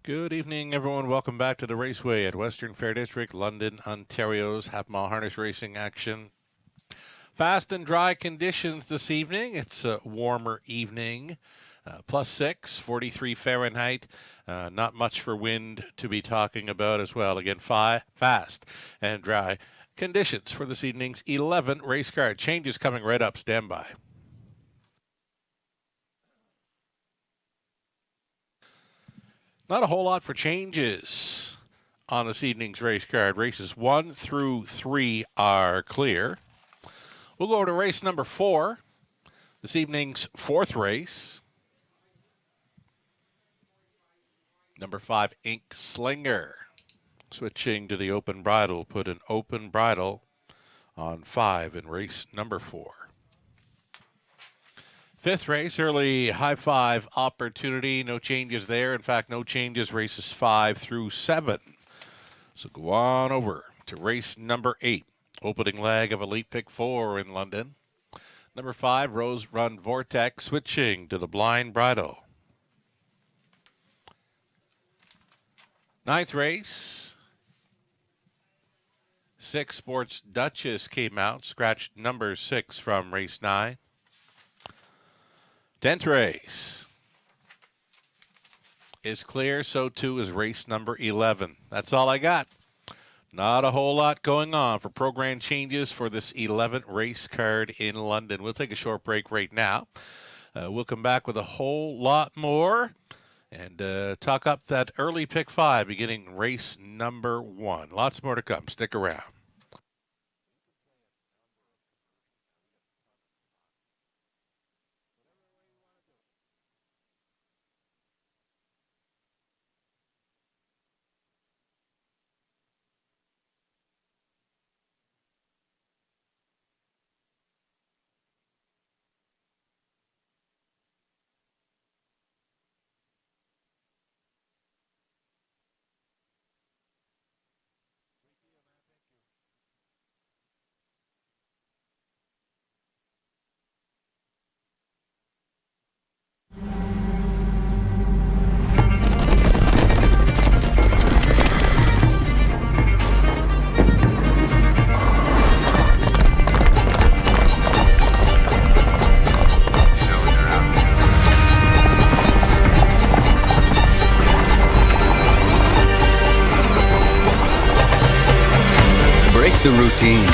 Good evening, everyone. Welcome back to the Raceway at Western Fair District, London, Ontario's half-mile harness racing action. Fast and dry conditions this evening. It's a warmer evening, +6, 43 Fahrenheit. Not much for wind to be talking about as well. Again, fast and dry conditions for this evening's 11 race card. Changes coming right up. Stand by. Not a whole lot for changes on this evening's race card. Races 1 through 3 are clear. We'll go over to race number 4, this evening's 4th race. Number 5, Ink Slinger. Switching to the open bridle, put an open bridle on 5 in race number 4. 5th race, early high five opportunity. No changes there. In fact, no changes races 5 through 7. So go on over to race number 8. Opening leg of Elite Pick 4 in London. Number 5, Rose Run Vortex, switching to the blind bridle. 9th race. 6 Sports Duchess came out, scratched number 6 from race 9. 10th race is clear, so too is race number 11. That's all I got. Not a whole lot going on for program changes for this 11th race card in London. We'll take a short break right now. We'll come back with a whole lot more and talk up that early pick 5 beginning race number 1. Lots more to come. Stick around. The routine.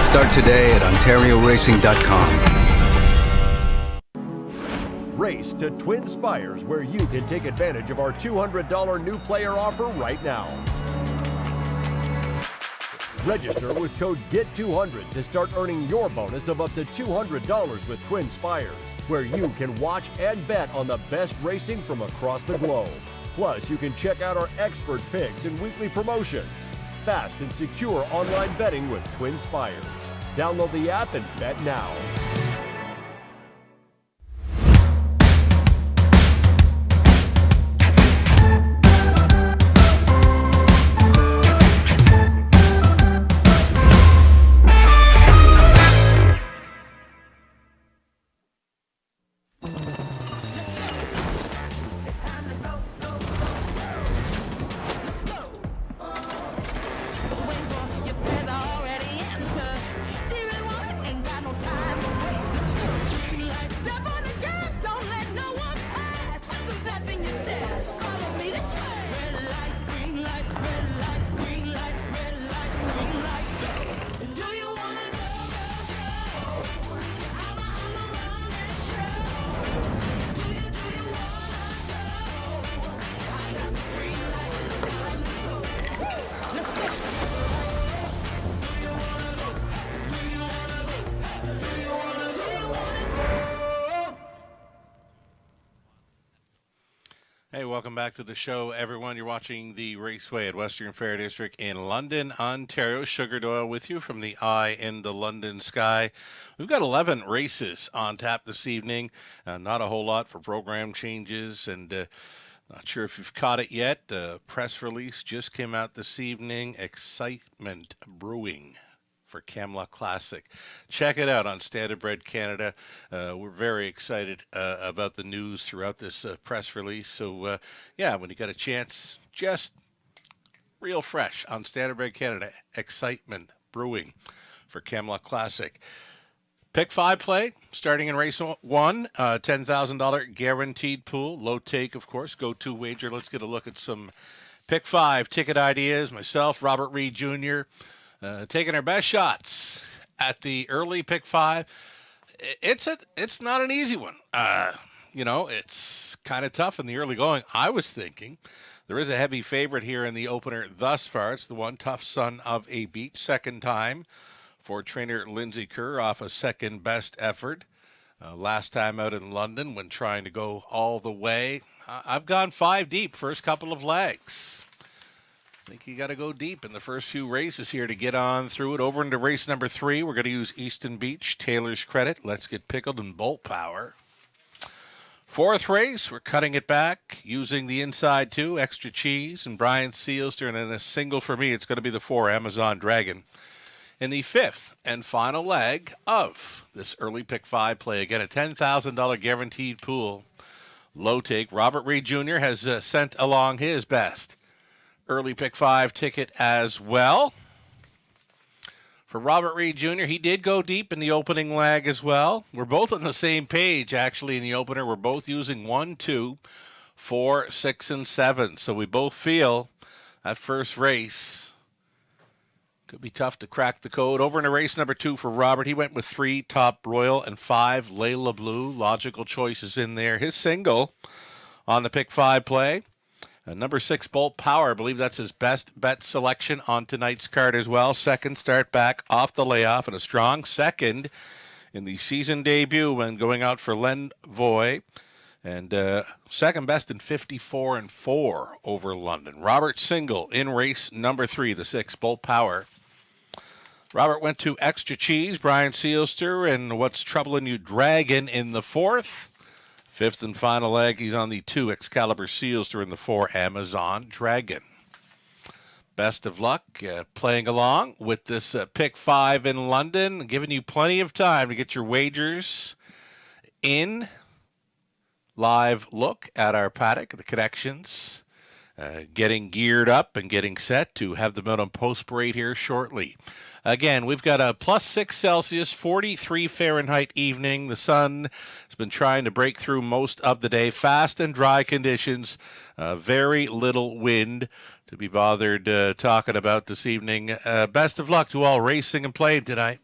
Start today at OntarioRacing.com. Race to Twin Spires, where you can take advantage of our $200 new player offer right now. Register with code GET200 to start earning your bonus of up to $200 with Twin Spires, where you can watch and bet on the best racing from across the globe. Plus, you can check out our expert picks and weekly promotions. Fast and secure online betting with Twin Spires. Download the app and bet now. Hey, welcome back to the show, everyone. You're watching the Raceway at Western Fair District in London, Ontario. Sugar Doyle with you from the eye in the London sky. We've got 11 races on tap this evening. Not a whole lot for program changes, and not sure if you've caught it yet. The press release just came out this evening. Excitement brewing for Camelot Classic. Check it out on Standard Bread Canada. We're very excited about the news throughout this press release. So, yeah, when you got a chance, just real fresh on Standard Bread Canada. Excitement brewing for Camelot Classic. Pick 5 play, starting in race 1, $10,000 guaranteed pool. Low take, of course, go-to wager. Let's get a look at some Pick 5 ticket ideas. Myself, Robert Reed Jr., taking our best shots at the early Pick 5. It's not an easy one. It's kind of tough in the early going. I was thinking there is a heavy favorite here in the opener thus far. It's the one Tough Son of a Beach, second time for trainer Lindsay Kerr off a second best effort. Last time out in London when trying to go all the way. I've gone 5 deep first couple of legs. I think you got to go deep in the first few races here to get on through it. Over into race number 3, we're going to use Easton Beach, Taylor's Credit, Let's Get Pickled, and Bolt Power. 4th race, we're cutting it back using the inside 2, Extra Cheese, and Brian Sealster, and in a single for me, it's going to be the 4, Amazon Dragon. In the 5th and final leg of this early Pick 5 play, again, a $10,000 guaranteed pool. Low take. Robert Reed Jr. has sent along his best early Pick 5 ticket as well. For Robert Reed Jr., he did go deep in the opening leg as well. We're both on the same page, actually, in the opener. We're both using 1, 2, 4, 6, and 7. So we both feel that first race could be tough to crack the code. Over into race number 2 for Robert. He went with 3, Top Royal, and 5, Layla Blue. Logical choices in there. His single on the Pick 5 play. Number 6, Bolt Power. I believe that's his best bet selection on tonight's card as well. Second start back off the layoff and a strong second in the season debut when going out for Len Voy. And second best in 54-4 over London. Robert single in race number 3, the 6, Bolt Power. Robert went to Extra Cheese, Brian Sealster, and What's Troubling You, Dragon in the 4th. 5th and final leg, he's on the 2, Excalibur Sealster, in the 4, Amazon Dragon. Best of luck playing along with this Pick 5 in London, giving you plenty of time to get your wagers in. Live look at our paddock, the connections, getting geared up and getting set to have them out on post parade here shortly. Again, we've got a +6 Celsius, 43 Fahrenheit evening. The sun has been trying to break through most of the day. Fast and dry conditions, very little wind to be bothered talking about this evening. Best of luck to all racing and playing tonight.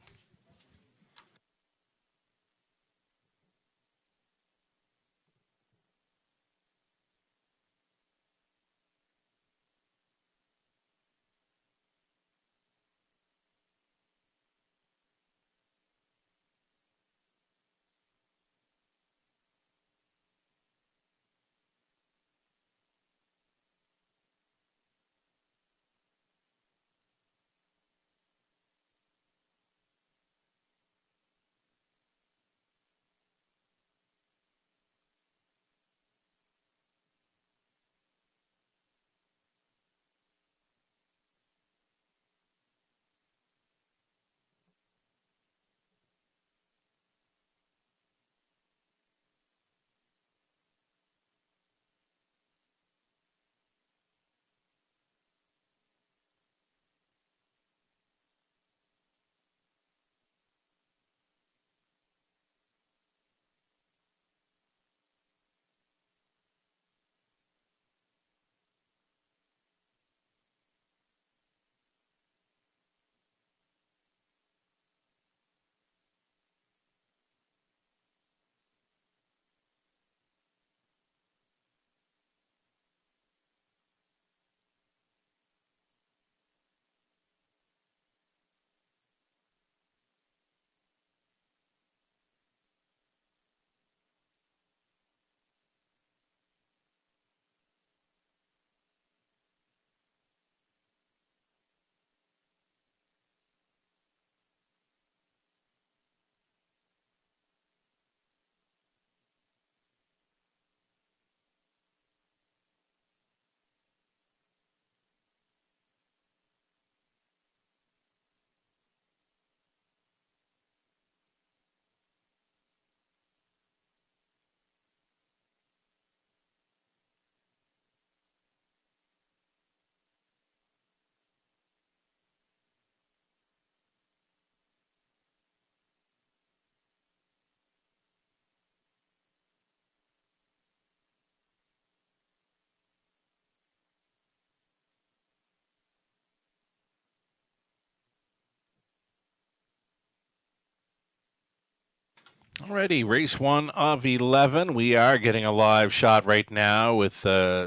Alrighty, race 1 of 11. We are getting a live shot right now with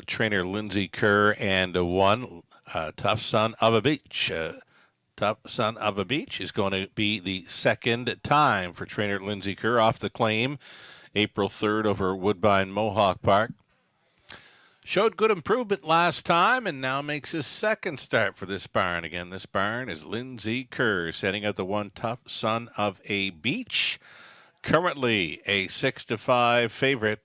trainer Lindsay Kerr and one Tough Son of a Beach. Tough Son of a Beach is going to be the second time for trainer Lindsay Kerr off the claim April 3rd over Woodbine Mohawk Park. Showed good improvement last time and now makes his second start for this barn. Again, this barn is Lindsay Kerr setting out the one Tough Son of a Beach. Currently a 6-5 favorite.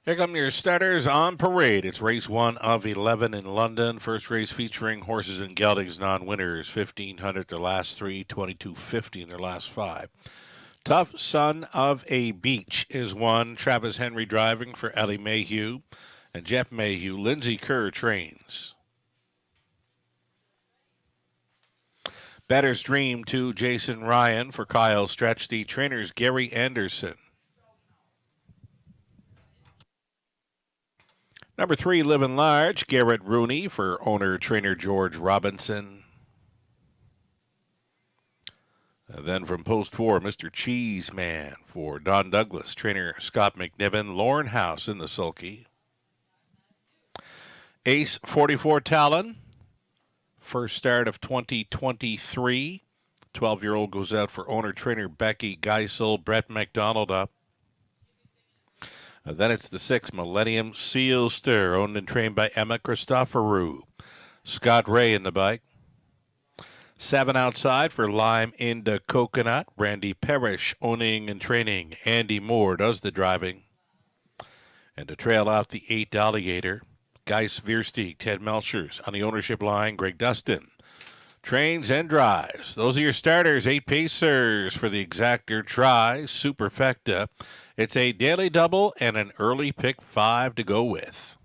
Here come your starters on parade. It's race 1 of 11 in London. First race featuring horses and geldings non-winners. 1,500 their last 3, 22.50 in their last 5. Tough Son of a Beach is one. Travis Henry driving for Ellie Mayhew and Jeff Mayhew. Lindsay Kerr trains. Better's Dream to Jason Ryan for Kyle Stretch. The trainers Gary Anderson. Number 3, Living Large, Garrett Rooney for owner-trainer George Robinson. And then from post 4, Mr. Cheeseman for Don Douglas, trainer Scott McNiven, Lorne House in the sulky. Ace 44 Talon, first start of 2023. 12-year-old goes out for owner-trainer Becky Geisel, Brett McDonald up. Then it's the 6 Millennium Sealster, owned and trained by Emma Christoforou. Scott Ray in the bike. 7 outside for Lime into Coconut. Randy Parrish owning and training. Andy Moore does the driving. And to trail off the 8 Alligator, Guy Sviersteig, Ted Melchers. On the ownership line, Greg Dustin. Trains and drives. Those are your starters. 8 pacers for the exactor try. Superfecta. It's a daily double and an early pick 5 to go with.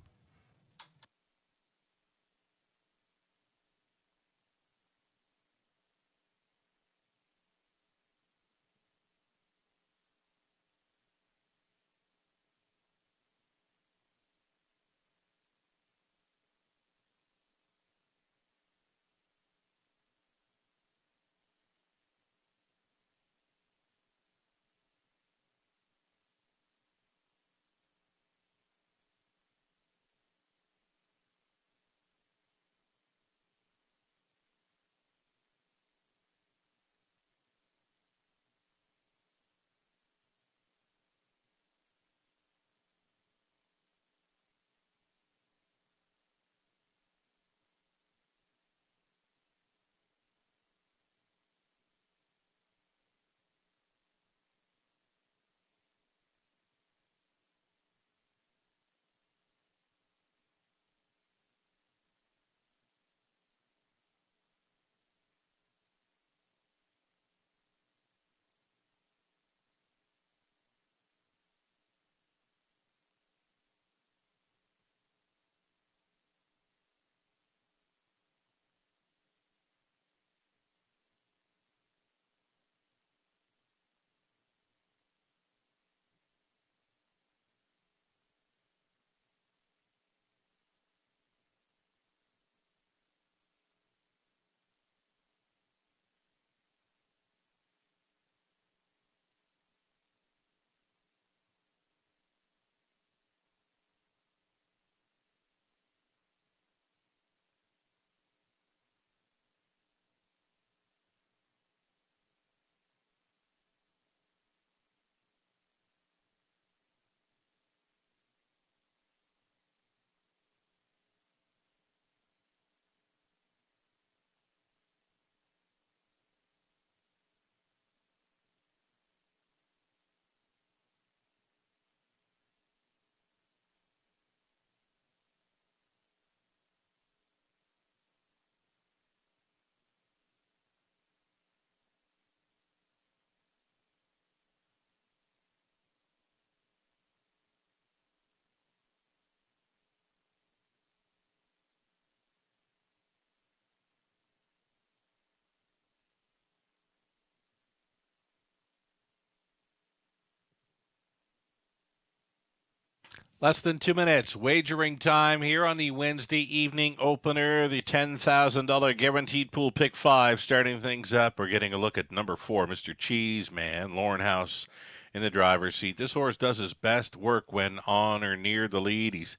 Less than 2 minutes. Wagering time here on the Wednesday evening opener. The $10,000 guaranteed pool pick 5 starting things up. We're getting a look at number 4, Mr. Cheeseman, Lauren House in the driver's seat. This horse does his best work when on or near the lead. He's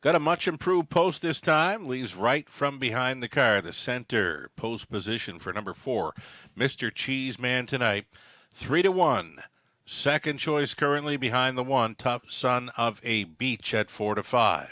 got a much improved post this time. Leaves right from behind the car. The center post position for number 4, Mr. Cheeseman tonight. 3-1. Second choice currently behind the 1, Tough Son of a Beach at 4-5.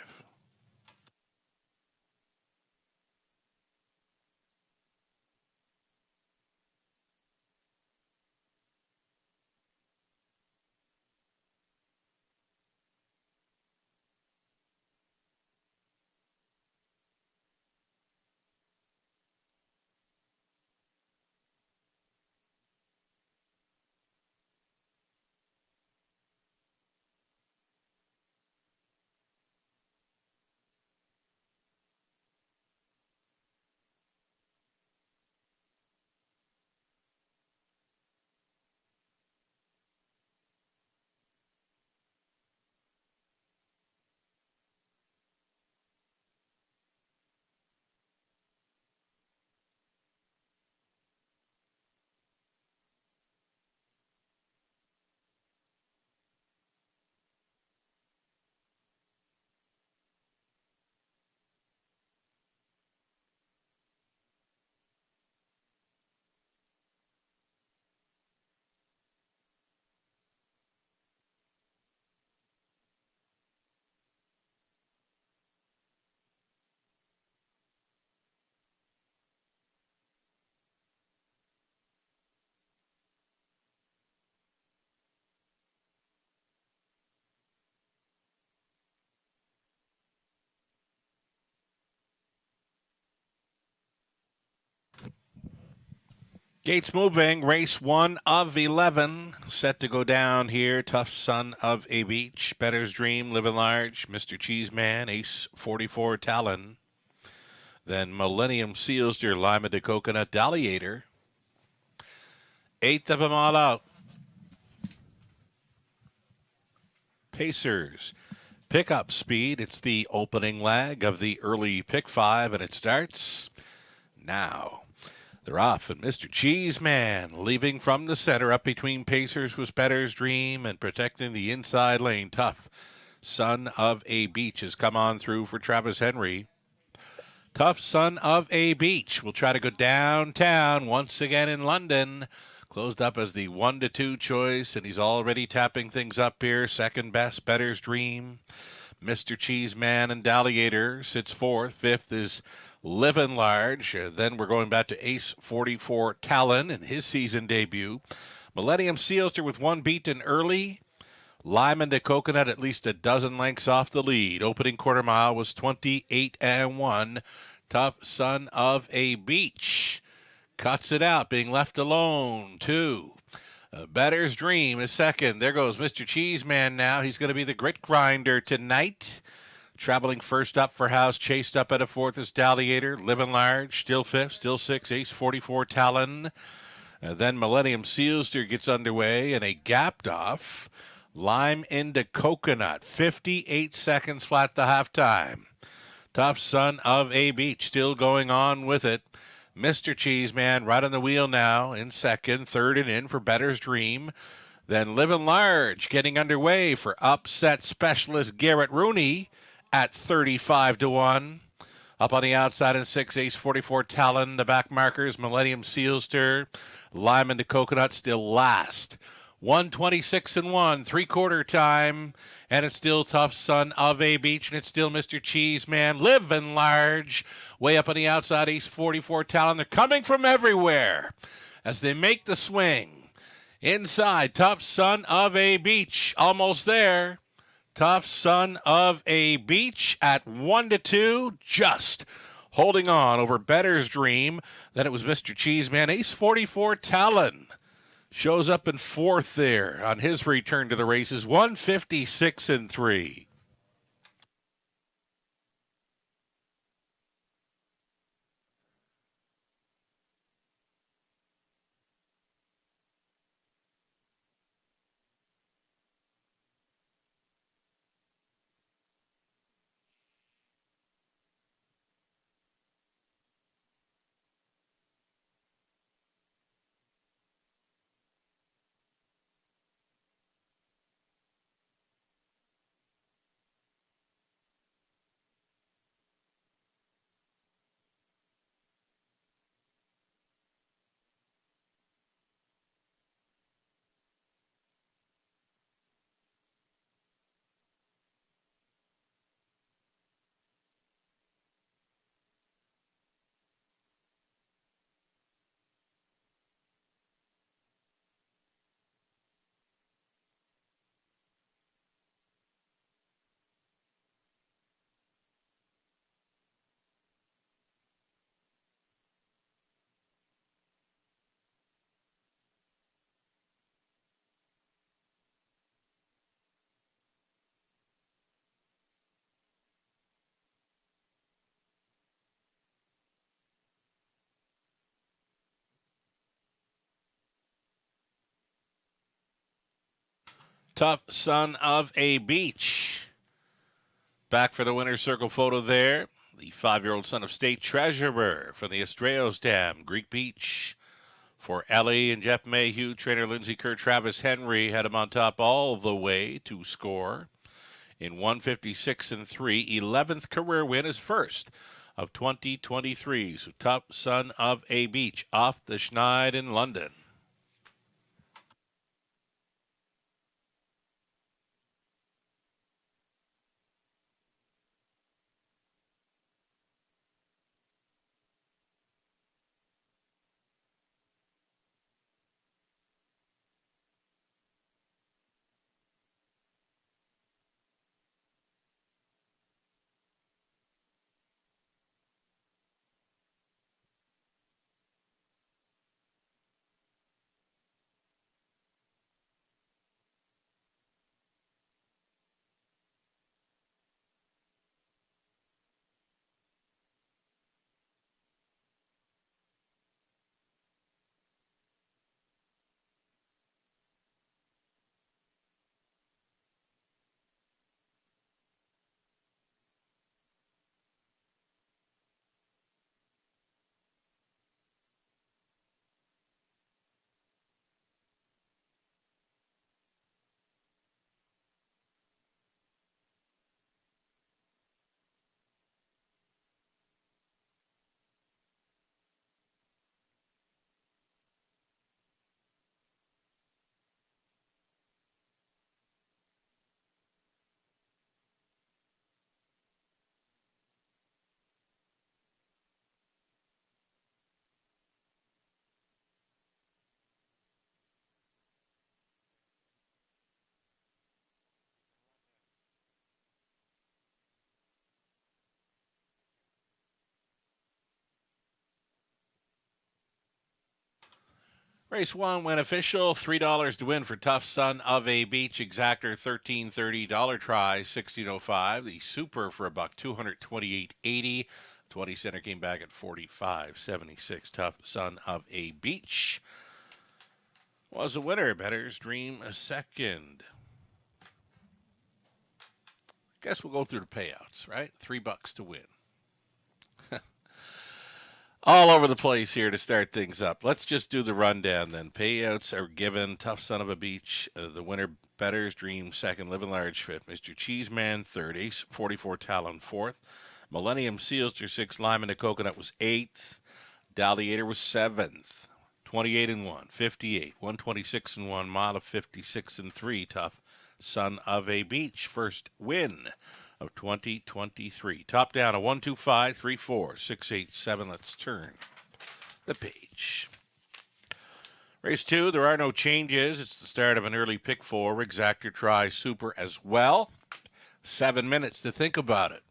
Gates moving. Race 1 of 11. Set to go down here. Tough Son of a Beach. Better's Dream. Living Large. Mr. Cheeseman. Ace 44 Talon. Then Millennium Seals, Dear Lima de Coconut Dalliator. 8th of them all out. Pacers. Pickup speed. It's the opening leg of the early pick 5, and it starts now. They're off, and Mr. Cheeseman leaving from the center. Up between Pacers was Better's Dream, and protecting the inside lane. Tough Son of a Beach has come on through for Travis Henry. Tough Son of a Beach will try to go downtown once again in London. Closed up as the 1-2 choice, and he's already tapping things up here. Second best, Better's Dream. Mr. Cheeseman and Dalliator sits fourth. Fifth is Livin' Large. Then we're going back to Ace 44 Talon in his season debut. Millennium Sealster with one beaten early. Lyman to Coconut at least a dozen lengths off the lead. Opening quarter mile was 28-1. Tough Son of a Beach cuts it out, being left alone. 2. Better's Dream is second. There goes Mr. Cheeseman now. He's going to be the grit grinder tonight. Traveling first up for House, chased up at a fourth is Dalliator. Living Large, still fifth, still six, Ace 44 Talon. Then Millennium Sealster gets underway, and a gapped off Lime into Coconut. 58 seconds flat to halftime. Tough Son of a Beach still going on with it. Mr. Cheeseman right on the wheel now in second. Third and in for Better's Dream. Then Living Large getting underway for upset specialist Garrett Rooney at 35-1. Up on the outside in 6, Ace 44 Talon. The back markers, Millennium Sealster. Lyman to Coconut still last. 126-1, three-quarter time, and it's still Tough Son of a Beach, and it's still Mr. Cheeseman, Living Large, way up on the outside, Ace 44 Talon. They're coming from everywhere as they make the swing. Inside, Tough Son of a Beach, almost there. Tough Son of a Beach at 1-2, just holding on over Better's Dream. Then it was Mr. Cheeseman, Ace 44 Talon. Shows up in fourth there on his return to the races, 156-3. Tough Son of a Beach. Back for the winner's circle photo there. The 5-year-old son of state treasurer from the Estrellas Dam, Greek Beach. For Ellie and Jeff Mayhew, trainer Lindsey Kerr, Travis Henry had him on top all the way to score in 156-3. 11th career win, his first of 2023. So Tough Son of a Beach off the Schneid in London. Race 1 went official. $3 to win for Tough Son of a Beach. Exactor $13.30. Dollar Try $16.05. The Super for $1, $228.80. 20 center came back at $45.76. Tough Son of a Beach was a winner. Bettor's Dream a second. Guess we'll go through the payouts, right? $3 to win. All over the place here to start things up. Let's just do the rundown then. Payouts are given. Tough Son of a Beach, the winner, Bettor's Dream, second. Living Large, fifth. Mr. Cheeseman, third. Ace 44 Talon, fourth. Millennium Sealster, sixth. Lime and the Coconut was eighth. Daliator was seventh. 28 and 1, 58, 126 and 1, mile of 56 and 3. Tough Son of a Beach, first win of 2023. Top down a 1, 2, 5, 3, 4, 6, 8, 7. Let's turn the page. Race 2, there are no changes. It's the start of an early pick four. Exactor Try Super as well. 7 minutes to think about it.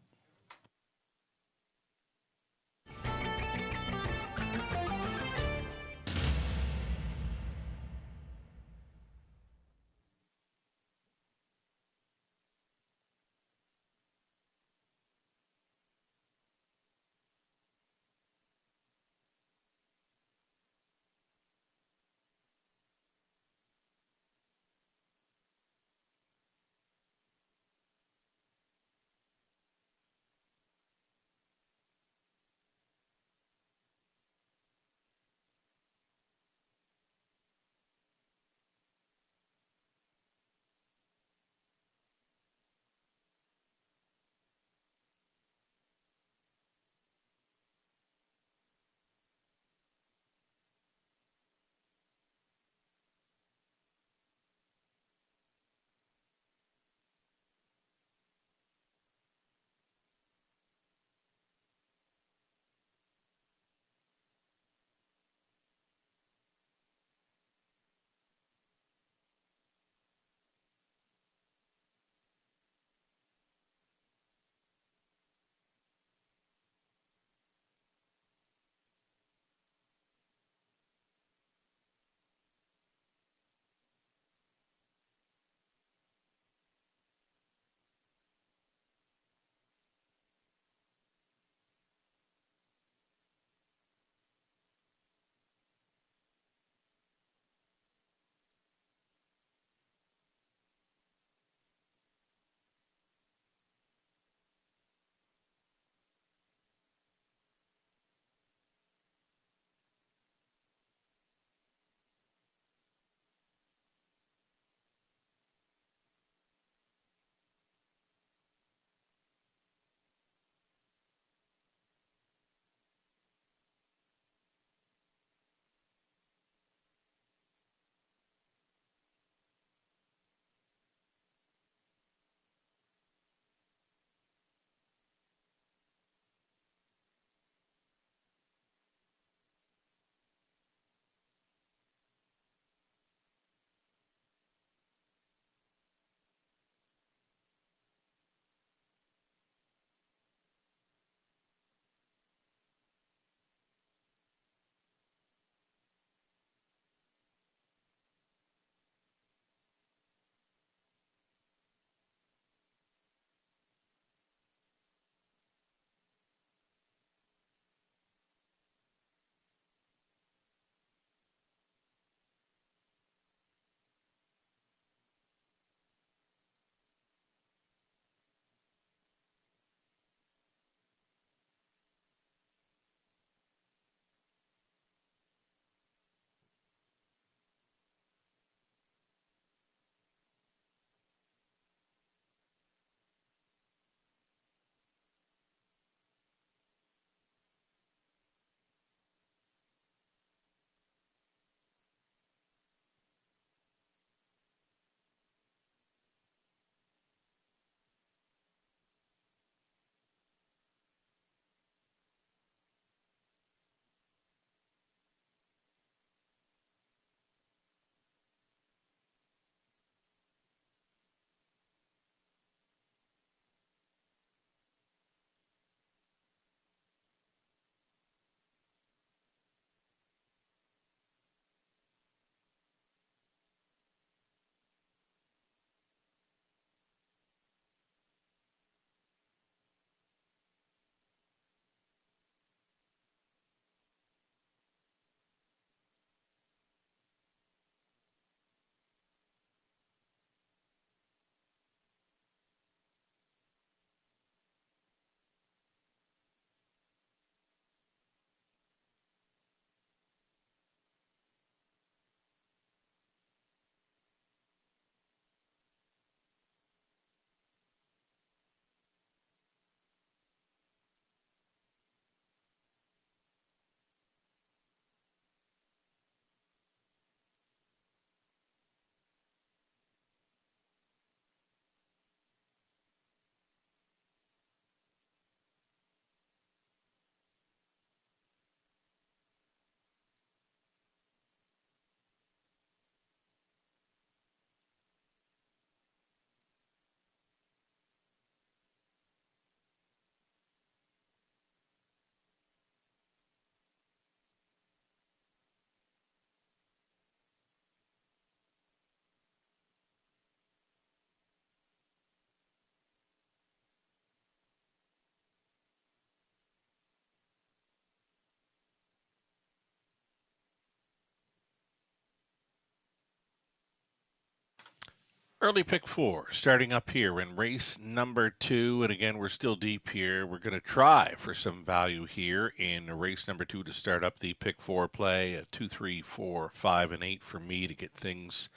Early pick 4, starting up here in race number 2. And again, we're still deep here. We're going to try for some value here in race number 2 to start up the pick 4 play. 2, 3, 4, 5, and 8 for me to get things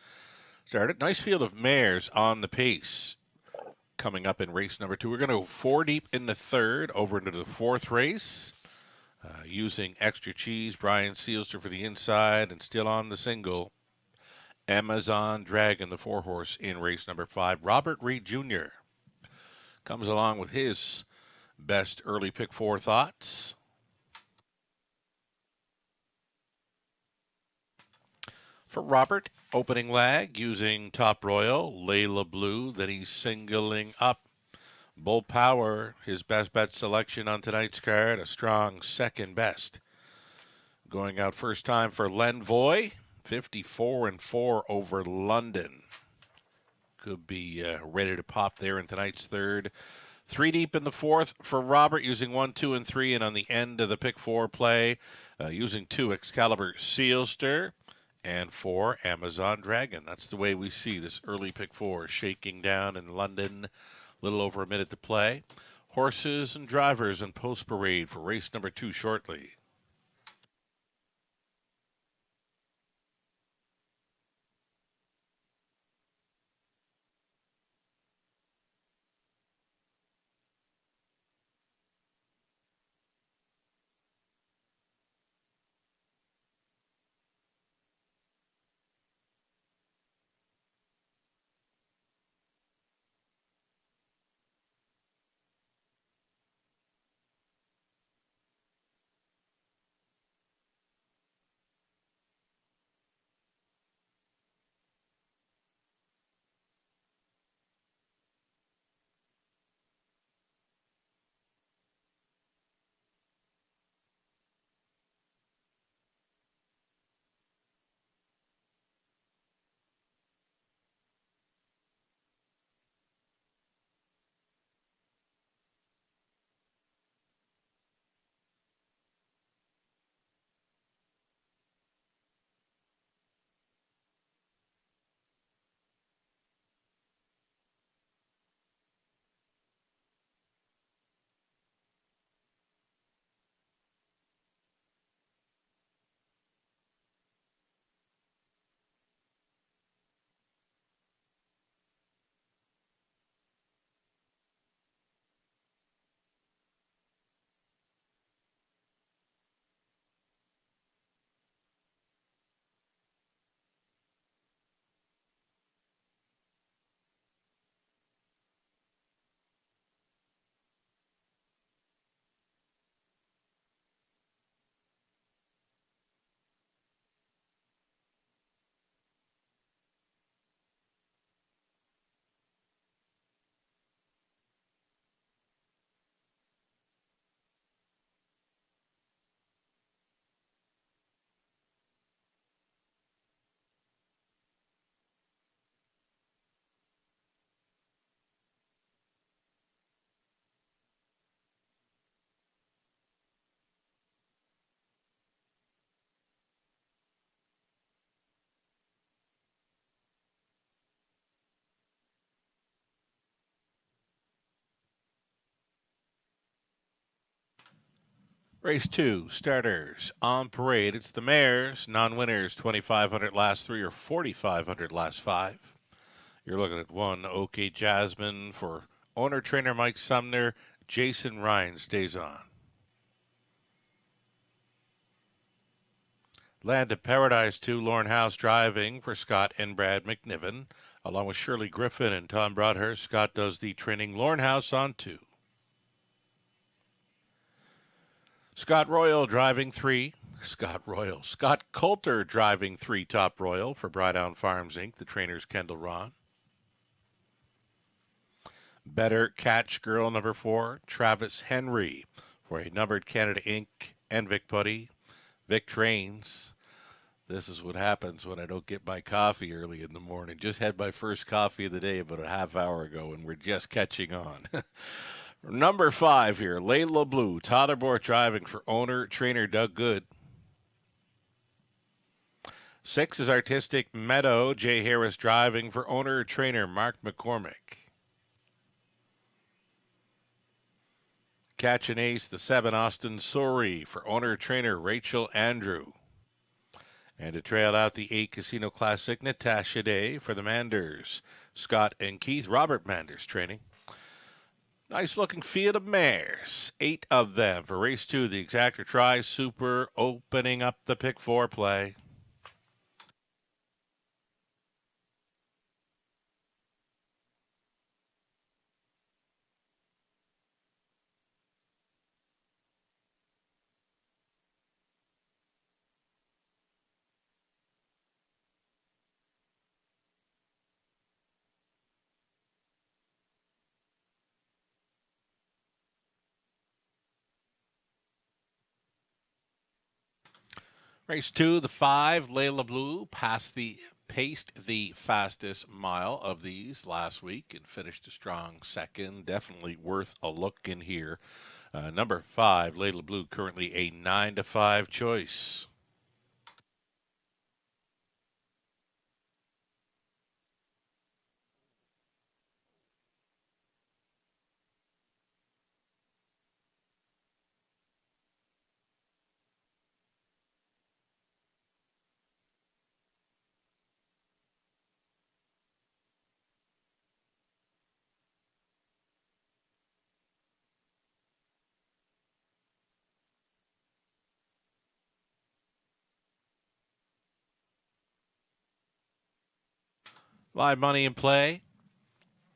started. Nice field of mares on the pace coming up in race number 2. We're going to go 4 deep in the third, over into the 4th race. Using Extra Cheese, Brian Sealster for the inside, and still on the single, Amazon Dragon, the 4-horse in race number 5. Robert Reed Jr. comes along with his best early pick 4 thoughts. For Robert, opening lag using Top Royal, Layla Blue, then he's singling up Bull Power, his best bet selection on tonight's card, a strong second best. Going out first time for Lenvoy, 54-4 over London. Could be ready to pop there in tonight's third. 3 deep in the 4th for Robert, using 1, 2, and 3. And on the end of the pick 4 play, using 2 Excalibur Sealster and 4 Amazon Dragon. That's the way we see this early pick 4 shaking down in London. A little over a minute to play. Horses and drivers and post parade for race number 2 shortly. Race 2, starters on parade. It's the mares, non-winners, 2,500 last 3 or 4,500 last 5. You're looking at 1, OK Jasmine for owner-trainer Mike Sumner. Jason Ryan stays on. Land of Paradise 2, Lauren House driving for Scott and Brad McNiven. Along with Shirley Griffin and Tom Broadhurst, Scott does the training. Lauren House on 2. Scott Royal driving 3. Scott Coulter driving 3, Top Royal for Brydown Farms, Inc., the trainer's Kendall Ron. Better Catch Girl number 4, Travis Henry for a numbered Canada Inc. and Vic Putty. Vic trains. This is what happens when I don't get my coffee early in the morning. Just had my first coffee of the day about a half hour ago, and we're just catching on. Number 5 here, Layla Blue, Tyler Bort driving for owner, trainer Doug Good. 6 is Artistic Meadow. Jay Harris driving for owner-trainer Mark McCormick. Catch an Ace, the 7, Austin Sori for owner-trainer Rachel Andrew. And to trail out the 8 Casino Classic, Natasha Day for the Manders. Scott and Keith, Robert Manders training. Nice looking field of mares. 8 of them for race 2, the Exactor Tri Super, opening up the pick 4 play. Race 2, the 5, Layla Blue, paced the fastest mile of these last week and finished a strong second. Definitely worth a look in here. Number 5, Layla Blue, currently a 9-5 choice. Live money in play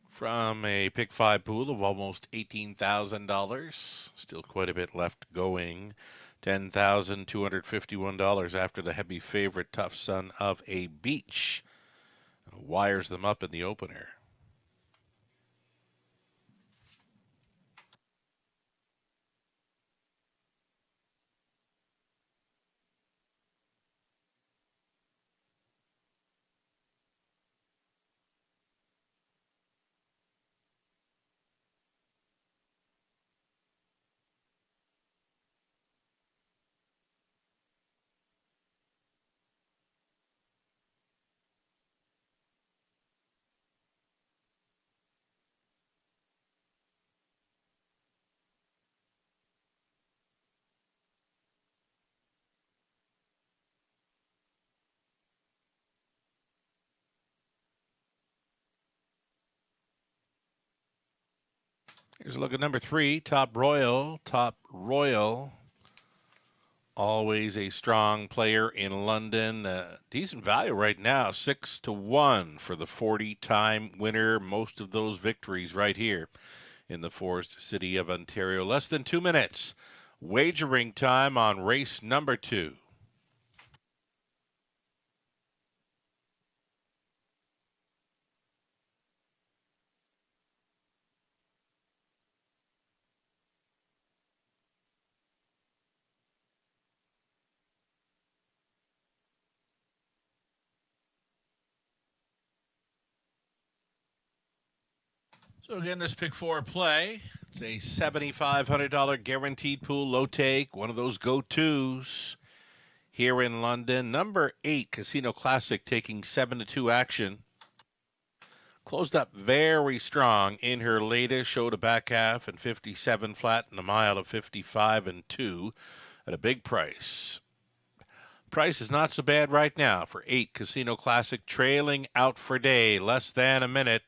from a pick 5 pool of almost $18,000. Still quite a bit left going. $10,251 after the heavy favorite, Tough Son of a Beach, wires them up in the opener. Here's a look at number 3, Top Royal. Top Royal, always a strong player in London. Decent value right now, 6-1 for the 40-time winner. Most of those victories right here in the Forest City of Ontario. Less than 2 minutes. Wagering time on race number 2. So again, this pick 4 play, it's a $7,500 guaranteed pool, low take, one of those go-tos here in London. Number 8, Casino Classic, taking 7-2 action. Closed up very strong in her latest, showed a back half and 57 flat and a mile of 55-2 at a big price. Price is not so bad right now for 8, Casino Classic, trailing out for day, less than a minute.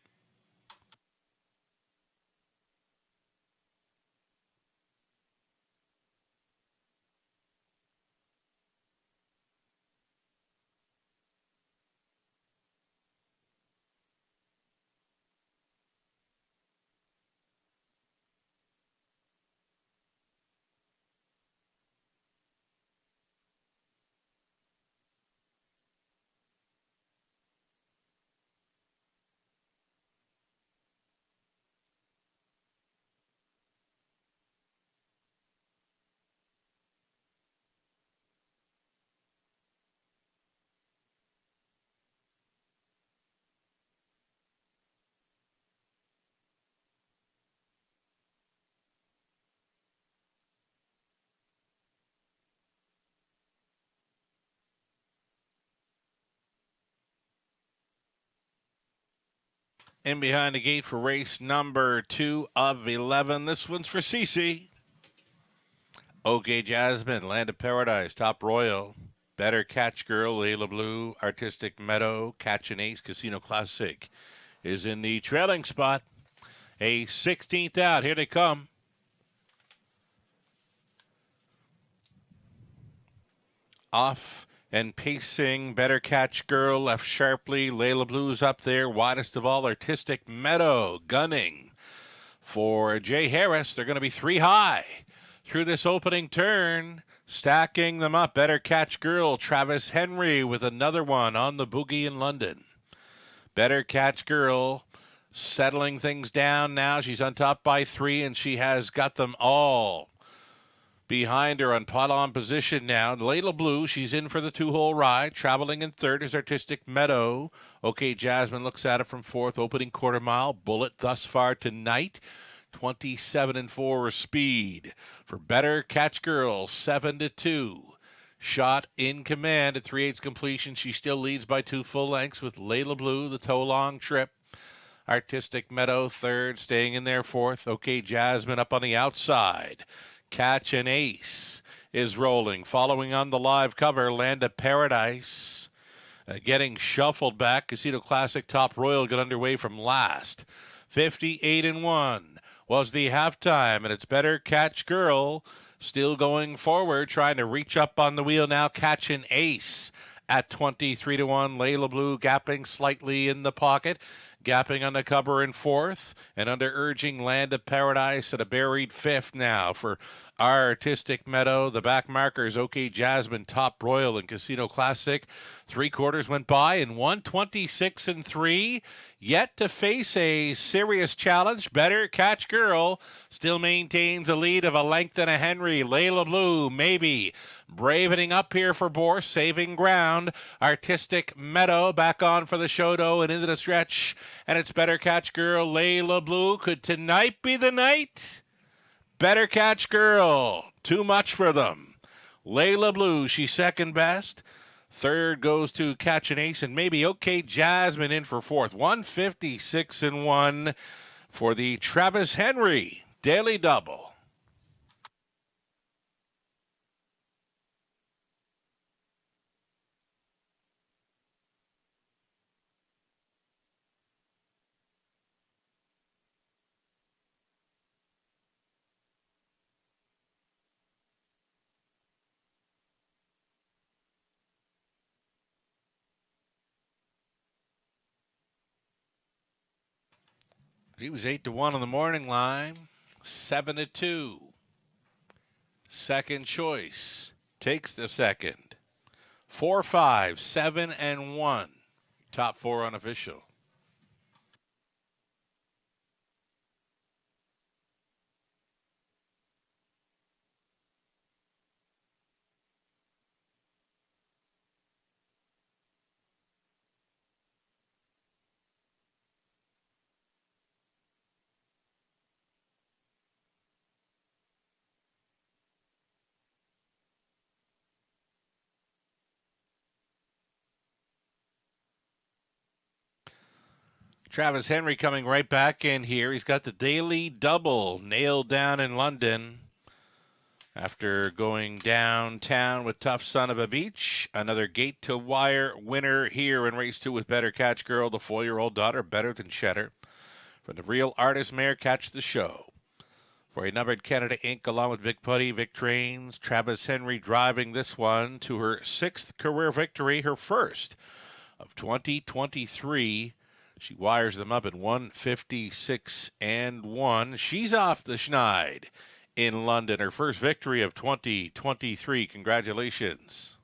In behind the gate for race number 2 of 11. This one's for Cece. OK Jasmine, Land of Paradise, Top Royal, Better Catch Girl, Layla Blue, Artistic Meadow, Catch an Ace, Casino Classic is in the trailing spot. A 16th out. Here they come. Off and pacing, Better Catch Girl left sharply. Layla Blue's up there. Widest of all, Artistic Meadow gunning for Jay Harris. They're going to be 3 high through this opening turn. Stacking them up. Better Catch Girl, Travis Henry with another one on the boogie in London. Better Catch Girl settling things down now. She's on top by 3, and she has got them all behind her on pylon position now. Layla Blue, she's in for the 2-hole ride. Traveling in third is Artistic Meadow. OK Jasmine looks at it from fourth. Opening quarter mile. Bullet thus far tonight. 27-4 speed for Better Catch Girl. 7-2. Shot in command at 3/8 completion. She still leads by 2 full lengths with Layla Blue, the toe-long trip. Artistic Meadow third, staying in there fourth. OK Jasmine up on the outside. Catch an Ace is rolling. Following on the live cover, Land of Paradise. Getting shuffled back. Casino Classic Top Royal got underway from last. 58-1 was the halftime, and it's Better Catch Girl still going forward, trying to reach up on the wheel now. Catch an Ace at 23-1. Layla Blue gapping slightly in the pocket. Gapping on the cover in fourth, and under urging Land of Paradise at a buried fifth now for Artistic Meadow. The back markers, OK Jasmine, Top Royal, and Casino Classic. 3 quarters went by in 126-3. Yet to face a serious challenge. Better Catch Girl still maintains a lead of a length and a Henry. Layla Blue maybe bravening up here for Bourse, saving ground. Artistic Meadow back on for the Shodo and into the stretch. And it's Better Catch Girl. Layla Blue, could tonight be the night? Better Catch Girl, too much for them. Layla Blue, she's second best. Third goes to Catch an Ace, and maybe OK Jasmine in for fourth. 156-1 for the Travis Henry Daily Double. He was 8-1 on the morning line. 7-2. Second choice takes the second. 4, 5, 7, and 1. Top 4 unofficial. Travis Henry coming right back in here. He's got the Daily Double nailed down in London after going downtown with Tough Son of a Beach. Another gate-to-wire winner here in race 2 with Better Catch Girl, the 4-year-old daughter, Better Than Cheddar. For the Real Artist Mare, Catch the Show. For a numbered Canada Inc., along with Vic Putty, Vic Trains, Travis Henry driving this one to her 6th career victory, her first of 2023. She wires them up at 156-1. She's off the schneid in London. Her first victory of 2023. Congratulations.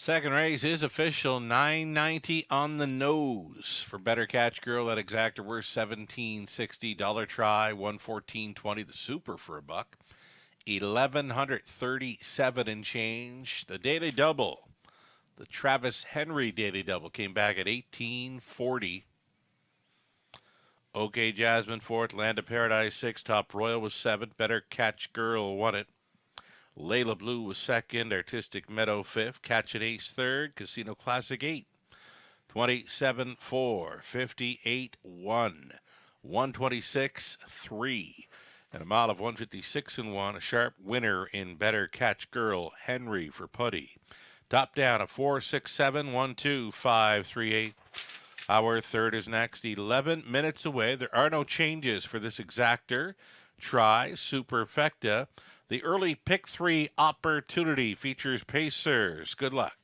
Second race is official. $9.90 on the nose for Better Catch Girl at Exacta. We're $17.60. Dollar try $114.20. The super for $1. 1,137 and change. The daily double. The Travis Henry daily double came back at 1840. OK Jasmine fourth, Land of Paradise sixth, Top Royal was seventh, Better Catch Girl won it. Layla Blue was second, Artistic Meadow fifth, Catch an Ace third, Casino Classic 8. 27-4, 58-1, 126-3, and a mile of 156-1. A sharp winner in Better Catch Girl, Henry for Putty. Top down a 4-6-7, 1-2, 5-3-8. Our third is next, 11 minutes away. There are no changes for this exactor. Try Superfecta. The early pick 3 opportunity features Pacers. Good luck.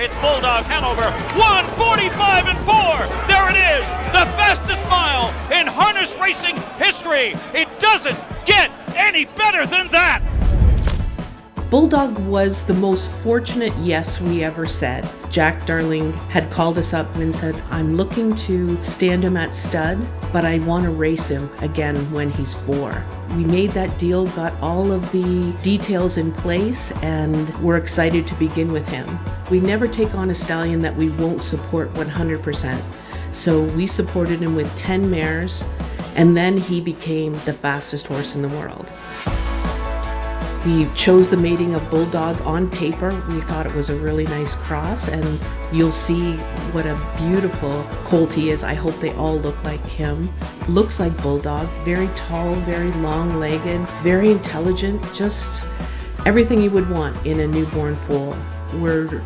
It's Bulldog Hanover, 1:45 and 4. There it is, the fastest mile in harness racing history. It doesn't get any better than that. Bulldog was the most fortunate yes we ever said. Jack Darling had called us up and said, I'm looking to stand him at stud, but I want to race him again when he's 4. We made that deal, got all of the details in place, and we're excited to begin with him. We never take on a stallion that we won't support 100%. So we supported him with 10 mares, and then he became the fastest horse in the world. We chose the mating of Bulldog on paper. We thought it was a really nice cross, and you'll see what a beautiful colt he is. I hope they all look like him. Looks like Bulldog, very tall, very long-legged, very intelligent, just everything you would want in a newborn foal. We're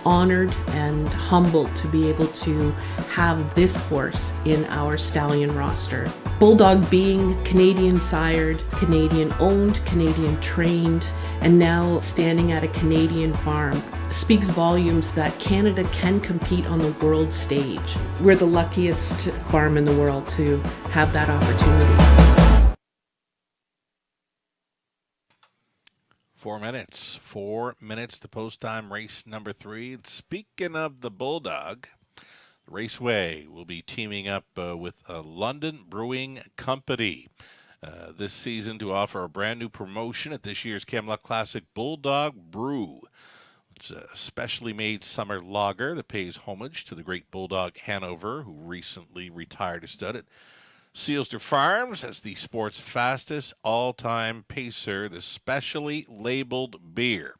honored and humbled to be able to have this horse in our stallion roster. Bulldog being Canadian sired, Canadian owned, Canadian trained, and now standing at a Canadian farm speaks volumes that Canada can compete on the world stage. We're the luckiest farm in the world to have that opportunity. 4 minutes. 4 minutes to post time race number 3. Speaking of the Bulldog, Raceway will be teaming up with a London Brewing Company this season to offer a brand new promotion at this year's Camelot Classic, Bulldog Brew. It's a specially made summer lager that pays homage to the great Bulldog Hanover, who recently retired to stud at Sealster Farms as the sport's fastest all-time pacer. The specially labeled beer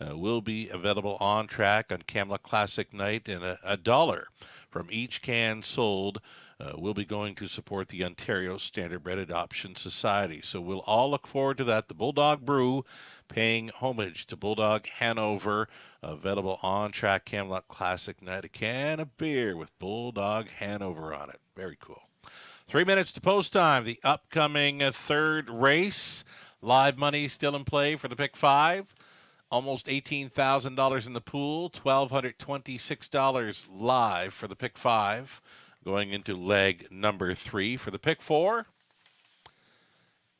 will be available on track on Camelot Classic night, and $1 from each can sold will be going to support the Ontario Standardbred Adoption Society. So we'll all look forward to that. The Bulldog Brew paying homage to Bulldog Hanover, available on track Camelot Classic night. A can of beer with Bulldog Hanover on it. Very cool. 3 minutes to post time. The upcoming third race. Live money still in play for the pick 5. Almost $18,000 in the pool. $1,226 live for the pick 5. Going into leg number 3 for the pick 4.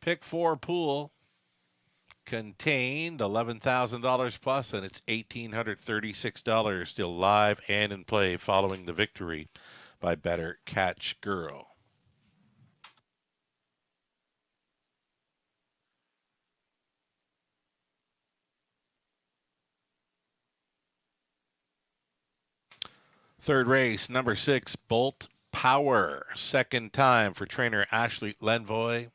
Pick 4 pool contained $11,000 plus, and it's $1,836 still live and in play following the victory by Better Catch Girl. Third race, number 6, Bolt Power. Second time for trainer Ashley Lenvoy.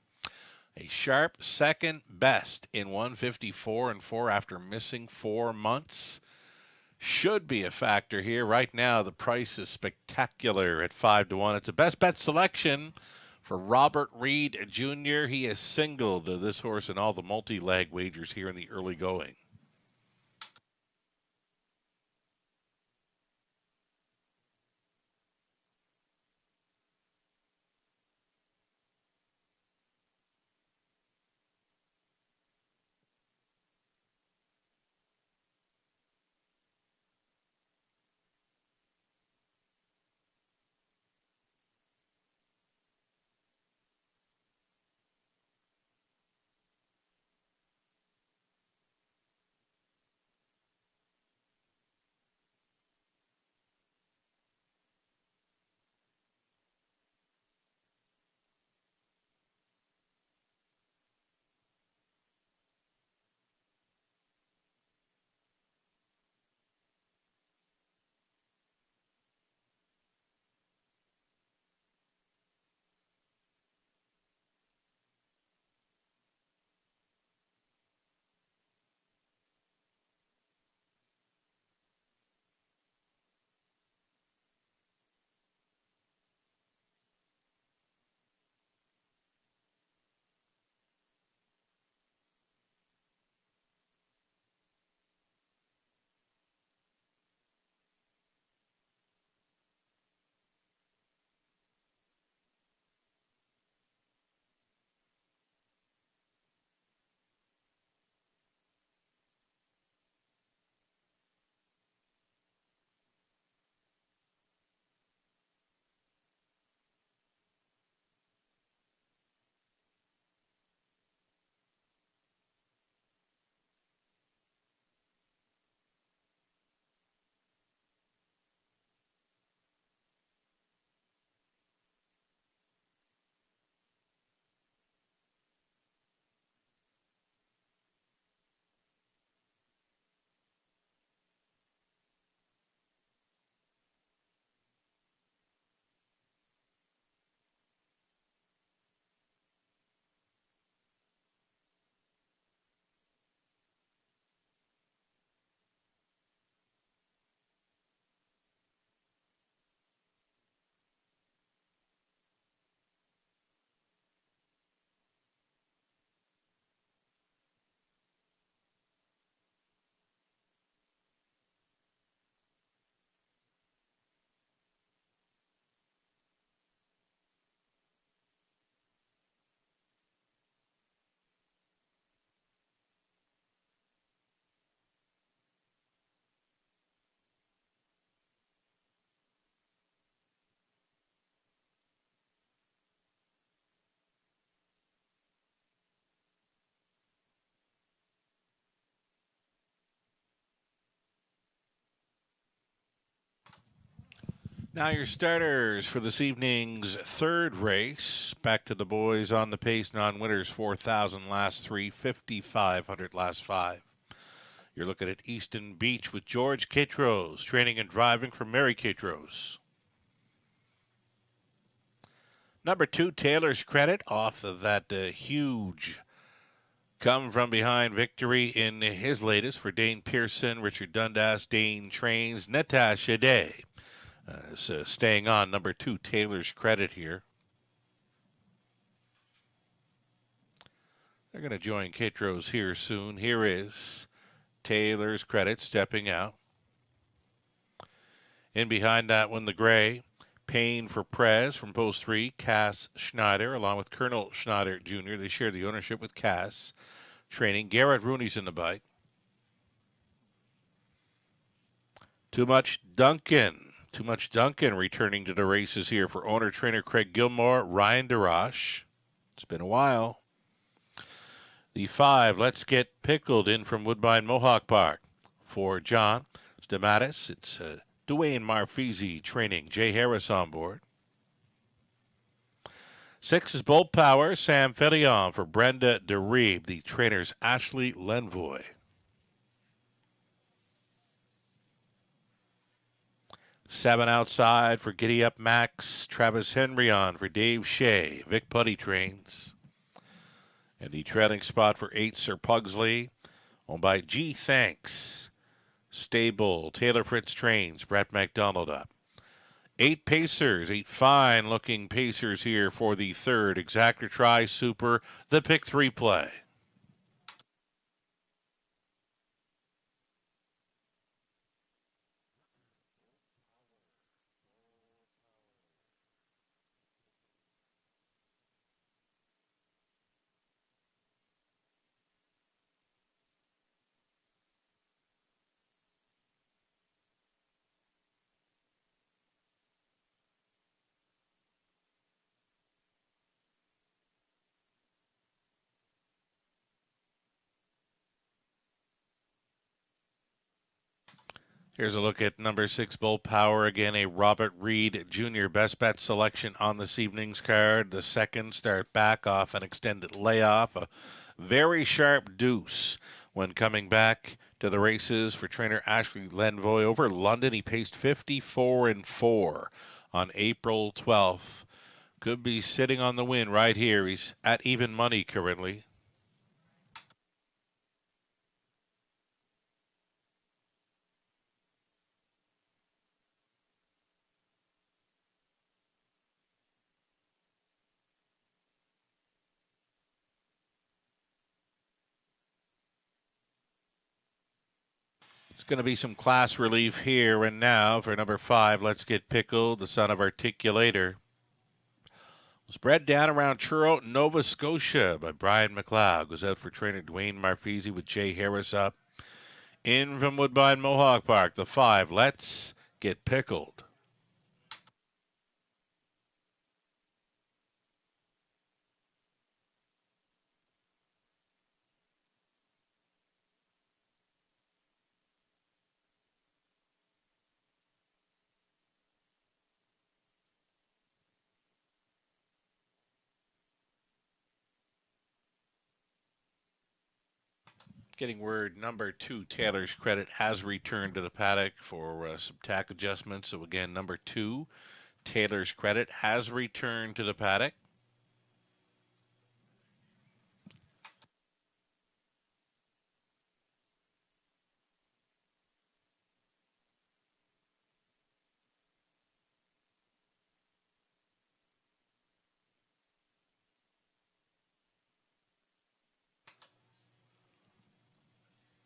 A sharp second best in 154 and 4 after missing 4 months. Should be a factor here. Right now, the price is spectacular at 5-1. It's a best bet selection for Robert Reed Jr. He has singled this horse in all the multi-leg wagers here in the early going. Now your starters for this evening's third race. Back to the boys on the pace. Non-winners, 4,000 last three, 5,500 last five. You're looking at Easton Beach with George Kitros, training and driving for Mary Kitros. Number 2, Taylor's Credit, off of that huge come from behind victory in his latest for Dane Pearson, Richard Dundas, Dane Trains, Natasha Day. Staying on number 2, Taylor's Credit here. They're going to join Kitros here soon. Here is Taylor's Credit stepping out. In behind that one, the gray, Payne for Prez from post 3, Cass Schneider, along with Colonel Schneider Jr. They share the ownership with Cass. Training, Garrett Rooney's in the bike. Too Much Duncan returning to the races here for owner-trainer Craig Gilmore, Ryan DeRoche. It's been a while. The 5, Let's Get Pickled, in from Woodbine Mohawk Park. For John Stamatis, it's Dwayne Marfisi training, Jay Harris on board. 6 is Bolt Power, Sam Felion for Brenda DeReeb, the trainers Ashley Lenvoy. 7 outside for Giddy Up Max, Travis Henry on for Dave Shea, Vic Putty trains. And the trailing spot for 8, Sir Pugsley, owned by G Thanks. Stable, Taylor Fritz trains, Brett McDonald up. 8 Pacers, 8 fine-looking Pacers here for the third. Exactor Tri Super, the pick 3 play. Here's a look at number 6, Bolt Power. Again, a Robert Reed Jr. best bet selection on this evening's card. The second start back off an extended layoff. A very sharp deuce when coming back to the races for trainer Ashley Lenvoy over London. He paced 54-4 on April 12th. Could be sitting on the win right here. He's at even money currently. It's going to be some class relief here and now for number 5, Let's Get Pickled, the son of Articulator. Was bred down around Truro, Nova Scotia by Brian McLeod. Goes out for trainer Dwayne Marfisi with Jay Harris up. In from Woodbine Mohawk Park, the 5, Let's Get Pickled. Getting word number 2, Taylor's Credit, has returned to the paddock for some tack adjustments. So again, number 2, Taylor's Credit, has returned to the paddock.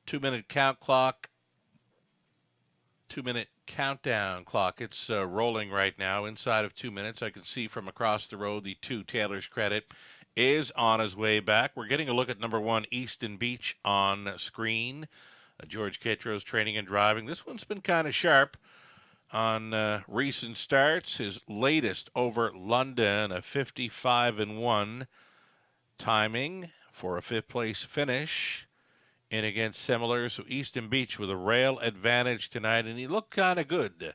Two-minute count clock. 2-minute countdown clock. It's rolling right now. Inside of 2 minutes, I can see from across the road the 2, Taylor's Credit, is on his way back. We're getting a look at number 1, Easton Beach on screen. George Kitros training and driving. This one's been kind of sharp on recent starts. His latest over London, a 55-1 timing for a 5th place finish. In against similar, so Easton Beach with a rail advantage tonight, and he looked kind of good.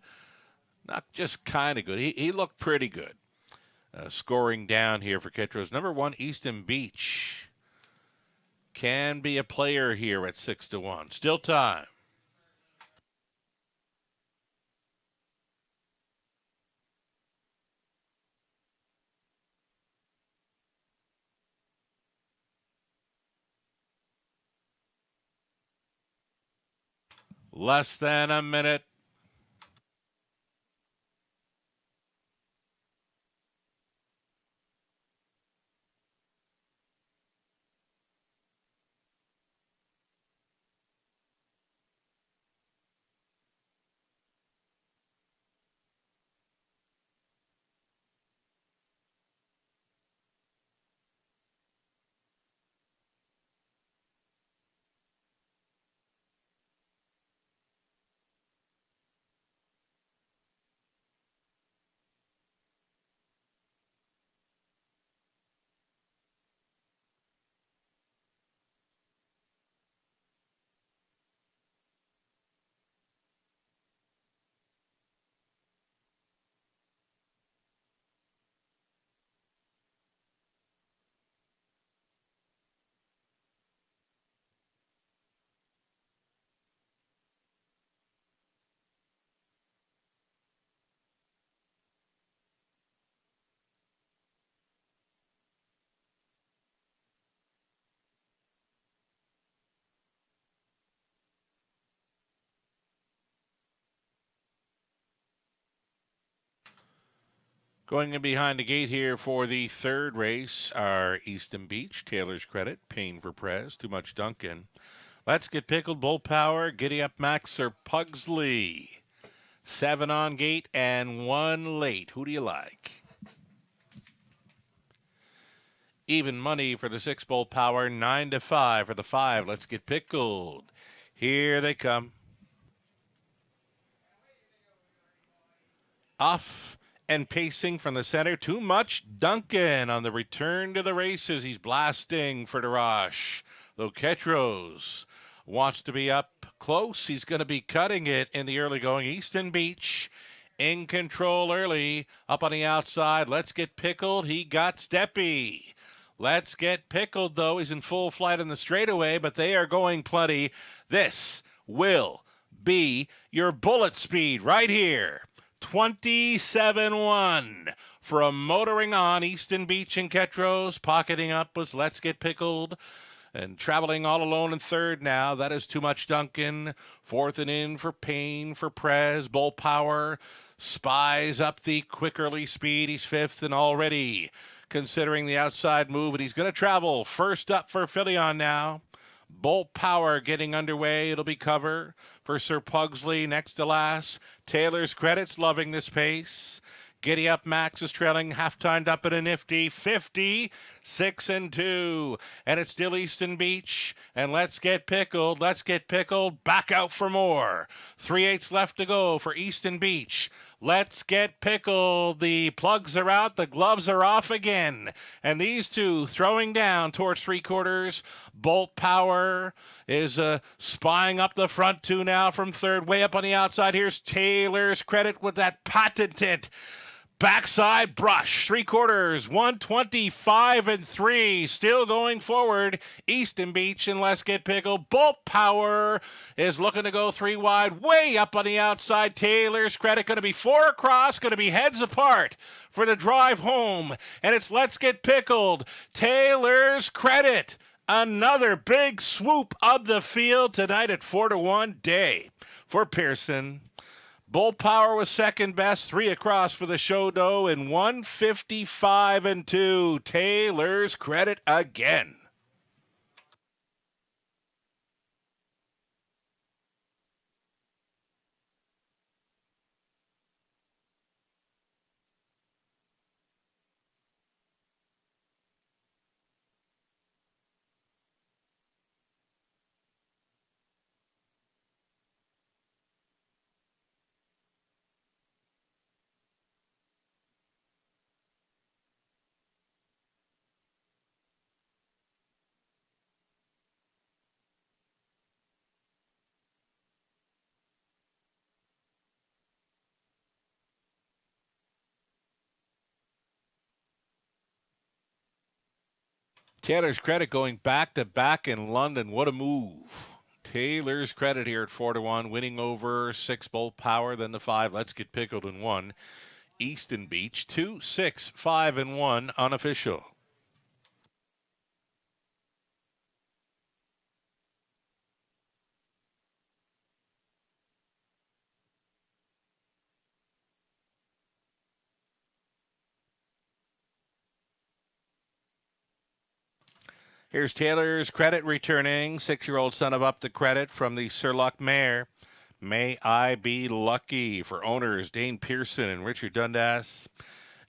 Not just kind of good. He looked pretty good. Scoring down here for Kitros. Number 1, Easton Beach. Can be a player here at 6-1. Still time. Less than a minute. Going in behind the gate here for the third race are Easton Beach, Taylor's Credit, Pain for Prez, Too Much Duncan. Let's Get Pickled, Bull Power, Giddy Up Max, Sir Pugsley. 7 on gate and 1 late. Who do you like? Even money for the 6 Bull Power, 9-5 for the 5. Let's Get Pickled. Here they come. Off and pacing from the center. Too Much Duncan on the return to the races. He's blasting for Darash. Though Ketros wants to be up close, he's going to be cutting it in the early going. Easton Beach in control early. Up on the outside. Let's Get Pickled. He got Steppy. Let's Get Pickled, though. He's in full flight in the straightaway, but they are going plenty. This will be your bullet speed right here. 27-1 from Motoring On. Easton Beach and Ketros. Pocketing up was Let's Get Pickled. And traveling all alone in third now. That is Too Much Duncan. Fourth and in for Pain for Prez. Bull Power spies up the quick early speed. He's fifth and already considering the outside move. And he's going to travel first up for Philion now. Bolt Power getting underway. It'll be cover for Sir Pugsley next to last. Taylor's Credits loving this pace. Giddy Up Max is trailing, half-timed up at a nifty 50, 6-2. And it's still Easton Beach. And Let's Get Pickled. Let's Get Pickled. Back out for more. 3/8 left to go for Easton Beach. Let's Get Pickled. The plugs are out. The gloves are off again. And these two throwing down towards 3/4. Bolt Power is spying up the front two now from third. Way up on the outside. Here's Taylor's Credit with that patented backside brush. 3/4, 125-3. Still going forward. Easton Beach and Let's Get Pickled. Bolt Power is looking to go 3 wide. Way up on the outside. Taylor's Credit going to be 4 across. Going to be heads apart for the drive home. And it's Let's Get Pickled. Taylor's Credit. Another big swoop of the field tonight at 4-1 day for Pearson. Bull Power was second best, 3 across for the show dough, and 155-2. Taylor's Credit again. Taylor's Credit going back-to-back in London. What a move. Taylor's Credit here at 4-1, winning over 6 Bolt Power, then the 5. Let's Get Pickled in 1. Easton Beach 2, 6, 5, and 1 unofficial. Here's Taylor's Credit returning. 6-year-old son of Up the Credit from the Sir Luck mare. May I Be Lucky for owners Dane Pearson and Richard Dundas.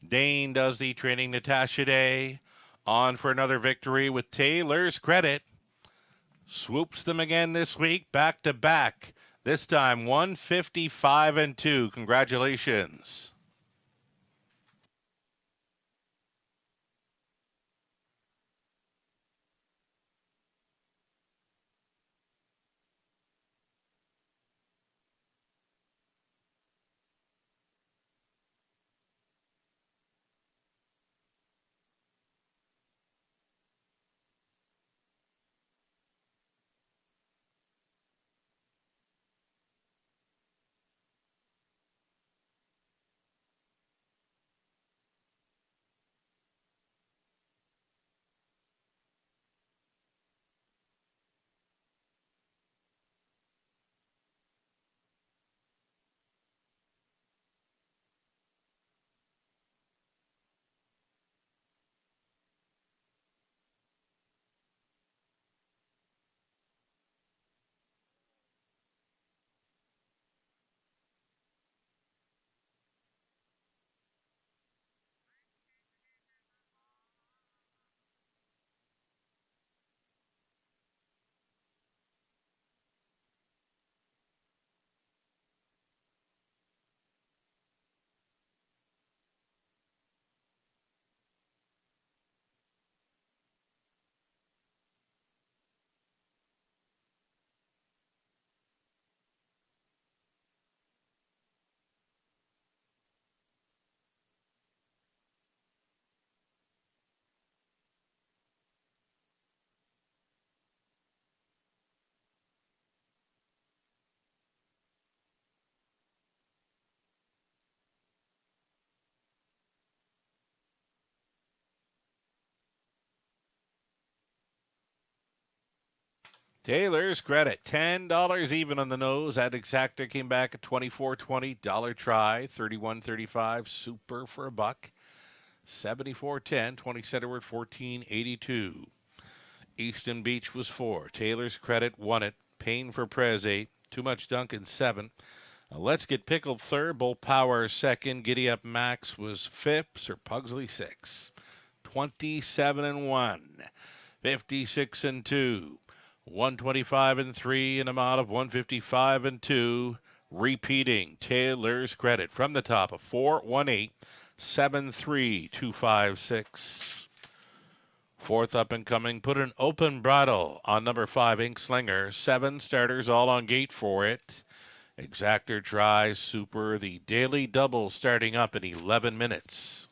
Dane does the training. Natasha Day on for another victory with Taylor's Credit. Swoops them again this week, back to back. This time 155 and 2. Congratulations. Taylor's Credit, $10 even on the nose. That exactor came back at $24.20. Dollar try, $31.35. Super for a buck. $74.10. 20 centerward, $14.82. Easton Beach was 4. Taylor's Credit won it. Payne for Prez 8. Too Much Duncan 7. Let's Get Pickled 3rd. Bolt Power 2nd. Giddy Up Max was 5th. Sir Pugsley 6. 27 and 1. 56 and 2. 125 and 3 and a amount of 155 and 2. Repeating Taylor's Credit from the top of 418 73256. Fourth up and coming, put an open bridle on number 5 Ink Slinger. 7 starters all on gate for it. Exactor tries Super, the daily double starting up in 11 minutes.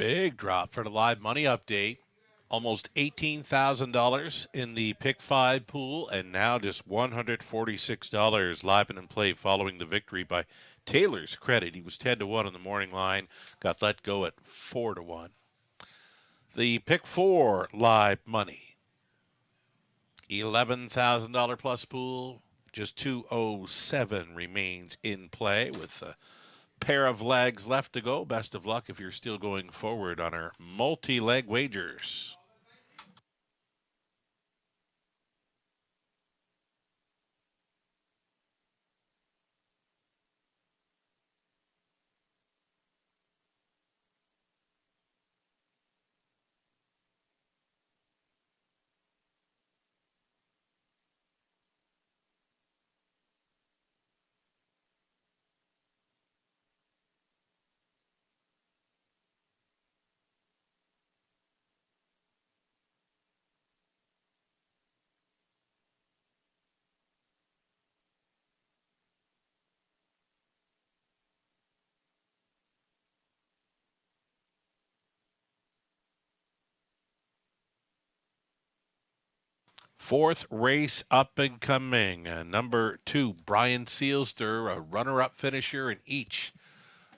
Big drop for the live money update. Almost $18,000 in the pick 5 pool, and now just $146 live and in play following the victory by Taylor's Credit. He was 10-1 on the morning line, got let go at 4-1. The pick 4 live money, $11,000 plus pool, just 207 remains in play with a pair of legs left to go. Best of luck if you're still going forward on our multi-leg wagers. Fourth race up and coming. Number 2, Brian Sealster, a runner-up finisher in each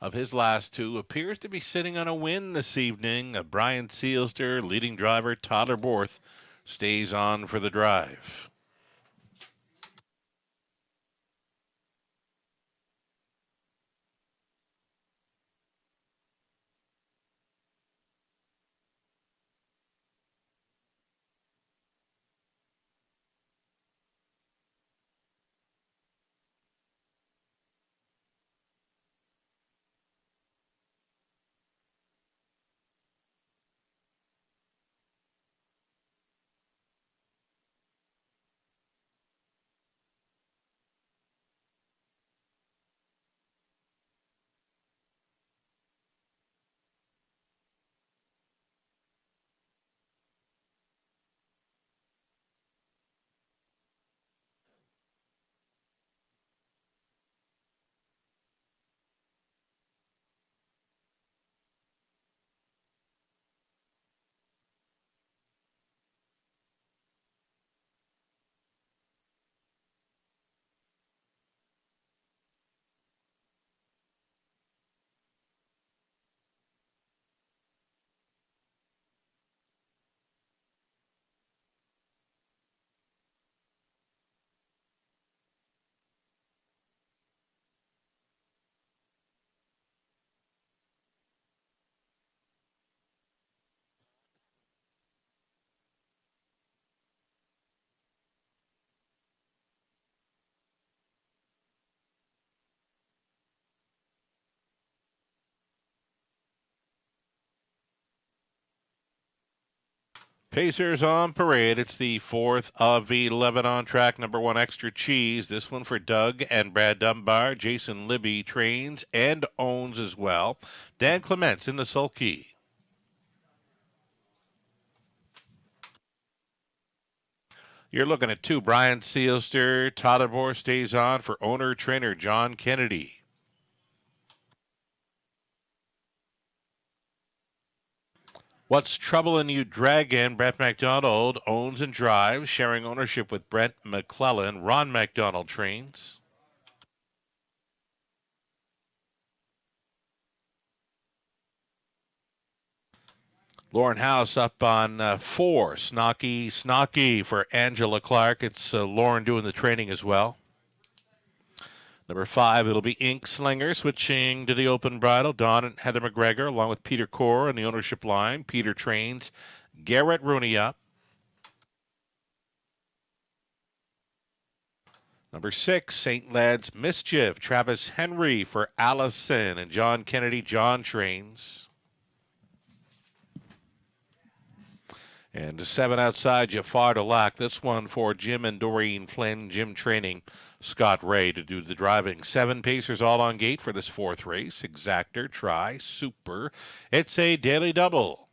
of his last 2, appears to be sitting on a win this evening. Brian Sealster, leading driver Tyler Borth, stays on for the drive. Pacers on parade. It's the 4th of 11 on track. Number 1, Extra Cheese. This one for Doug and Brad Dunbar. Jason Libby trains and owns as well. Dan Clements in the sulky. You're looking at 2, Brian Sealster. Tyler Borth stays on for owner-trainer John Kennedy. What's Troubling You Dragon? Brett McDonald owns and drives, sharing ownership with Brent McClellan. Ron McDonald trains. Lauren House up on 4, Snocky for Angela Clark. It's Lauren doing the training as well. Number 5, it'll be Ink Slinger switching to the open bridle. Don and Heather McGregor along with Peter Core on the ownership line. Peter trains. Garrett Rooney up. Number 6, St. Led's Mischief. Travis Henry for Allison and John Kennedy. John trains. And 7 outside, Jafar Delac. This one for Jim and Doreen Flynn. Jim training Scott Ray to do the driving. 7 Pacers all on gate for this 4th race. Exactor, Try, Super. It's a daily double.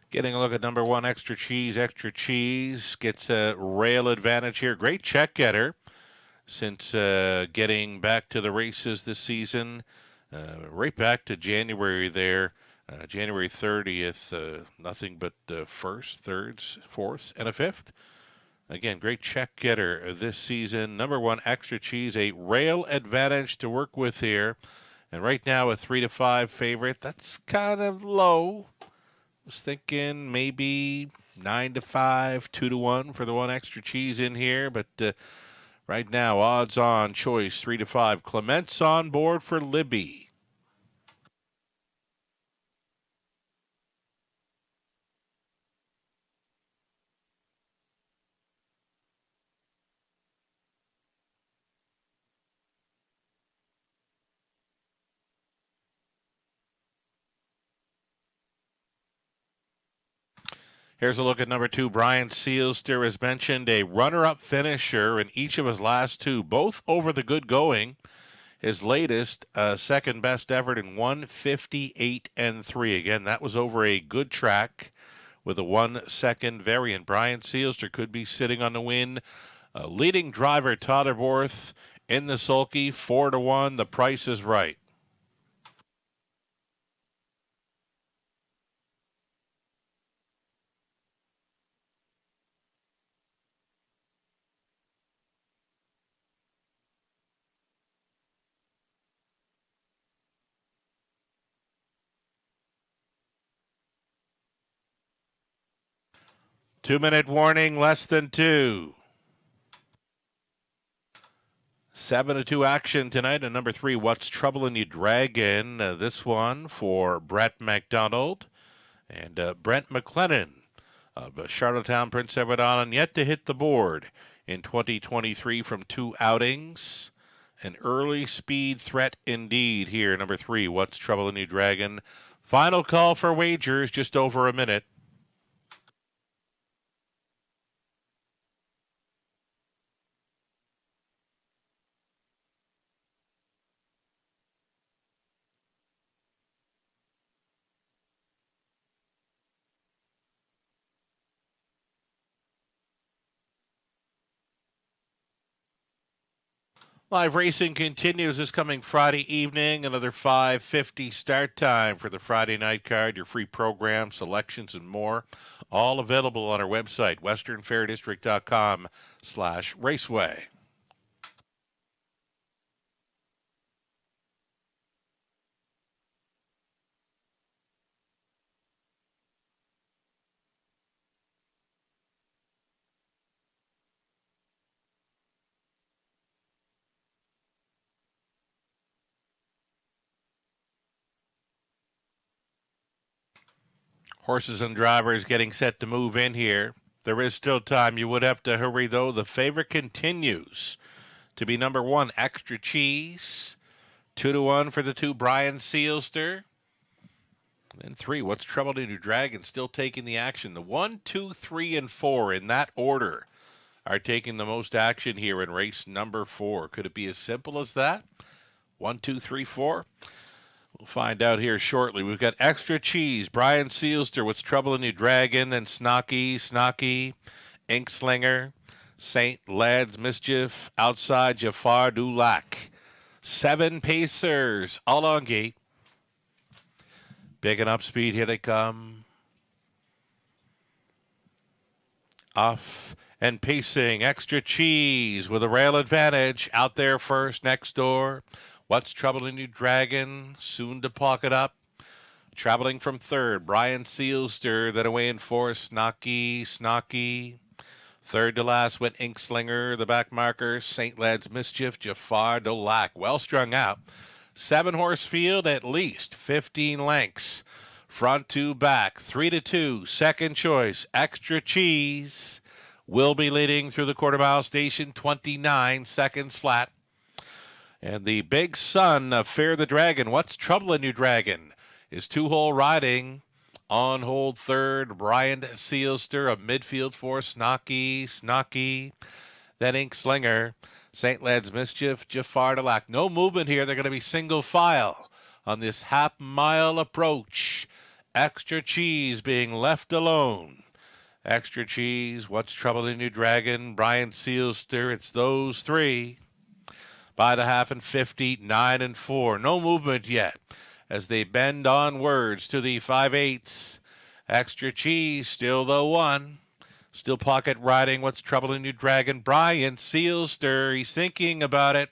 Getting a look at number 1, Extra Cheese. Extra Cheese gets a rail advantage here. Great check getter since getting back to the races this season. Right back to January there. January 30th, nothing but first, thirds, fourths, and a fifth. Again, great check getter this season. Number 1, Extra Cheese, a rail advantage to work with here. And right now, a 3-5 favorite. That's kind of low. Was thinking maybe 9-5, 2-1 for the 1 Extra Cheese in here. But right now, odds on choice 3-5. Clement's on board for Libby. Here's a look at number 2, Brian Sealster, as mentioned, a runner-up finisher in each of his last 2, both over the good going. His latest, second best effort in 1:58.3. Again, that was over a good track with a 1-second variant. Brian Sealster could be sitting on the win. Leading driver Todderworth in the sulky, 4-1. The price is right. Two-minute warning, less than 2. 7-2 action tonight. And number 3, What's Troubling You, Dragon. This one for Brett McDonald and Brent McLennan of Charlottetown, Prince Edward Island, yet to hit the board in 2023 from 2 outings. An early speed threat indeed here. Number 3, What's Troubling You, Dragon. Final call for wagers, just over a minute. Live racing continues this coming Friday evening. Another 5:50 start time for the Friday night card. Your free program, selections, and more. All available on our website, westernfairdistrict.com/raceway. Horses and drivers getting set to move in here. There is still time. You would have to hurry, though. The favorite continues to be number 1, Extra Cheese. 2-1 for the 2, Brian Sealster. And 3, What's Troubling You, Dragon, still taking the action. The 1, 2, 3, and 4 in that order are taking the most action here in race number 4. Could it be as simple as that? 1, 2, 3, 4? We'll find out here shortly. We've got Extra Cheese, Brian Sealster, What's Troubling You, Dragon, then Snocky, Inkslinger, St. Lad's Mischief, Outside Jafar du Lac. 7 pacers, all on gate. Picking up speed, here they come. Off and pacing, Extra Cheese with a rail advantage. Out there first, next door. What's Troubling You, Dragon, soon to pocket up. Traveling from 3rd, Brian Sealster, then away in 4th, Snocky. 3rd to last went Inkslinger, the back marker, St. Lad's Mischief, Jafar du Lac. Well strung out. 7-horse field, at least 15 lengths. Front to back, 3-2, second choice, Extra Cheese will be leading through the quarter-mile station, 29 seconds flat. And the big son of Fair the Dragon, What's Troubling You, Dragon, is 2-hole riding. On hold 3rd, Brian Sealster, of midfield 4, Snocky. Then Inkslinger, St. Lad's Mischief, Jafar du Lac. No movement here. They're going to be single file on this half-mile approach. Extra Cheese being left alone. Extra Cheese, What's Troubling You Dragon, Brian Sealster. It's those three. By the half and 50, 9 and 4. No movement yet as they bend onwards to the 5/8. Extra Cheese, still the one. Still pocket riding What's Troubling You Dragon. Brian Sealster, he's thinking about it.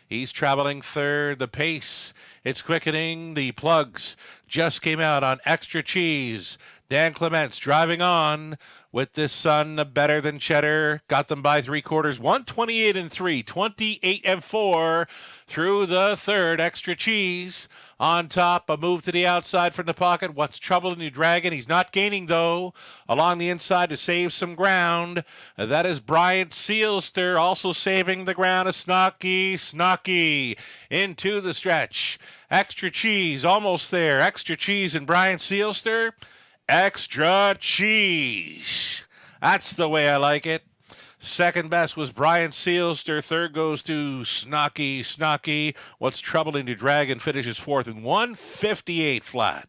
He's traveling third. The pace, it's quickening. The plugs just came out on Extra Cheese. Dan Clements driving on with this Sun Better Than Cheddar. Got them by 3/4. 128 and 3, 28 and 4 through the third. Extra Cheese on top. A move to the outside from the pocket. What's Troubling You Dragon? He's not gaining though. Along the inside to save some ground. That is Brian Sealster also saving the ground. A Snocky into the stretch. Extra Cheese almost there. Extra Cheese and Brian Sealster. Extra Cheese. That's the way I like it. Second best was Brian Sealster. Third goes to Snocky. What's Troubling You Dragon finishes fourth in 158 flat.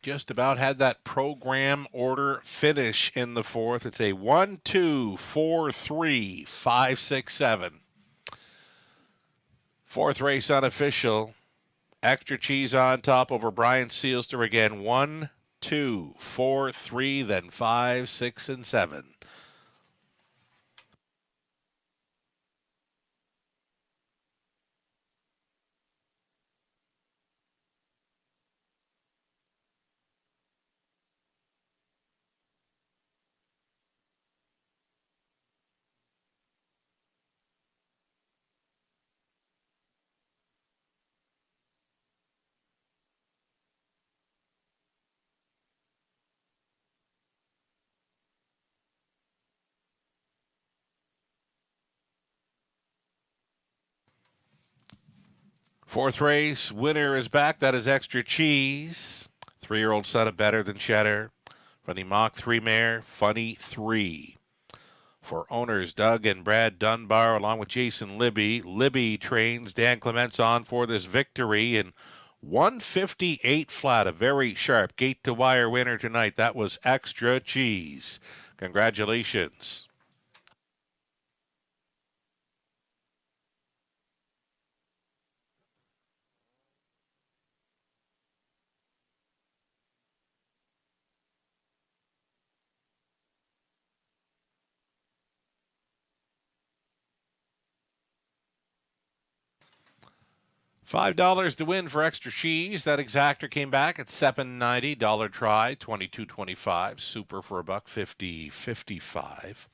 Just about had that program order finish in the fourth. It's a 1, 2, 4, 3, 5, 6, 7. Fourth race unofficial. Extra Cheese on top over Brian Sealster again. 1, 2, 4, 3, then 5, 6, and 7. Fourth race, winner is back. That is Extra Cheese. 3-year-old son of Better Than Cheddar. From the Mach 3 mare, Funny 3. For owners Doug and Brad Dunbar, along with Jason Libby. Libby trains Dan Clements on for this victory in 158 flat. A very sharp gate-to-wire winner tonight. That was Extra Cheese. Congratulations. $5 to win for Extra Cheese. That exactor came back at $7.90. Dollar try, $22.25. Super for $1.50, $55.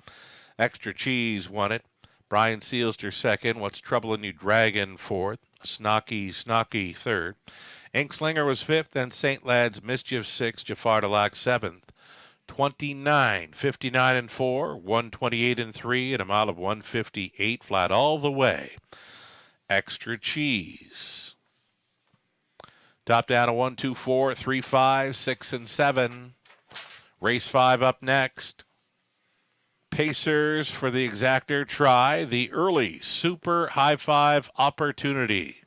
Extra Cheese won it. Brian Sealster second. What's Troubling You Dragon fourth. Snocky third. Inkslinger was fifth, and St. Lad's Mischief sixth. Jafar Delac seventh. 29, 59 and 4, 128 and 3, and a mile of 158 flat all the way. Extra Cheese. Top down a 1, 2, 4, 3, 5, 6, and 7. Race 5 up next. Pacers for the exactor try the early Super High Five opportunity.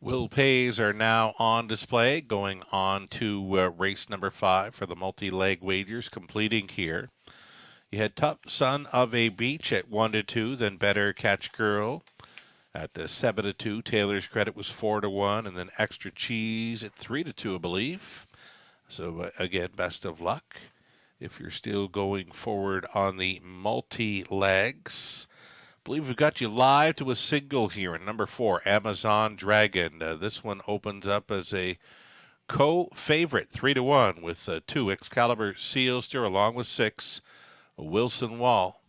Will pays are now on display, going on to race number 5 for the multi-leg wagers, completing here. You had Tough Son of a Beach at 1-2, then Better Catch Girl at the 7-2. Taylor's Credit was 4-1, and then Extra Cheese at 3-2, I believe. So again, best of luck if you're still going forward on the multi-legs. I believe we've got you live to a single here in number 4, Amazon Dragon. This one opens up as a co-favorite, 3-1, with 2 Excalibur Sealster along with 6 Wilson Wall.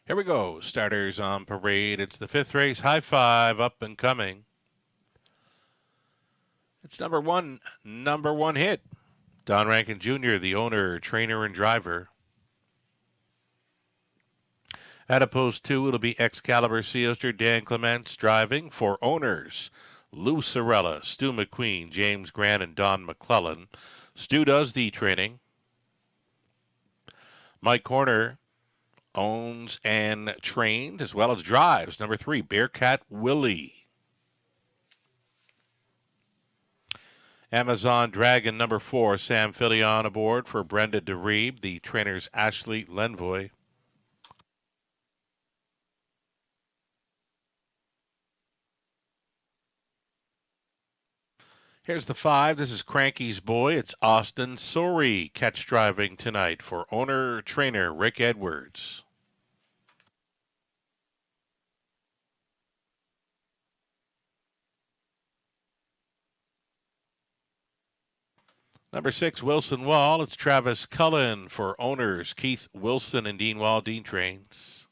Here we go. Starters on parade. It's the 5th race. High Five, up and coming. It's number one hit. Don Rankin Jr., the owner, trainer, and driver. At opposed 2, it'll be Excalibur Sealster, Dan Clements driving. For owners, Lou Sorella, Stu McQueen, James Grant, and Don McClellan. Stu does the training. Mike Horner owns and trains as well as drives. Number 3, Bearcat Willie. Amazon Dragon number 4, Sam Filion aboard for Brenda DeReeb, the trainer's Ashley Lenvoy. Here's the 5. This is Cranky's boy. It's Austin Sori catch driving tonight for owner-trainer Rick Edwards. Number 6, Wilson Wall. It's Travis Cullen for owners Keith Wilson and Dean Wall, Dean Trains.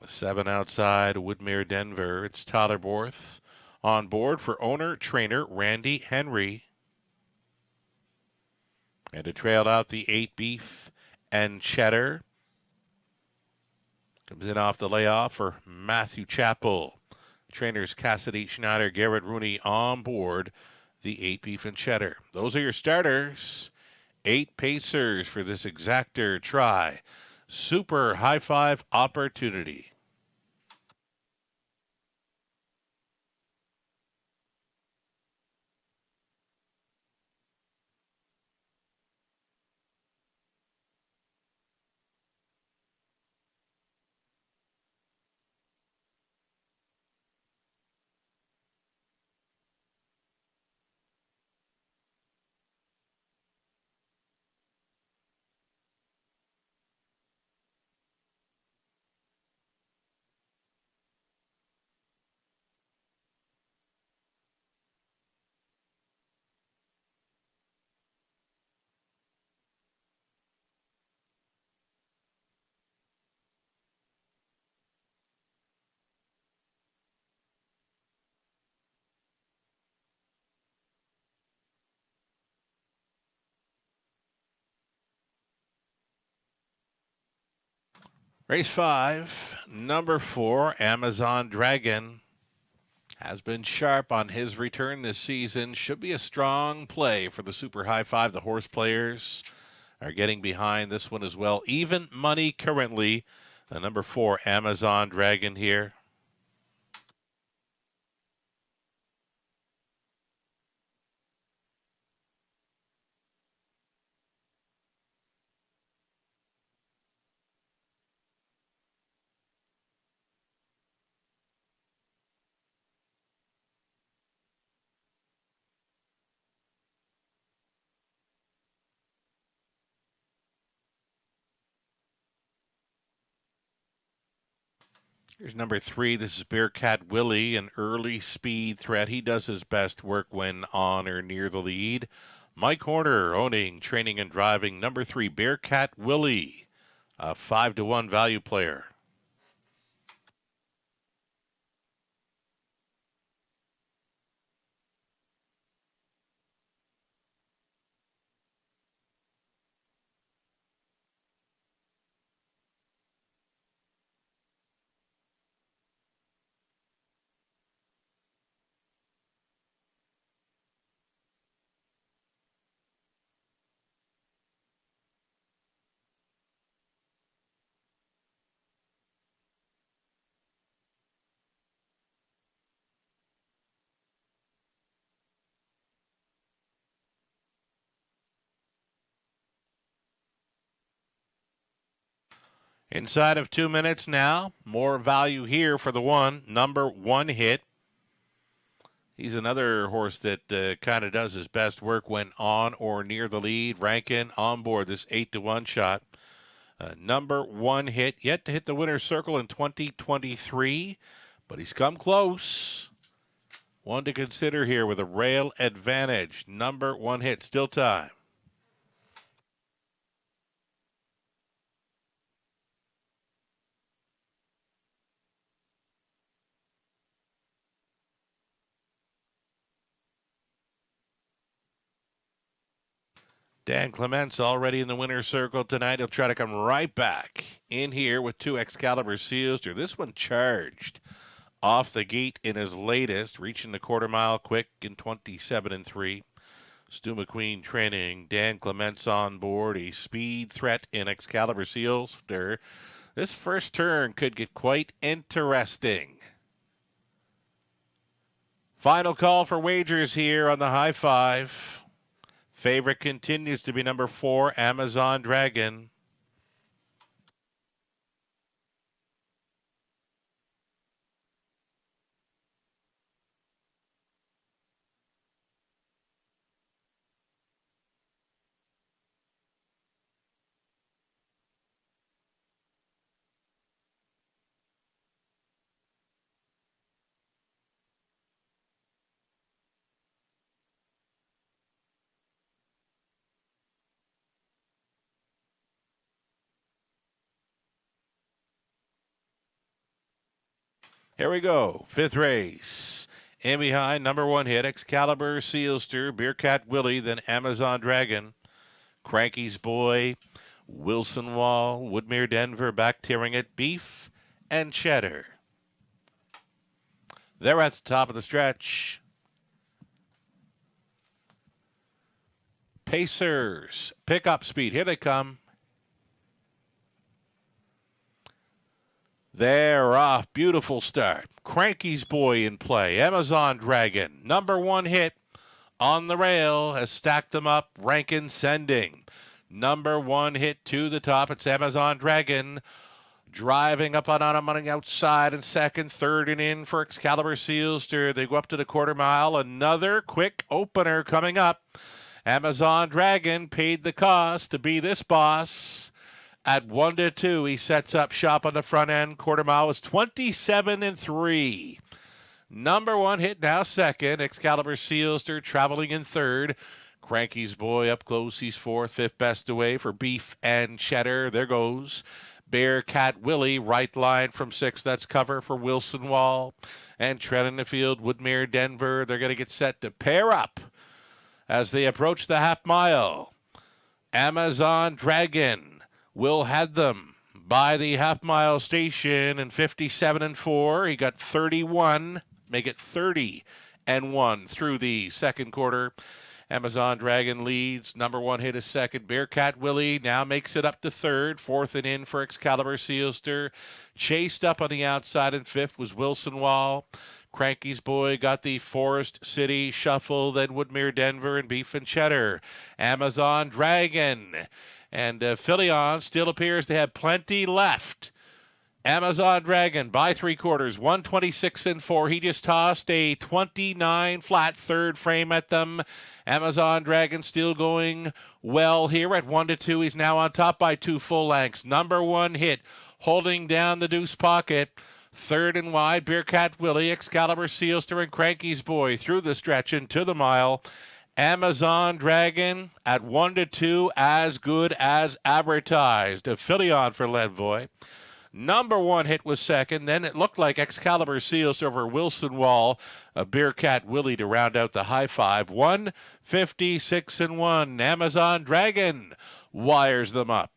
The 7 outside, Woodmere, Denver. It's Tyler Borth. On board for owner-trainer Randy Henry. And to trail out the 8 Beef and Cheddar. Comes in off the layoff for Matthew Chappell. Trainers Cassidy Schneider, Garrett Rooney on board the 8 Beef and Cheddar. Those are your starters. 8 pacers for this exactor try. Super high five opportunity. Race 5, number 4, Amazon Dragon, has been sharp on his return this season. Should be a strong play for the Super High 5. The horse players are getting behind this one as well. Even money currently. The number 4, Amazon Dragon here. Here's number 3. This is Bearcat Willie, an early speed threat. He does his best work when on or near the lead. Mike Horner owning, training, and driving number 3, Bearcat Willie, a 5-1 value player. Inside of 2 minutes now. More value here for the 1. Number 1 Hit. He's another horse that kind of does his best work when on or near the lead. Rankin on board this 8-1 shot. Number 1 Hit. Yet to hit the winner's circle in 2023. But he's come close. One to consider here with a rail advantage. Number 1 Hit. Still time. Dan Clements already in the winner's circle tonight. He'll try to come right back in here with 2 Excalibur Seals. This one charged off the gate in his latest, reaching the quarter mile quick in 27-3. Stu McQueen training. Dan Clements on board. A speed threat in Excalibur Seals. This first turn could get quite interesting. Final call for wagers here on the high five. Favorite continues to be number 4, Amazon Dragon. Here we go. 5th race. In behind, number 1 hit, Excalibur, Sealster, Bearcat Willie, then Amazon Dragon. Cranky's Boy, Wilson Wall, Woodmere Denver, back tearing it, Beef and Cheddar. They're at the top of the stretch. Pacers, pick up speed. Here they come. They're off. Beautiful start. Cranky's Boy in play. Amazon Dragon, number 1 hit on the rail, has stacked them up. Rankin sending. Number 1 hit to the top. It's Amazon Dragon. Driving up on him on the outside and second, third and in for Excalibur Sealster. They go up to the quarter mile. Another quick opener coming up. Amazon Dragon paid the cost to be this boss. At 1-2, he sets up shop on the front end. Quarter mile was 27-3. Number 1 hit now second. Excalibur Sealster traveling in third. Cranky's Boy up close. He's 4th, 5th best away for Beef and Cheddar. There goes Bearcat Willie, right line from 6th. That's cover for Wilson Wall. And treading the field, Woodmere Denver. They're going to get set to pair up as they approach the half mile. Amazon Dragon will head them by the half-mile station in 57-4. He got 31, make it 30-1 through the second quarter. Amazon Dragon leads. Number 1 hit is second. Bearcat Willie now makes it up to third. 4th and in for Excalibur Sealster. Chased up on the outside in 5th was Wilson Wall. Cranky's Boy got the Forest City Shuffle, then Woodmere Denver and Beef and Cheddar. Amazon Dragon and Philion still appears to have plenty left. Amazon Dragon by 3/4, 126-4. He just tossed a 29 flat third frame at them. Amazon Dragon still going well here at 1-2. He's now on top by 2 full lengths. Number 1 hit holding down the deuce pocket. Third and wide, Bearcat Willie, Excalibur Sealster, and Cranky's Boy through the stretch into the mile. Amazon Dragon at 1-2, as good as advertised. A Philion for Ledvoy. Number 1 hit was second. Then it looked like Excalibur Seals over Wilson Wall. A Bearcat Willie to round out the high five. 156-1. Amazon Dragon wires them up.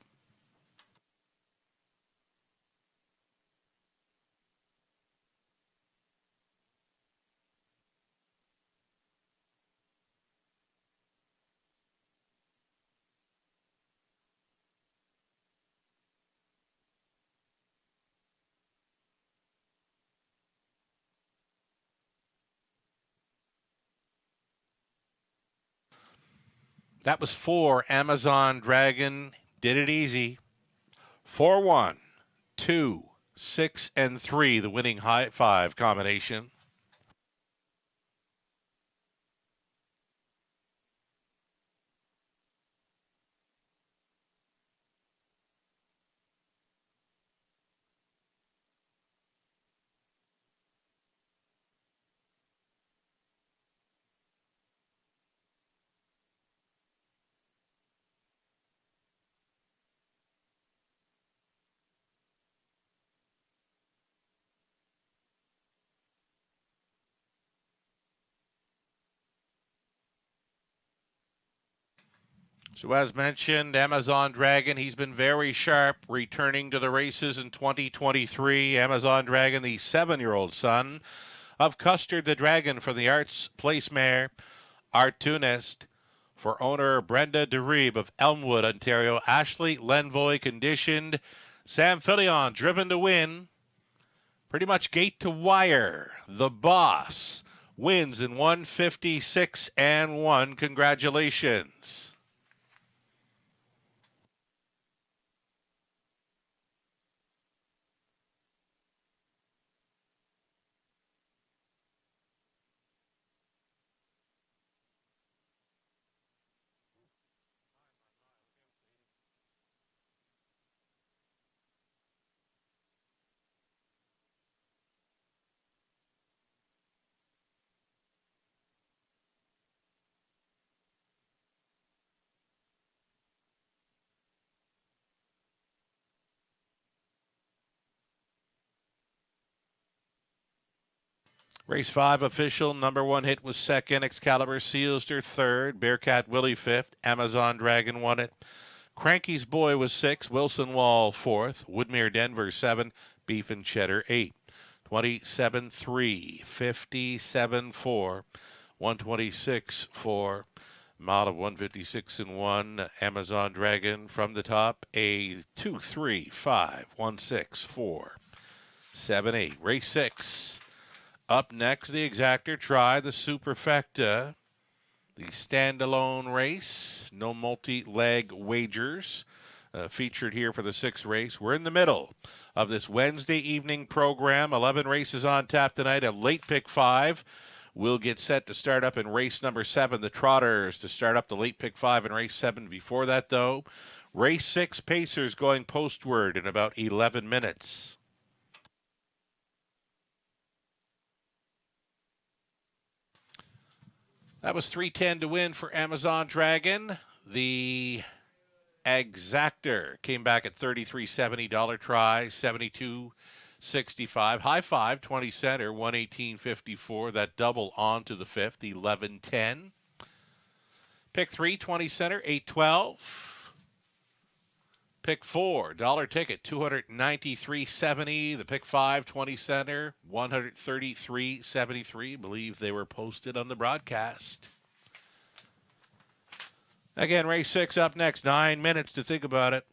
That was 4. Amazon Dragon did it easy. 4-1, 2, 6, and 3, the winning high five combination. So as mentioned, Amazon Dragon, he's been very sharp, returning to the races in 2023. Amazon Dragon, the 7-year-old son of Custard the Dragon from the Arts Place mare, Artunist, for owner Brenda DeReeb of Elmwood, Ontario. Ashley Lenvoy conditioned. Sam Philion driven to win. Pretty much gate to wire. The boss wins in 156 and 1. Congratulations. Race 5 official. Number 1 hit was second. Excalibur Sealster third. Bearcat Willie fifth. Amazon Dragon won it. Cranky's Boy was 6. Wilson Wall 4th. Woodmere Denver 7. Beef and Cheddar 8. 27-3. 57-4. 126-4. Mile of 156 and 1. Amazon Dragon from the top. A 2-3-5. 1-6-4. 7-8. Race 6. Up next, the Exactor Try, the Superfecta, the standalone race, no multi-leg wagers, featured here for the 6th race. We're in the middle of this Wednesday evening program. 11 races on tap tonight. A late pick 5 will get set to start up in race number 7. The Trotters to start up the late pick 5 in race 7. Before that, though, race 6 Pacers going postward in about 11 minutes. That was 310 to win for Amazon Dragon. The Exactor came back at $33.70. Dollar Try, $72.65. High Five, 20 center, $118.54. That double on to the 5th, $11.10. Pick 3, 20 center, $8.12. Pick 4, dollar ticket, $293.70. The pick 5, 20 center, $133.73. Believe they were posted on the broadcast. Again, race 6 up next. 9 minutes to think about it.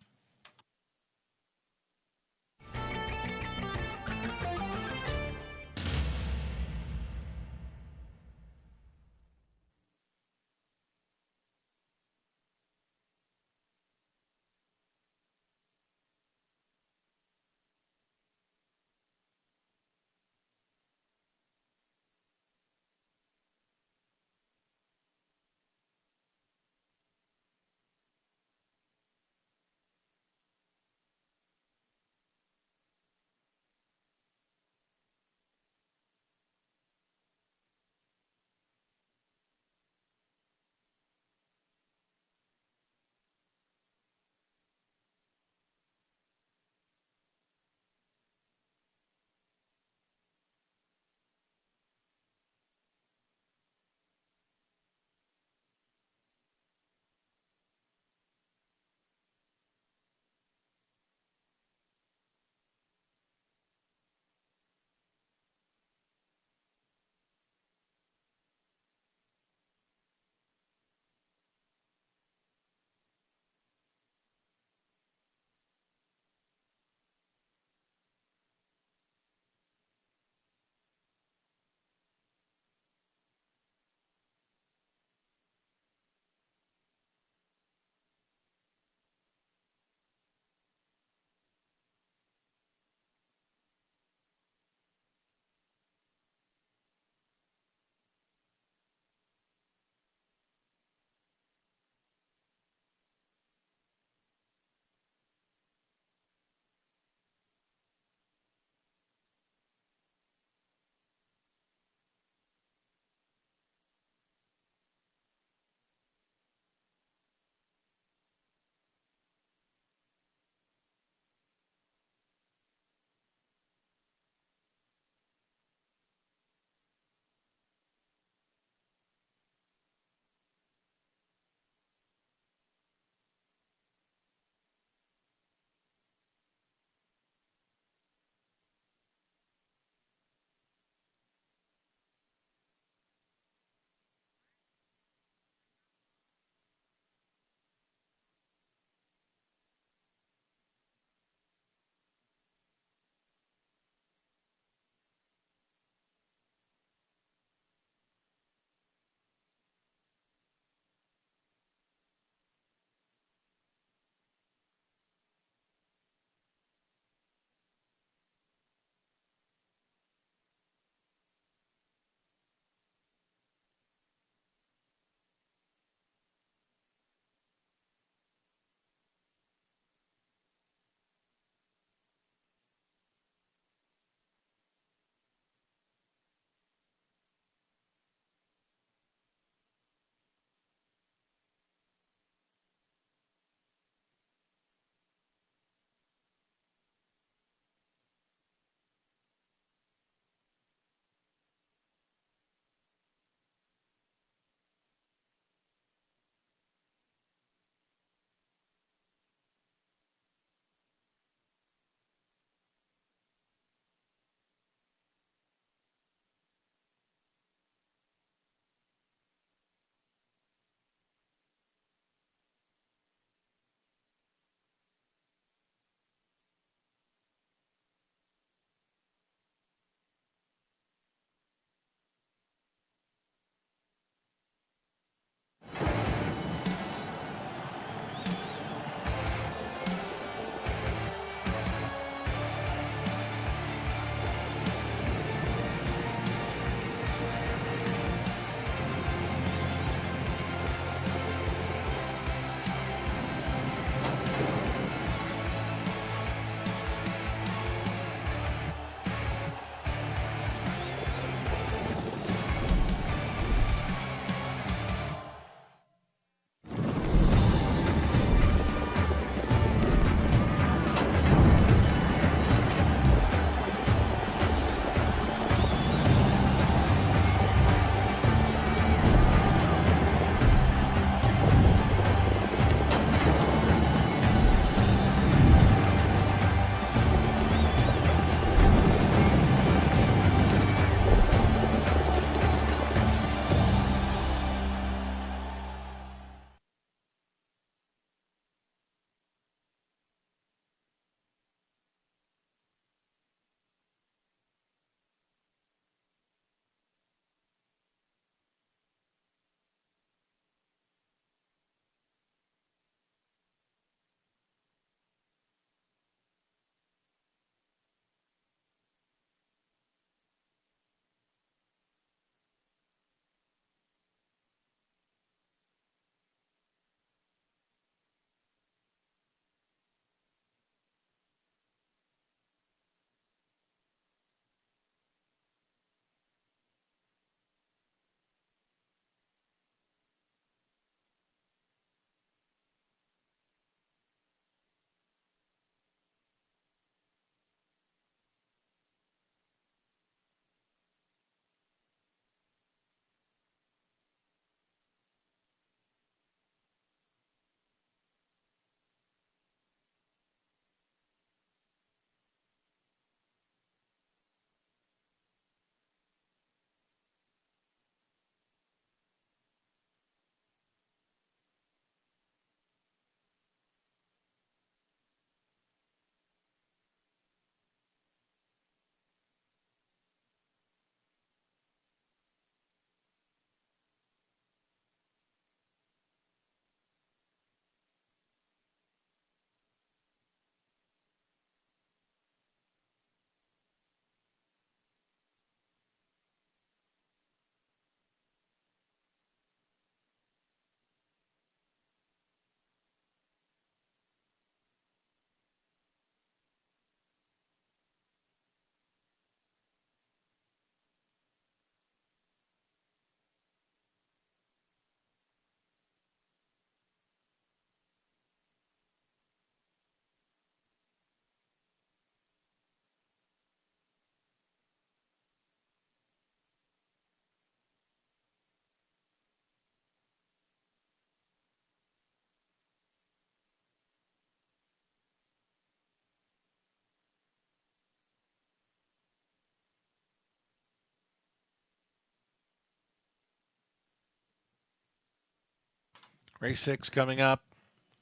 Race 6 coming up.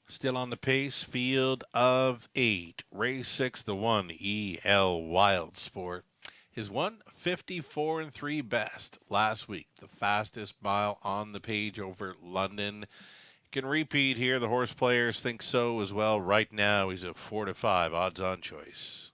Still on the pace. Field of 8. Race 6, the 1, EL Wild Sport. His 1:54 and 3 best last week. The fastest mile on the page over London. Can repeat here. The horse players think so as well. Right now, he's a 4-5 odds-on choice.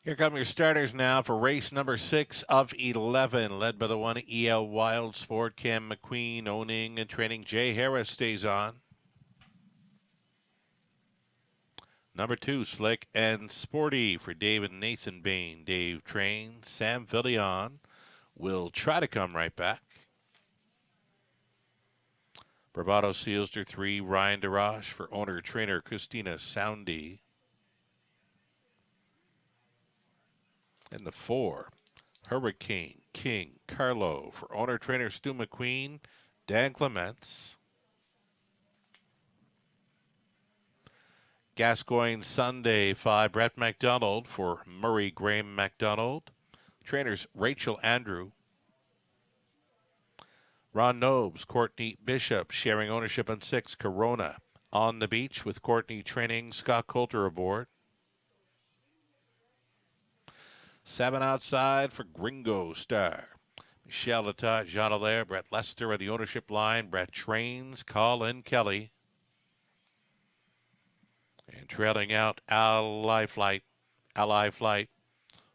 Here come your starters now for race number 6 of 11, led by the 1 EL Wild Sport. Cam McQueen owning and training. Jay Harris stays on. Number 2, Slick and Sporty for Dave and Nathan Bain. Dave trains. Sam Villion will try to come right back. Bravado Sealster 3, Ryan DeRoche for owner-trainer Christina Soundy. And the 4, Hurricane King Carlo for owner-trainer Stu McQueen, Dan Clements. Gascoigne Sunday 5, Brett McDonald for Murray Graham McDonald. Trainers Rachel Andrew. Ron Nobes, Courtney Bishop sharing ownership on 6, Corona. On the beach with Courtney training, Scott Coulter aboard. 7 outside for Gringo Star. Michelle Latat, Jean Allaire, Brett Lester on the ownership line. Brett trains, Colin Kelly. And trailing out Ally Flight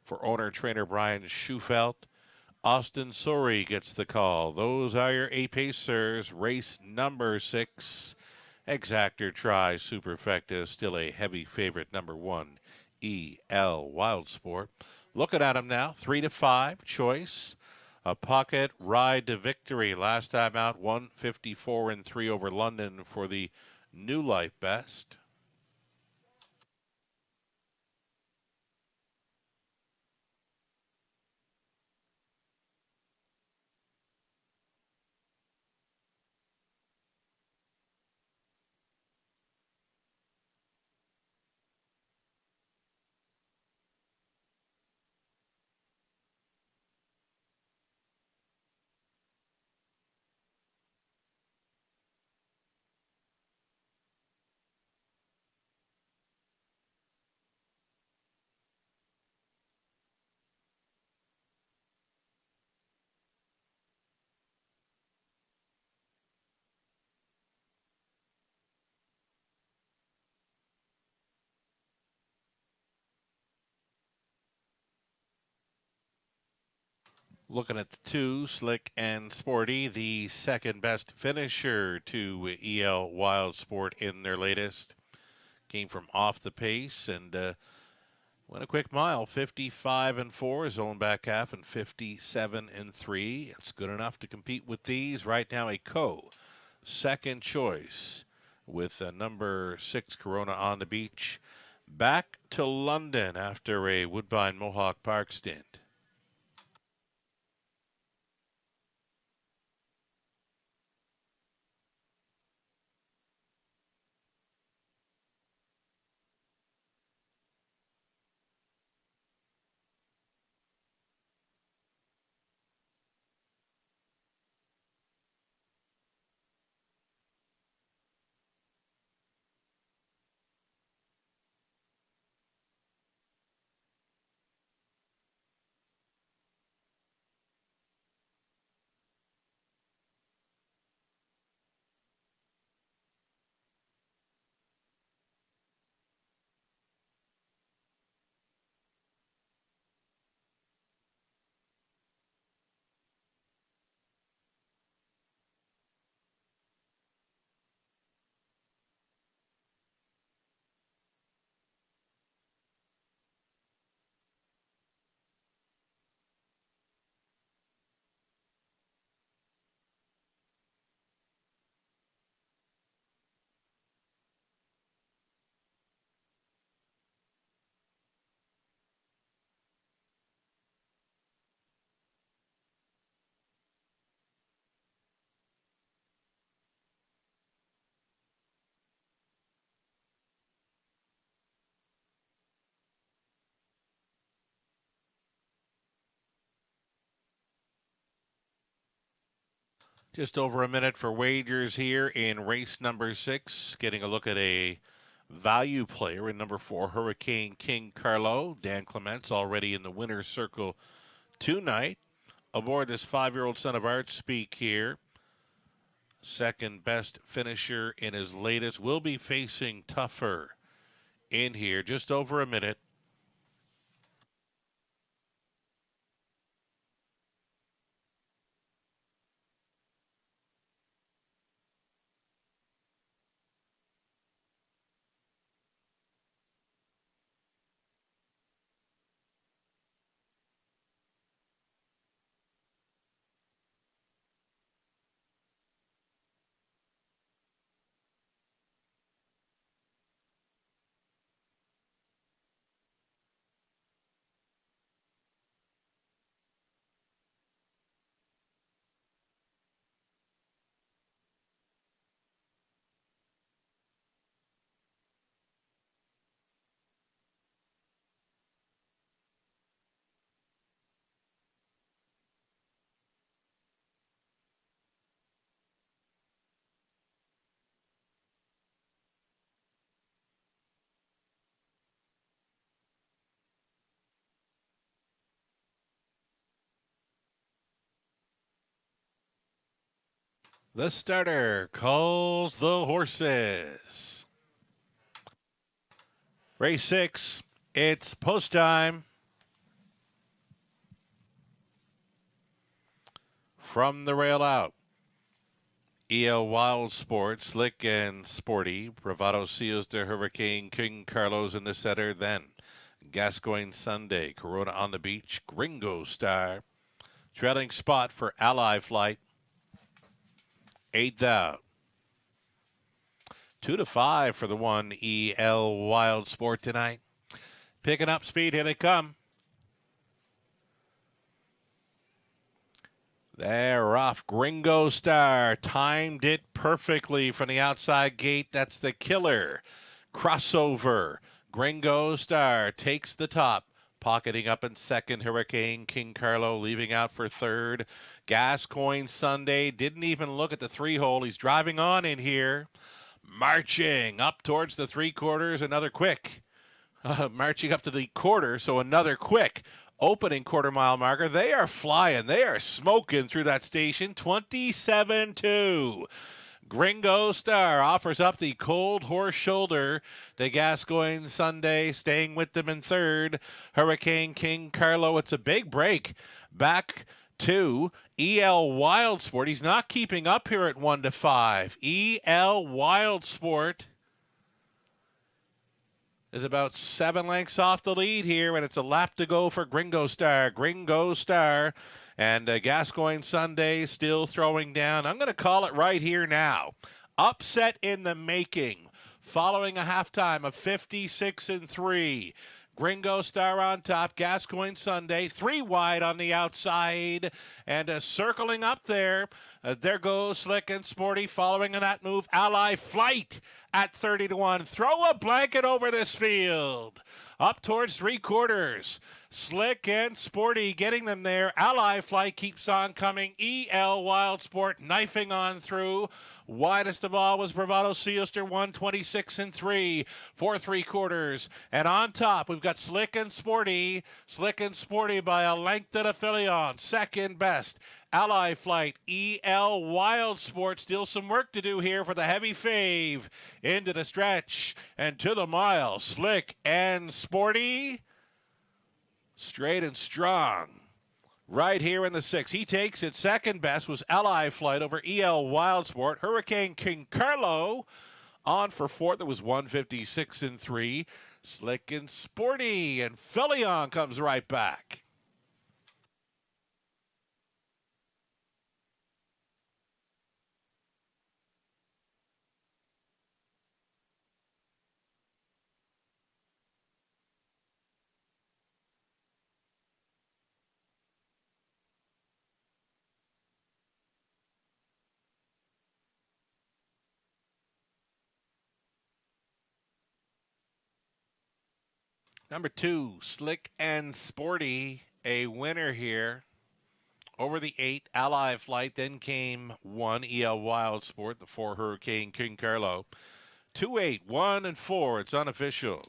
for owner-trainer Brian Schufelt. Austin Sorey gets the call. Those are your 8 pacers. Race number 6. Exactor Tri Superfecta, still a heavy favorite. Number 1, EL Wild Sport. Looking at him now, 3-5 choice. A pocket ride to victory. Last time out, 154-3 over London for the New Life best. Looking at the 2, Slick and Sporty, the second best finisher to EL Wild Sport in their latest. Came from off the pace and went a quick mile, 55-4, his own back half, and 57-3. It's good enough to compete with these. Right now, a second choice with number 6 Corona on the beach. Back to London after a Woodbine Mohawk Park stint. Just over a minute for wagers here in race number 6. Getting a look at a value player in number 4, Hurricane King Carlo. Dan Clements already in the winner's circle tonight. Aboard this 5-year-old son of Art Speak here. Second best finisher in his latest. Will be facing tougher in here. Just over a minute. The starter calls the horses. Race 6, it's post time. from the rail out. EL Wild Sport, Slick and Sporty. Bravado Seals de Hurricane King Carlos in the center. Then Gascoigne Sunday, Corona on the Beach, Gringo Star. Trailing spot for Ally Flight. 8th out. 2-5 for the one EL Wild Sport tonight. Picking up speed, here they come. They're off. Gringo Star timed it perfectly from the outside gate. That's the killer. Crossover. Gringo Star takes the top. Pocketing up in second, Hurricane King Carlo leaving out for third. Gascoigne Sunday didn't even look at the 3-hole. He's driving on in here. Marching up towards the 3/4, another quick. Marching up to the quarter, so another quick. Opening quarter-mile marker. They are flying. They are smoking through that station. 27-2. Gringo Star offers up the cold horse shoulder to Gascoigne Sunday, staying with them in third. Hurricane King Carlo, it's a big break. Back to EL Wild Sport. He's not keeping up here at 1-5. EL Wild Sport is about 7 lengths off the lead here, and it's a lap to go for Gringo Star. Gringo Star and Gascoigne Sunday still throwing down. I'm going to call it right here now. Upset in the making. Following a halftime of 56-3. Gringo Star on top, Gascoigne Sunday, 3 wide on the outside, and circling up there. There goes Slick and Sporty following in that move. Ally Flight at 30-1. Throw a blanket over this field. Up towards 3/4. Slick and Sporty getting them there. Ally Flight keeps on coming. EL Wild Sport knifing on through. Widest of all was Bravado Sealster, 126-3 for 3/4. And on top, we've got Slick and Sporty. Slick and Sporty by a length and a fillion. Second best. Ally Flight, EL Wild Sport. Still some work to do here for the heavy fave. Into the stretch and to the mile. Slick and Sporty. Straight and strong. Right here in the 6. He takes it. Second best was Ally Flight over EL Wild Sport. Hurricane King Carlo on for 4th. It was 156-3. Slick and Sporty. And Fillion comes right back. Number 2, Slick and Sporty, a winner here. Over the 8, Ally Flight. Then came 1, EL Wild Sport, the 4, Hurricane King Carlo. 2, 8, 1, and 4. It's unofficial.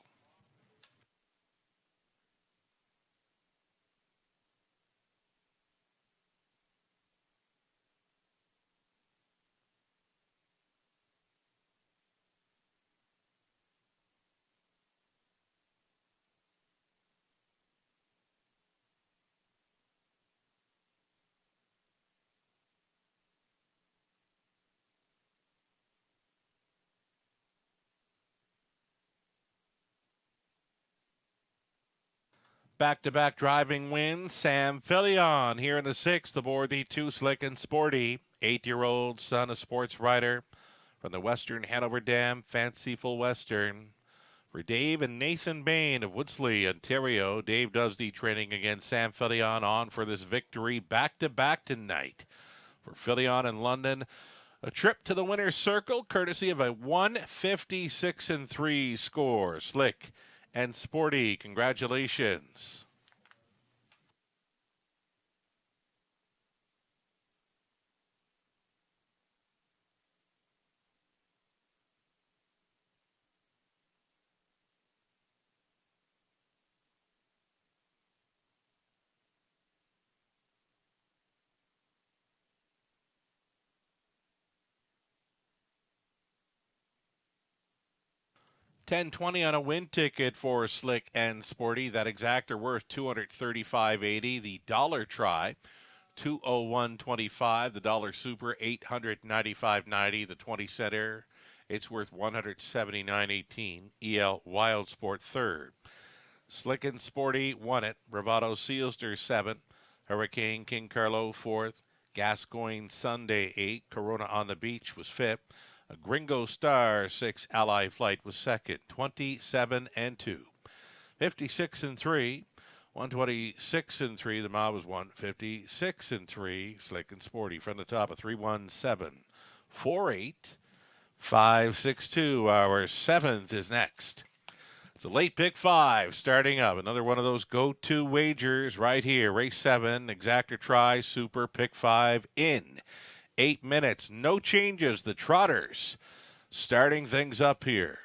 Back-to-back driving wins. Sam Fillion here in the 6th aboard the 2, Slick and Sporty. 8-year-old son, a sports writer from the Western Hanover Dam, Fanciful Western. For Dave and Nathan Bain of Woodsley, Ontario. Dave does the training against Sam Fillion on for this victory back-to-back tonight. For Fillion in London, a trip to the winner's circle, courtesy of a 156-3 score. Slick and Sporty, congratulations. $10.20 on a win ticket for Slick and Sporty. That exactor worth $235.80. The dollar try, 201.25. The dollar super 895.90. The 20-center, it's worth 179.18. EL Wild Sport third. Slick and Sporty won it. Bravado Sealster seventh. Hurricane King Carlo fourth. Gascoigne Sunday 8. Corona on the Beach was fifth. A Gringo Star 6. Ally Flight was second. 27 and 2. 56 and 3. 126 and 3. The mob was 156 and 3. Slick and Sporty from the top of 317. 48. 562. Our seventh is next. It's a late pick 5 starting up. Another one of those go-to wagers right here. Race 7, exactor try, super pick 5 in 8 minutes. No changes. The Trotters starting things up here.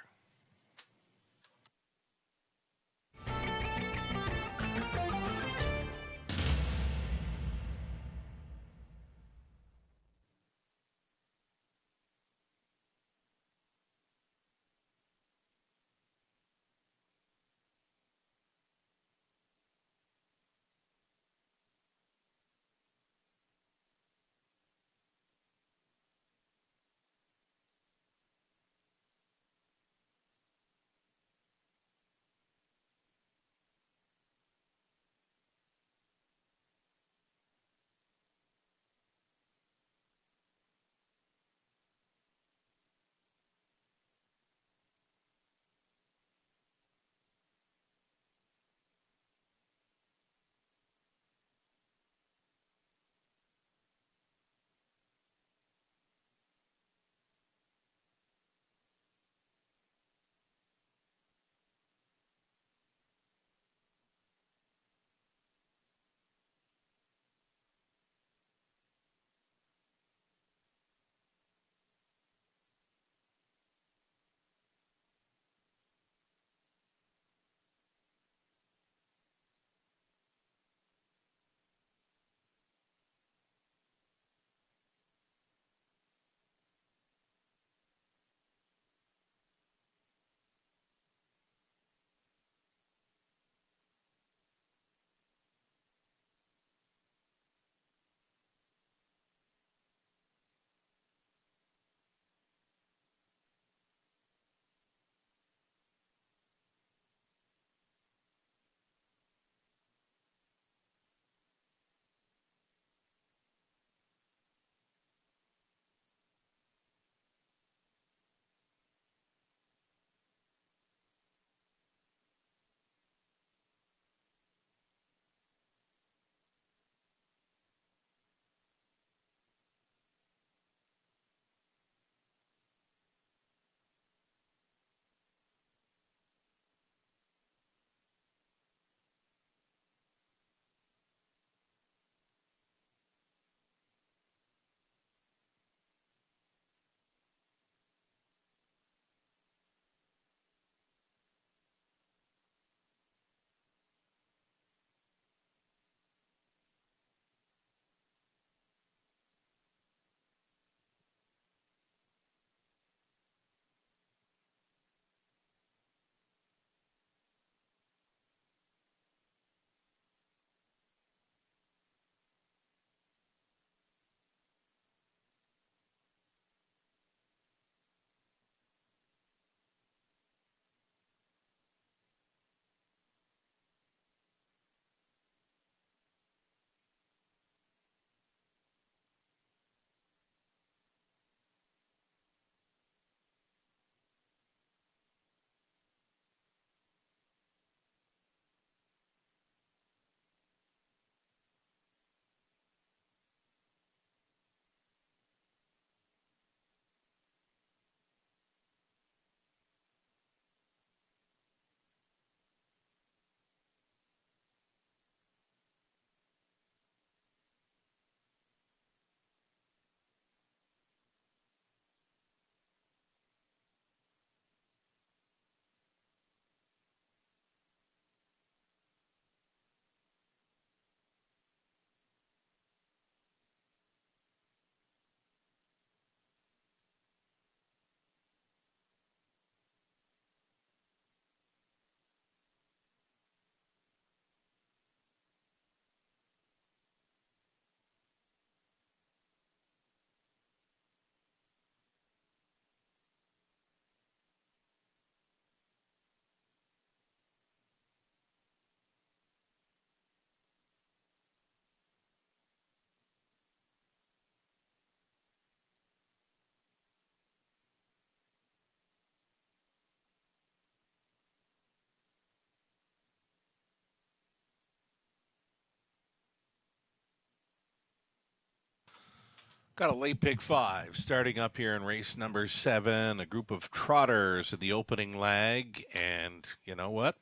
Got a late pick 5 starting up here in race number 7. A group of trotters in the opening leg. And you know what?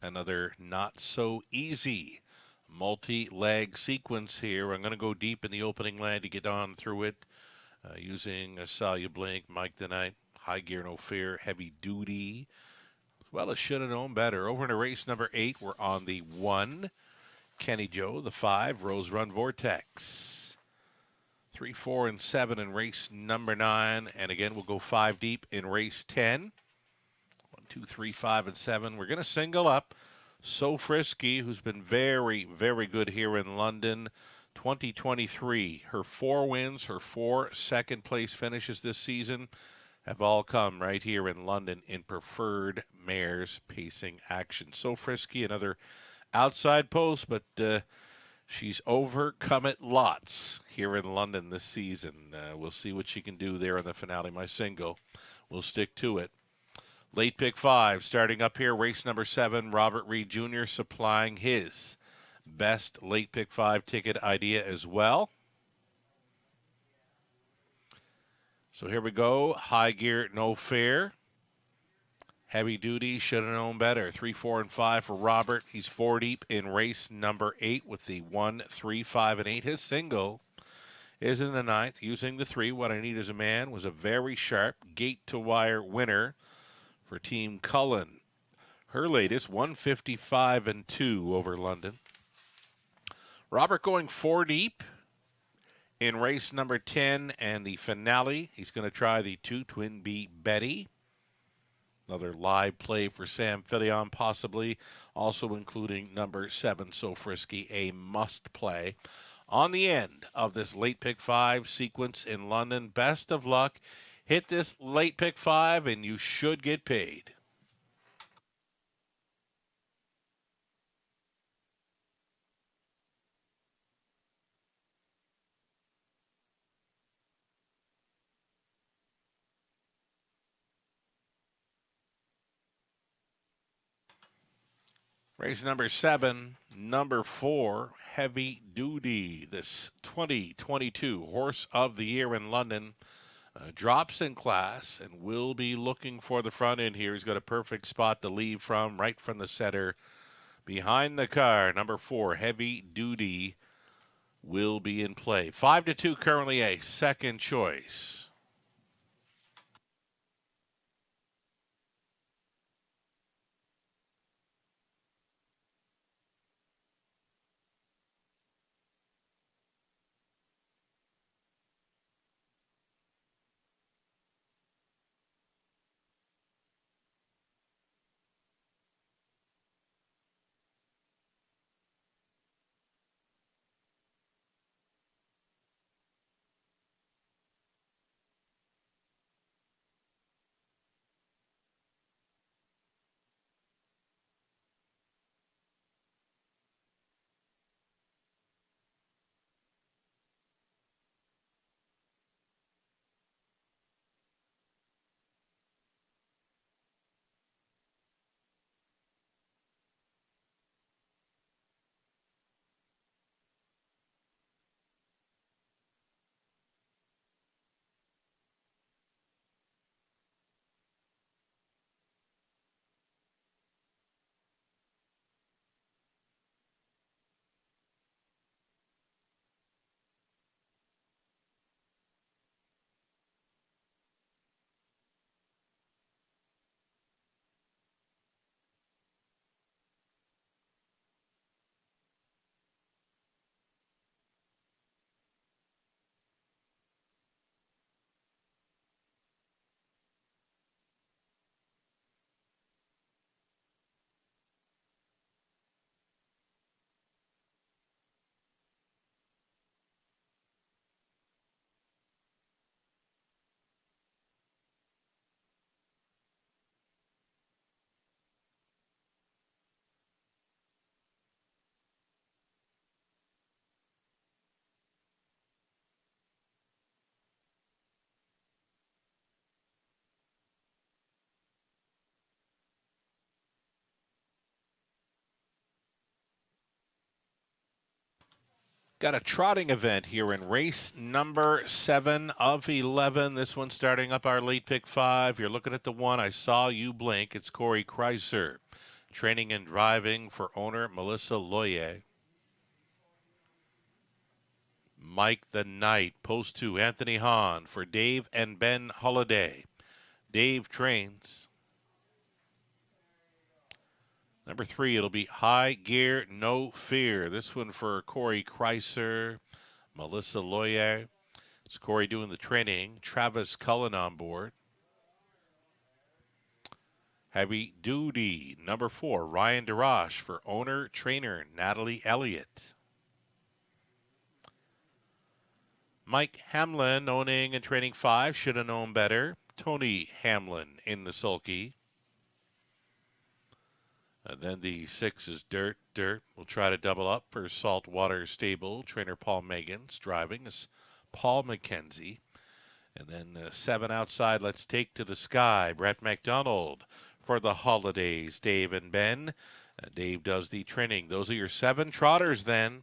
Another not so easy multi-leg sequence here. I'm going to go deep in the opening leg to get on through it using a Salia Blink, Mike the Knight, High Gear No Fear, Heavy Duty, as well as Should Have Known Better. Over into race number 8, we're on the 1. Kenny Joe, the 5, Rose Run Vortex. 3, 4, and 7 in race number 9. And again, we'll go 5 deep in race 10. 1, 2, 3, 5, and 7. We're going to single up So Frisky, who's been very, very good here in London. 2023, her 4 wins, her 4 second-place finishes this season have all come right here in London in preferred mares pacing action. So Frisky, another outside post, but she's overcome it lots here in London this season. We'll see what she can do there in the finale. My single, we'll stick to it. Late pick 5, starting up here, race number 7, Robert Reed Jr. supplying his best late pick 5 ticket idea as well. So here we go. High Gear No Fear. Heavy Duty, Should Have Known Better. 3, 4, and 5 for Robert. He's 4 deep in race number 8 with the 1, 3, 5, and 8. His single is in the 9th using the 3. What I Need Is a Man was a very sharp gate-to-wire winner for Team Cullen. Her latest, 155 and 2 over London. Robert going 4 deep in race number 10 and the finale. He's going to try the 2 Twin B Betty. Another live play for Sam Filion, possibly. Also including number 7, So Frisky, a must play. On the end of this late pick 5 sequence in London, best of luck. Hit this late pick 5 and you should get paid. Race number 7, number 4, Heavy Duty. This 2022 Horse of the Year in London drops in class and will be looking for the front end here. He's got a perfect spot to leave from, right from the center. Behind the car, number 4, Heavy Duty, will be in play. 5-2 currently a second choice. Got a trotting event here in race number 7 of 11. This one starting up our late pick 5. You're looking at the one. I saw you blink. It's Corey Kreiser. Training and driving for owner Melissa Loyer. Mike the Knight. Post 2, Anthony Hahn for Dave and Ben Holiday. Dave trains. Number 3, it'll be High Gear No Fear. This one for Corey Kreiser, Melissa Loyer. It's Corey doing the training. Travis Cullen on board. Heavy Duty, number 4, Ryan DeRoche for owner, trainer, Natalie Elliott. Mike Hamlin owning and training 5, should have known better. Tony Hamlin in the sulky. And then the 6 is Dirt. We'll try to double up for Saltwater Stable. Trainer Paul Megans driving is Paul McKenzie. And then 7 outside, Let's Take to the Sky. Brett McDonald for the Holidays. Dave and Ben. Dave does the training. Those are your 7 trotters then.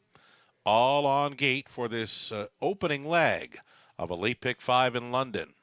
All on gate for this opening leg of a late pick 5 in London.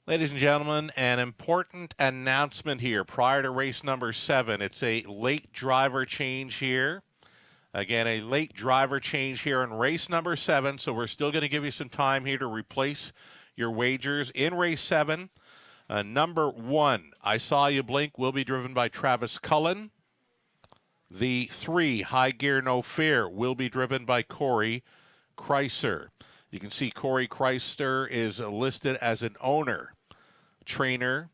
Ladies and gentlemen, an important announcement here prior to race number 7. It's a late driver change here. Again, a late driver change here in race number 7, so we're still going to give you some time here to replace your wagers in race 7. Number 1, I Saw You Blink, will be driven by Travis Cullen. The 3, High Gear No Fear, will be driven by Corey Kreiser. You can see Corey Kreiser is listed as an owner, trainer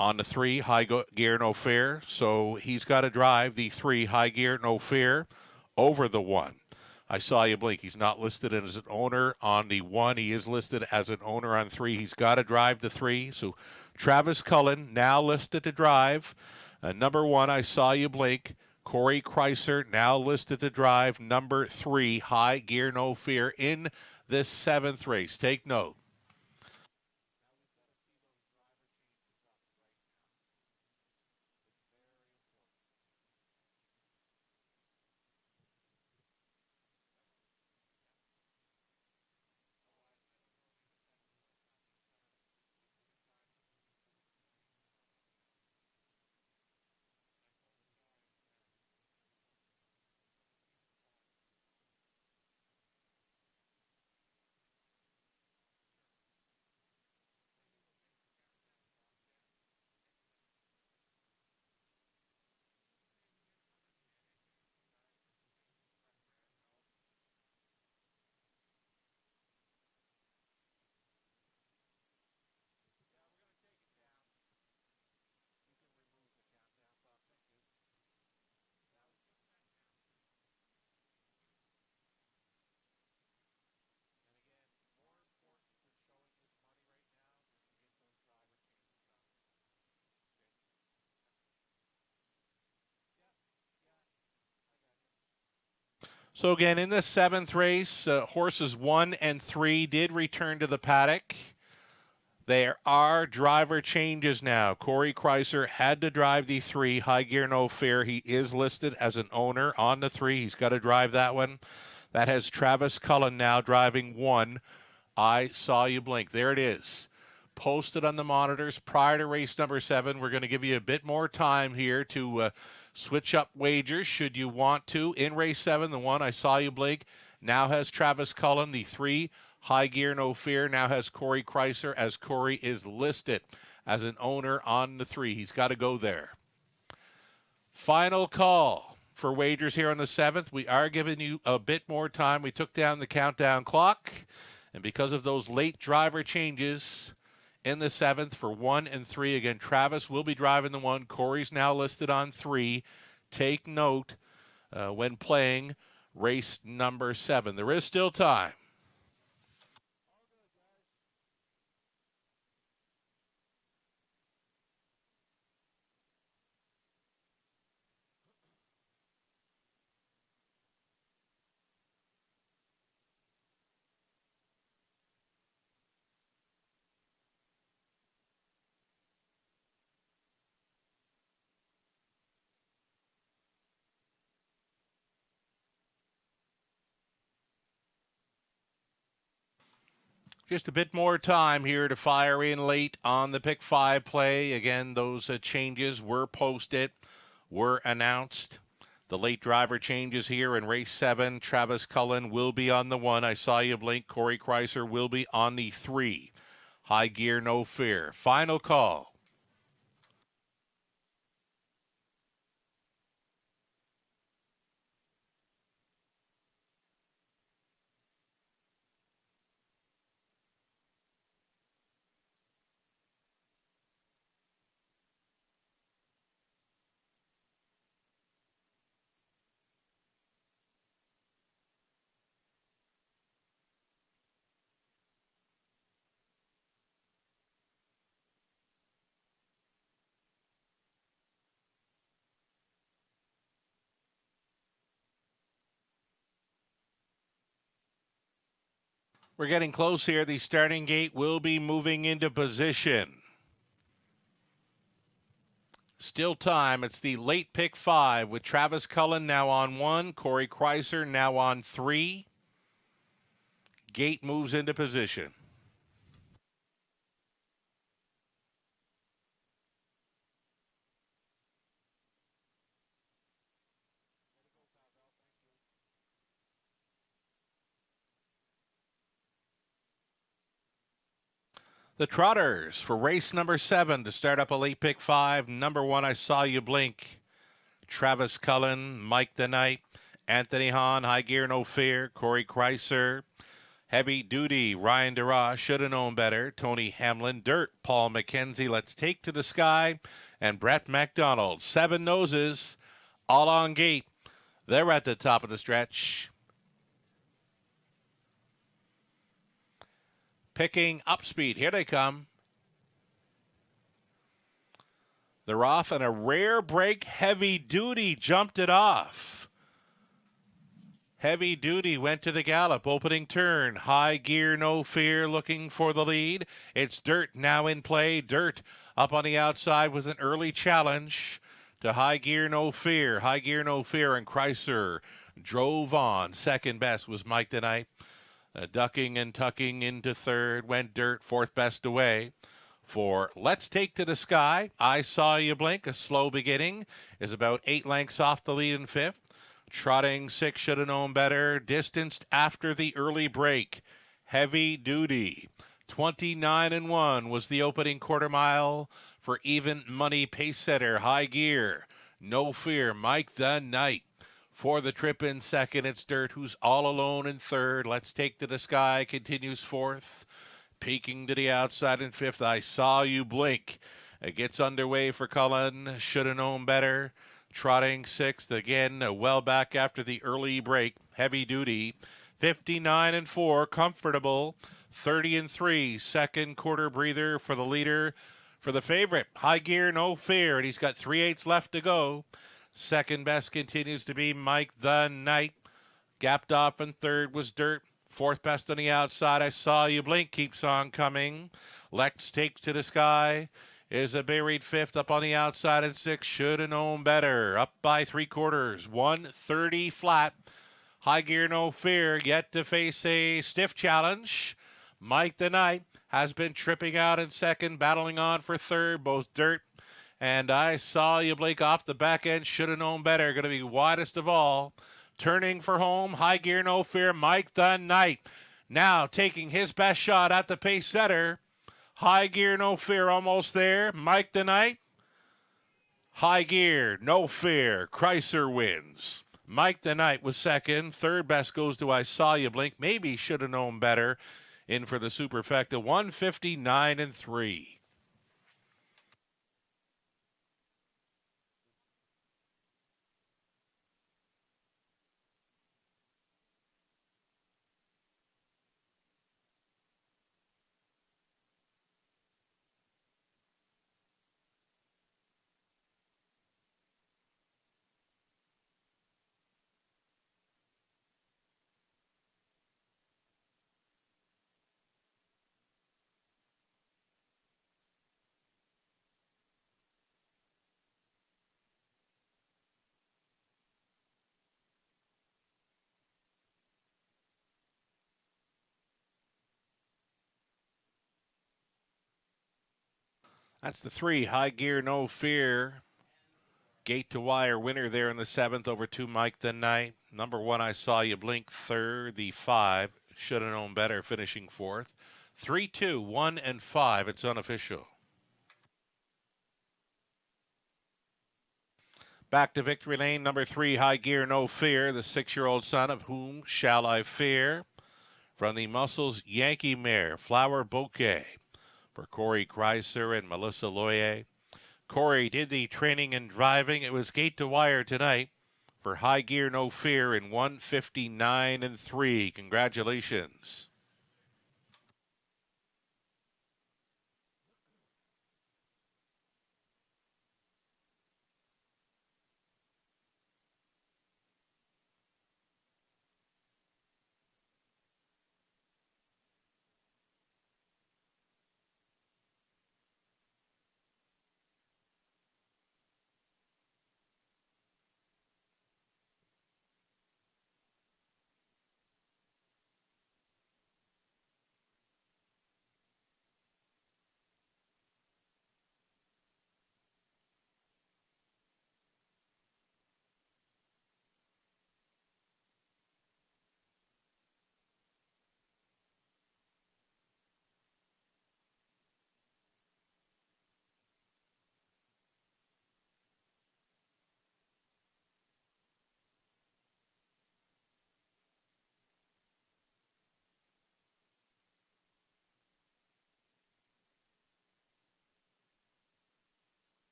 on the 3, High Gear No Fear. So he's got to drive the 3, High Gear No Fear, over the 1. I Saw You Blink. He's not listed as an owner on the 1. He is listed as an owner on 3. He's got to drive the 3. So Travis Cullen now listed to drive. Number 1, I Saw You Blink. Corey Kreiser now listed to drive. Number 3, High Gear No Fear in this 7th race. Take note. So again, in the 7th race, horses 1 and 3 did return to the paddock. There are driver changes now. Corey Kreiser had to drive the 3, High Gear No Fear. He is listed as an owner on the 3. He's got to drive that one. That has Travis Cullen now driving 1, I Saw You Blink. There it is. Posted on the monitors prior to race number 7. We're going to give you a bit more time here to switch up wagers should you want to. In race 7, the 1, I Saw You Blink, now has Travis Cullen. The 3, High Gear No Fear, now has Corey Kreiser, as Corey is listed as an owner on the 3. He's got to go there. Final call for wagers here on the 7th. We are giving you a bit more time. We took down the countdown clock, and because of those late driver changes in the 7th for 1 and 3, again, Travis will be driving the 1. Corey's now listed on 3. Take note when playing race number 7. There is still time. Just a bit more time here to fire in late on the Pick 5 play. Again, those changes were posted, were announced. The late driver changes here in race 7. Travis Cullen will be on the 1. I Saw You Blink. Corey Kreiser will be on the 3. High Gear No Fear. Final call. We're getting close here. The starting gate will be moving into position. Still time. It's the late Pick 5 with Travis Cullen now on 1. Corey Kreiser now on 3. Gate moves into position. The Trotters for race number 7 to start up a late Pick 5. Number 1, I Saw You Blink. Travis Cullen, Mike the Knight, Anthony Hahn, High Gear No Fear, Corey Kreiser, Heavy Duty, Ryan Dura, Shoulda Known Better, Tony Hamlin, Dirt, Paul McKenzie, Let's Take to the Sky, and Brett McDonald. 7 noses, all on gate. They're at the top of the stretch. picking up speed. Here they come. They're off, and a rare break. Heavy Duty jumped it off. Heavy Duty went to the gallop. Opening turn. High Gear No Fear looking for the lead. It's Dirt now in play. Dirt up on the outside with an early challenge to High Gear No Fear. High Gear No Fear and Chrysler drove on. Second best was Mike Tonight. Ducking and tucking into third. Went Dirt, fourth best away. For Let's Take to the Sky, I Saw You Blink, a slow beginning, is about 8 lengths off the lead in fifth. Trotting 6, Should Have Known Better, distanced after the early break. Heavy Duty, 29-1 was the opening quarter mile for Even Money pace setter. High Gear, No Fear, Mike the Knight. For the trip in second, it's Dirt, who's all alone in third. Let's Take to the Sky continues fourth. Peeking to the outside in fifth, I Saw You Blink. It gets underway for Cullen. Should Have Known Better. Trotting sixth again, well back after the early break. Heavy Duty, 59-4, comfortable. 30-3, second quarter breather for the leader. For the favorite, High Gear No Fear, and he's got 3/8 left to go. Second best continues to be Mike the Knight. Gapped off in third was Dirt. Fourth best on the outside, I Saw You Blink, keeps on coming. Let's Take to the Sky is a buried fifth. Up on the outside at 6, Should Have Known Better. Up by 3/4, 130 flat. High Gear No Fear yet to face a stiff challenge. Mike the Knight has been tripping out in second, battling on for third. Both Dirt and I Saw You Blink off the back end. Should Have Known Better, going to be widest of all. Turning for home, High Gear No Fear, Mike the Knight. Now taking his best shot at the pace setter. High Gear No Fear almost there. Mike the Knight. High Gear No Fear. Chrysler wins. Mike the Knight was second. Third best goes to I Saw You Blink. Maybe Should Have Known Better. In for the Superfecta, 159-3. That's the 3, High Gear No Fear. Gate to wire winner there in the 7th over 2, Mike the Knight. Number 1, I Saw You Blink, third. The 5, Should Have Known Better, finishing fourth. 3, 2, 1, and 5. It's unofficial. Back to victory lane. Number 3, High Gear No Fear, the 6-year-old son of Whom Shall I Fear? From the Muscles Yankee Mare, Flower Bouquet. For Corey Chrysler and Melissa Loyer. Corey did the training and driving. It was gate to wire tonight for High Gear No Fear in 159-3. Congratulations.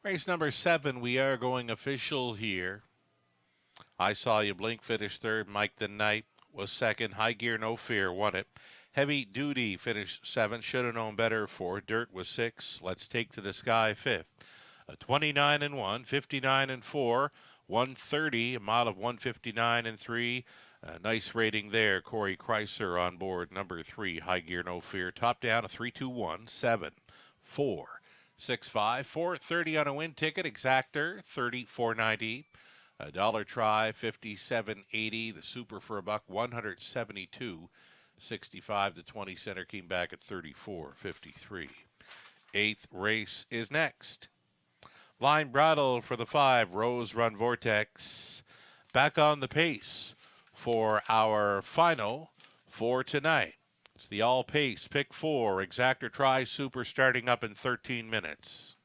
Race number 7, we are going official here. I Saw You Blink finished third. Mike the Knight was second. High Gear No Fear won it. Heavy Duty finished 7th. Should have known better 4. Dirt was 6. Let's Take to the Sky 5th. 29 and 1, 59 and 4, 130, a mile of 159 and 3. Nice rating there. Corey Chrysler on board, number 3. High Gear No Fear. Top down a 3-2-1, 7, 4, 6, 5, 430 on a win ticket. Exactor 34.90. A dollar try 57.80. The super for a buck 172.65. The 20 center came back at 34.53. 8th race is next. Line Brattle for the 5. Rose Run Vortex. Back on the pace for our final for tonight. It's the all pace pick 4. Exactor try super starting up in 13 minutes.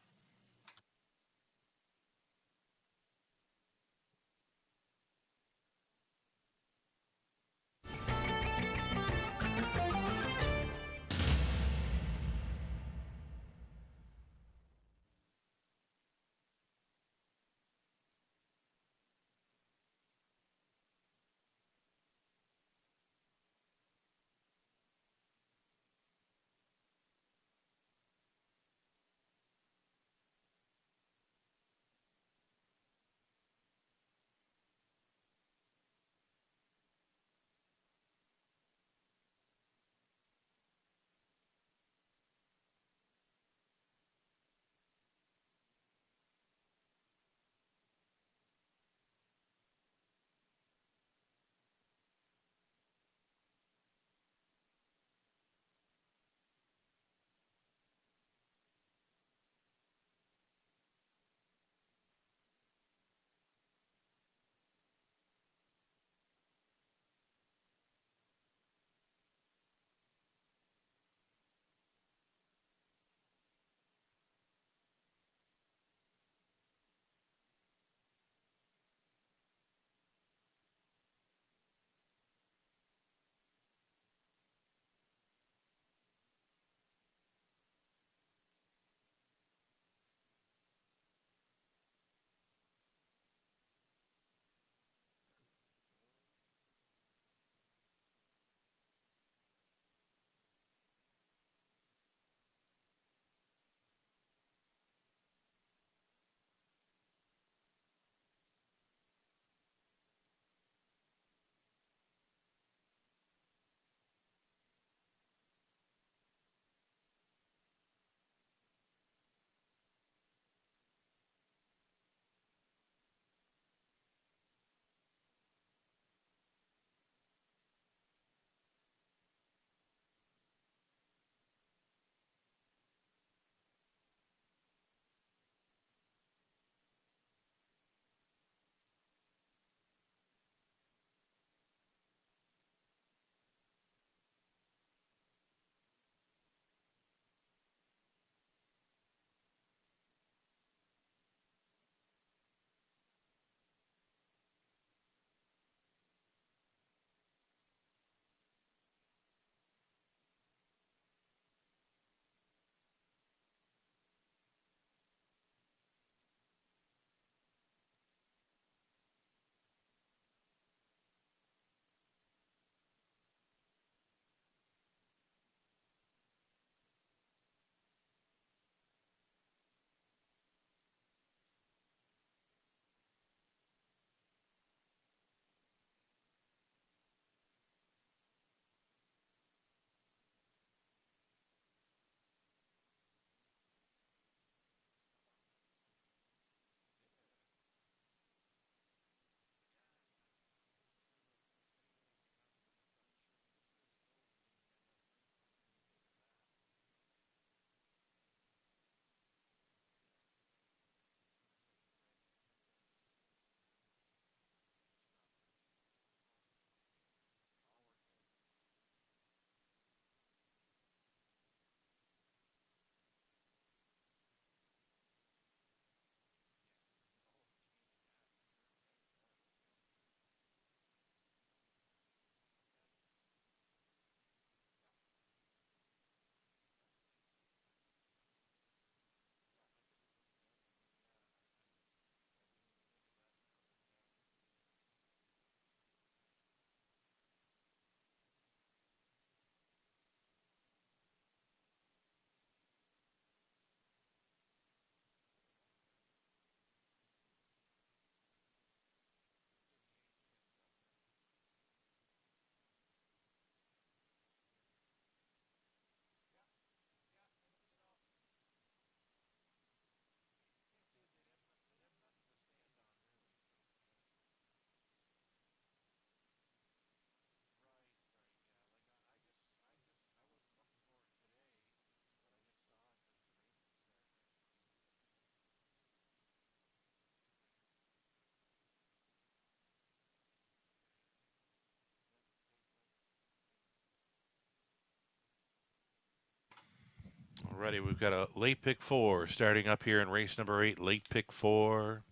Alrighty, we've got a late pick 4 starting up here in race number 8. Late pick 4.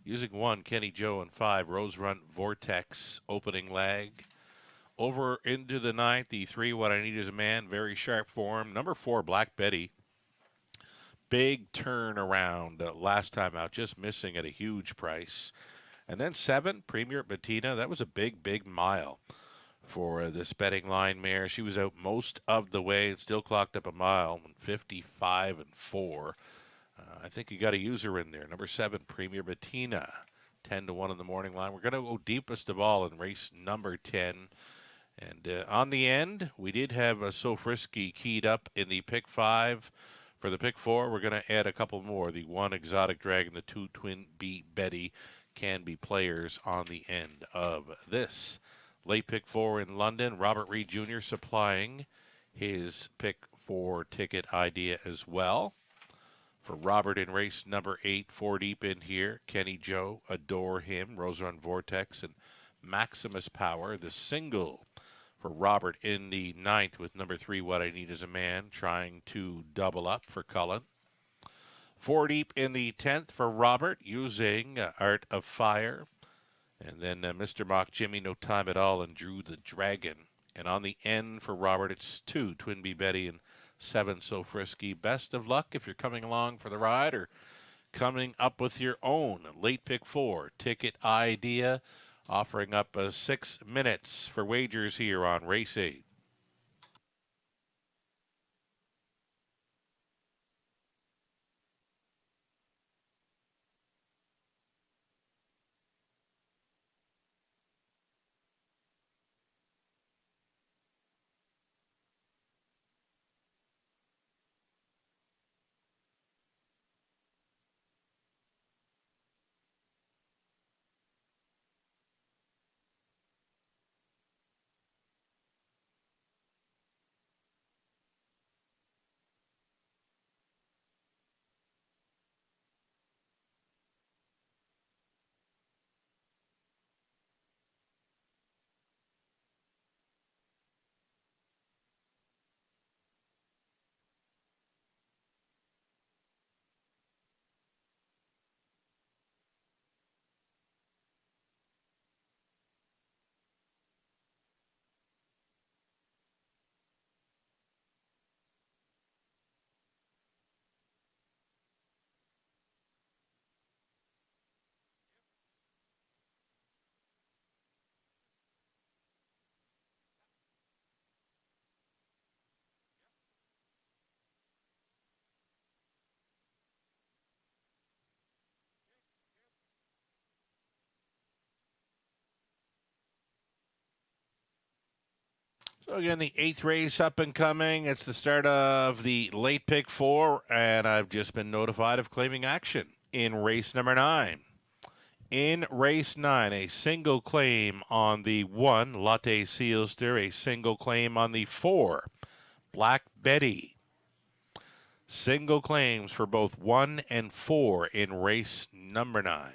Using 1, Kenny Joe, and 5, Rose Run Vortex, opening leg. Over into the 9th, the 3, What I Need Is a Man, very sharp form. Number 4, Black Betty. Big turnaround last time out, just missing at a huge price. And then 7, Premier Bettina. That was a big, big mile for this betting line mare. She was out most of the way and still clocked up a mile, 55 and 4. I think you got to use her in there. Number 7, Premier Bettina, 10 to 1 in the morning line. We're going to go deepest of all in race number 10. And on the end, we did have So Frisky keyed up in the pick 5. For the pick 4, we're going to add a couple more. The 1, Exotic Dragon, the 2, Twin B Betty can be players on the end of this. Late pick 4 in London. Robert Reed Jr. supplying his pick 4 ticket idea as well. For Robert in race number 8, 4 deep in here, Kenny Joe, Adore Him, Rose Run Vortex, and Maximus Power. The single for Robert in the 9th with number 3, What I Need Is a Man, trying to double up for Cullen. 4 deep in the 10th for Robert, using Art of Fire. And then Mr. Mock Jimmy, No Time at All, and Drew the Dragon. And on the end for Robert, it's 2, Twin B Betty, and 7, So Frisky. Best of luck if you're coming along for the ride or coming up with your own late pick 4 ticket idea. Offering up 6 minutes for wagers here on Race 8. So again, the 8th race up and coming. It's the start of the late pick 4, and I've just been notified of claiming action in race number 9. In race 9, a single claim on the 1, Latte Sealster, a single claim on the 4, Black Betty. Single claims for both 1 and 4 in race number 9.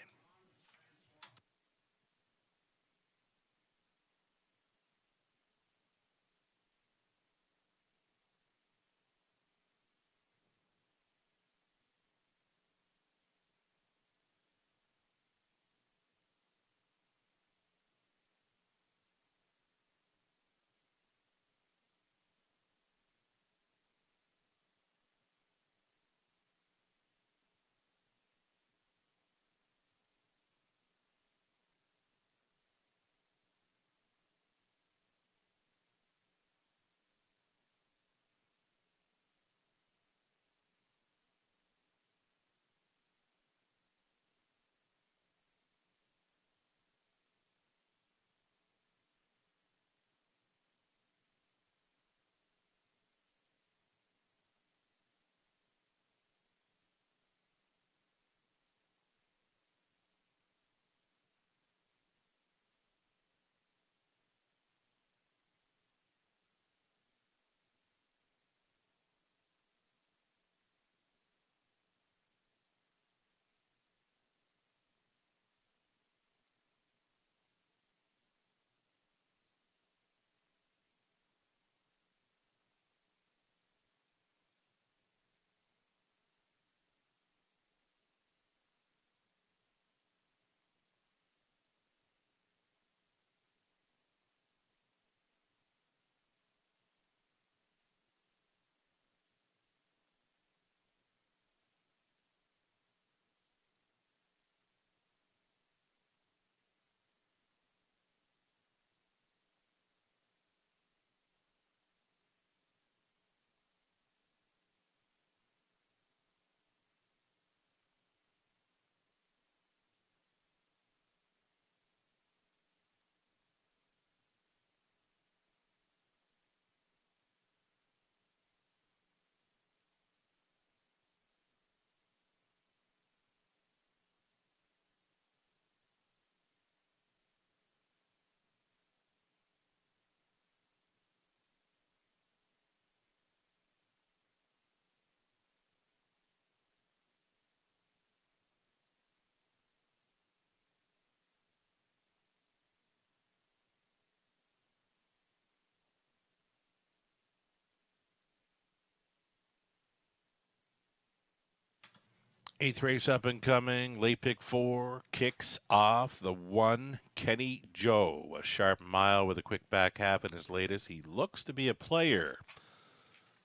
Eighth race up and coming. Late pick 4 kicks off. The 1, Kenny Joe. A sharp mile with a quick back half in his latest. He looks to be a player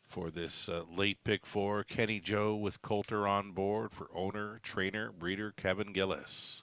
for this late pick 4. Kenny Joe with Coulter on board for owner, trainer, breeder Kevin Gillis.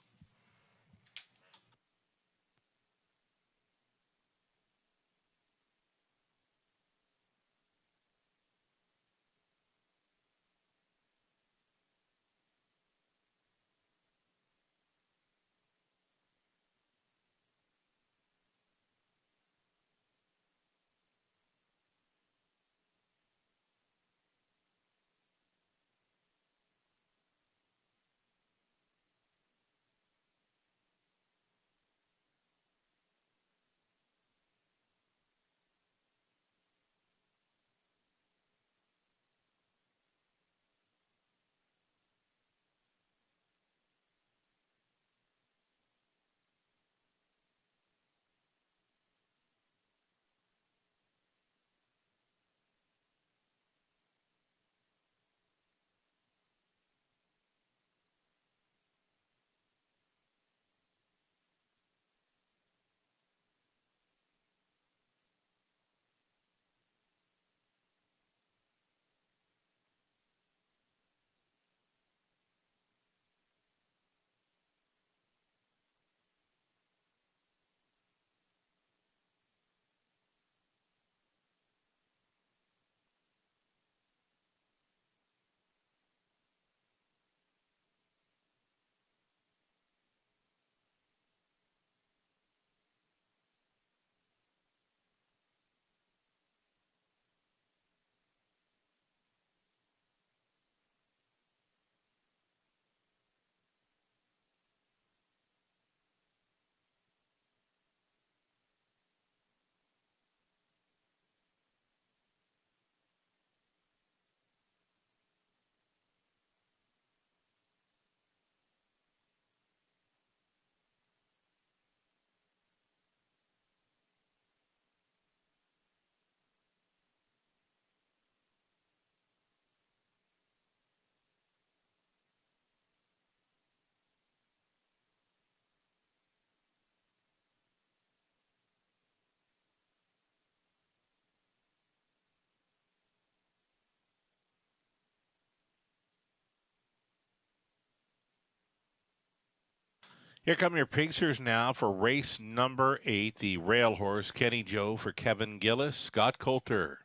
Here come your pacers now for race number 8. The rail horse, Kenny Joe for Kevin Gillis, Scott Coulter.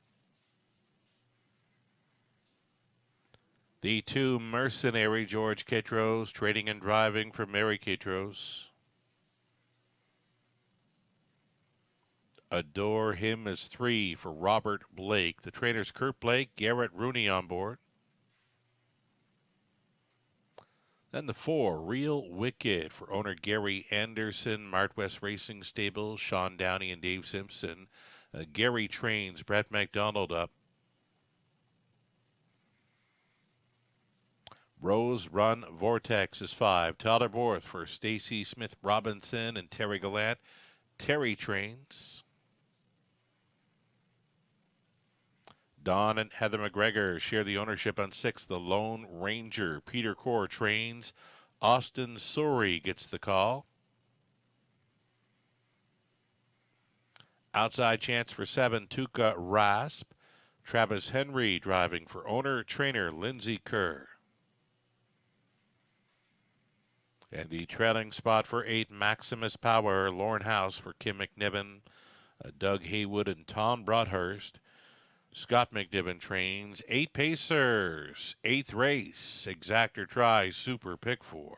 The 2, Mercenary, George Kitros, trading and driving for Mary Kitros. Adore Him is 3 for Robert Blake. The trainers Kurt Blake, Garrett Rooney on board. Then the 4, Real Wicked for owner Gary Anderson, Mart West Racing Stable, Sean Downey and Dave Simpson. Gary trains Brett McDonald up. Rose Run Vortex is 5. Tyler Borth for Stacy Smith Robinson and Terry Gallant. Terry trains. Don and Heather McGregor share the ownership on 6. The Lone Ranger. Peter Core trains. Austin Suri gets the call. Outside chance for 7. Tuca Rasp. Travis Henry driving for owner, trainer Lindsey Kerr. And the trailing spot for 8, Maximus Power. Lauren House for Kim McNiven, Doug Haywood, and Tom Broadhurst. Scott McNiven trains. 8 pacers. 8th race. Exactor Try Super Pick 4.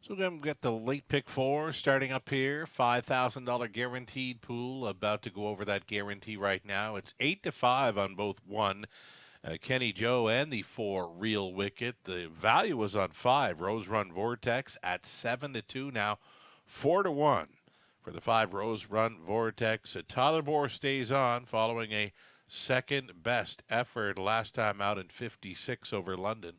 So we're going to get the late pick 4 starting up here. $5,000 guaranteed pool. About to go over that guarantee right now. It's 8-5 on both 1. Kenny Joe and the 4 Real Wicked. The value was on 5. Rose Run Vortex at 7-2. Now 4-1 for the 5 Rose Run Vortex. Tyler Bohr stays on following a second best effort last time out in 56 over London.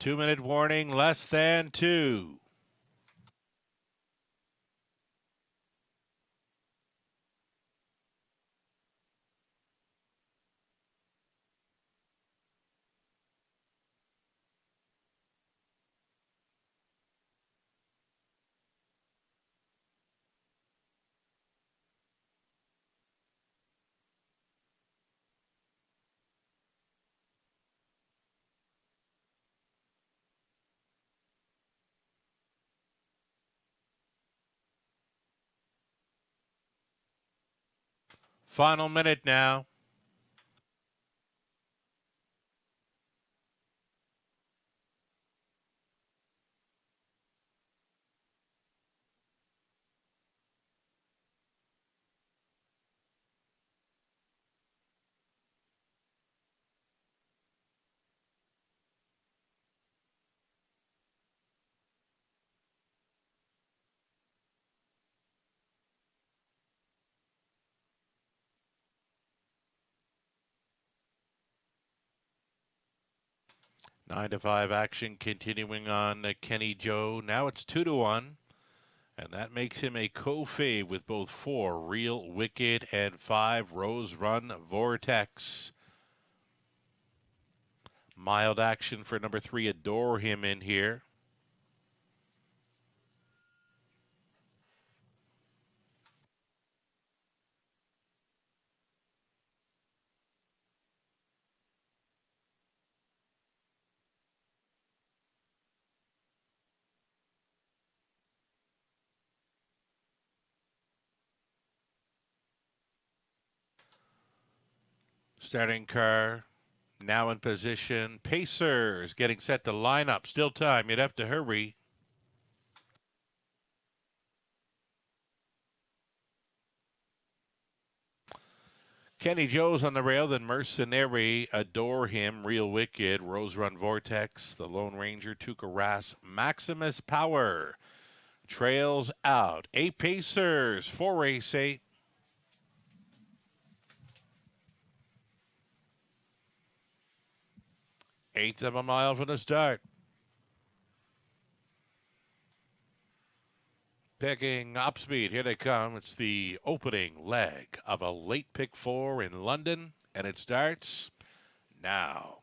Two-minute warning, less than 2. Final minute now. Nine to 5 action continuing on Kenny Joe. Now it's 2-1, and that makes him a co-fave with both 4 Real Wicked and 5 Rose Run Vortex. Mild action for number 3, Adore Him in here. Starting car now in position. Pacers getting set to line up. Still time. You'd have to hurry. Kenny Joe's on the rail, then Mercenary, Adore Him, Real Wicked, Rose Run Vortex, the Lone Ranger, Tuukka Rask, Maximus Power trails out. 8 Pacers for race 8. Eighth of a mile from the start. Picking up speed. Here they come. It's the opening leg of a late pick 4 in London, and it starts now.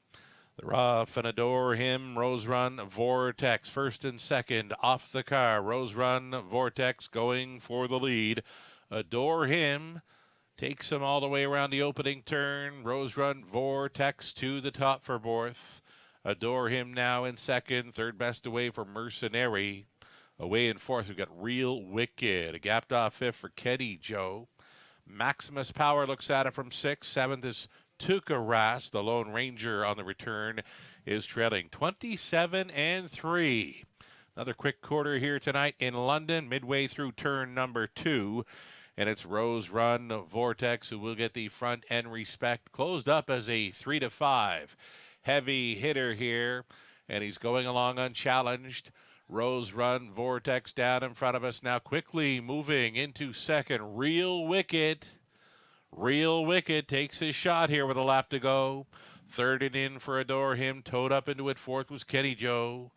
The Rough and Adore Him, Rose Run Vortex, first and second off the car. Rose Run Vortex going for the lead. Adore Him takes him all the way around the opening turn. Rose Run Vortex to the top for fourth. Adore Him now in second. Third best away for Mercenary. Away in fourth, we've got Real Wicked. A gapped off fifth for Kenny Joe. Maximus Power looks at it from sixth. Seventh is Tuukka Rask. The Lone Ranger on the return is trailing 27-3. Another quick quarter here tonight in London, midway through turn number 2. And it's Rose Run Vortex who will get the front end respect. Closed up as a 3-5. Heavy hitter here, and he's going along unchallenged. Rose Run Vortex down in front of us now, quickly moving into second. Real Wicked. Real Wicked takes his shot here with a lap to go. Third and in for Adore Him. Towed up into it. Fourth was Kenny Joe.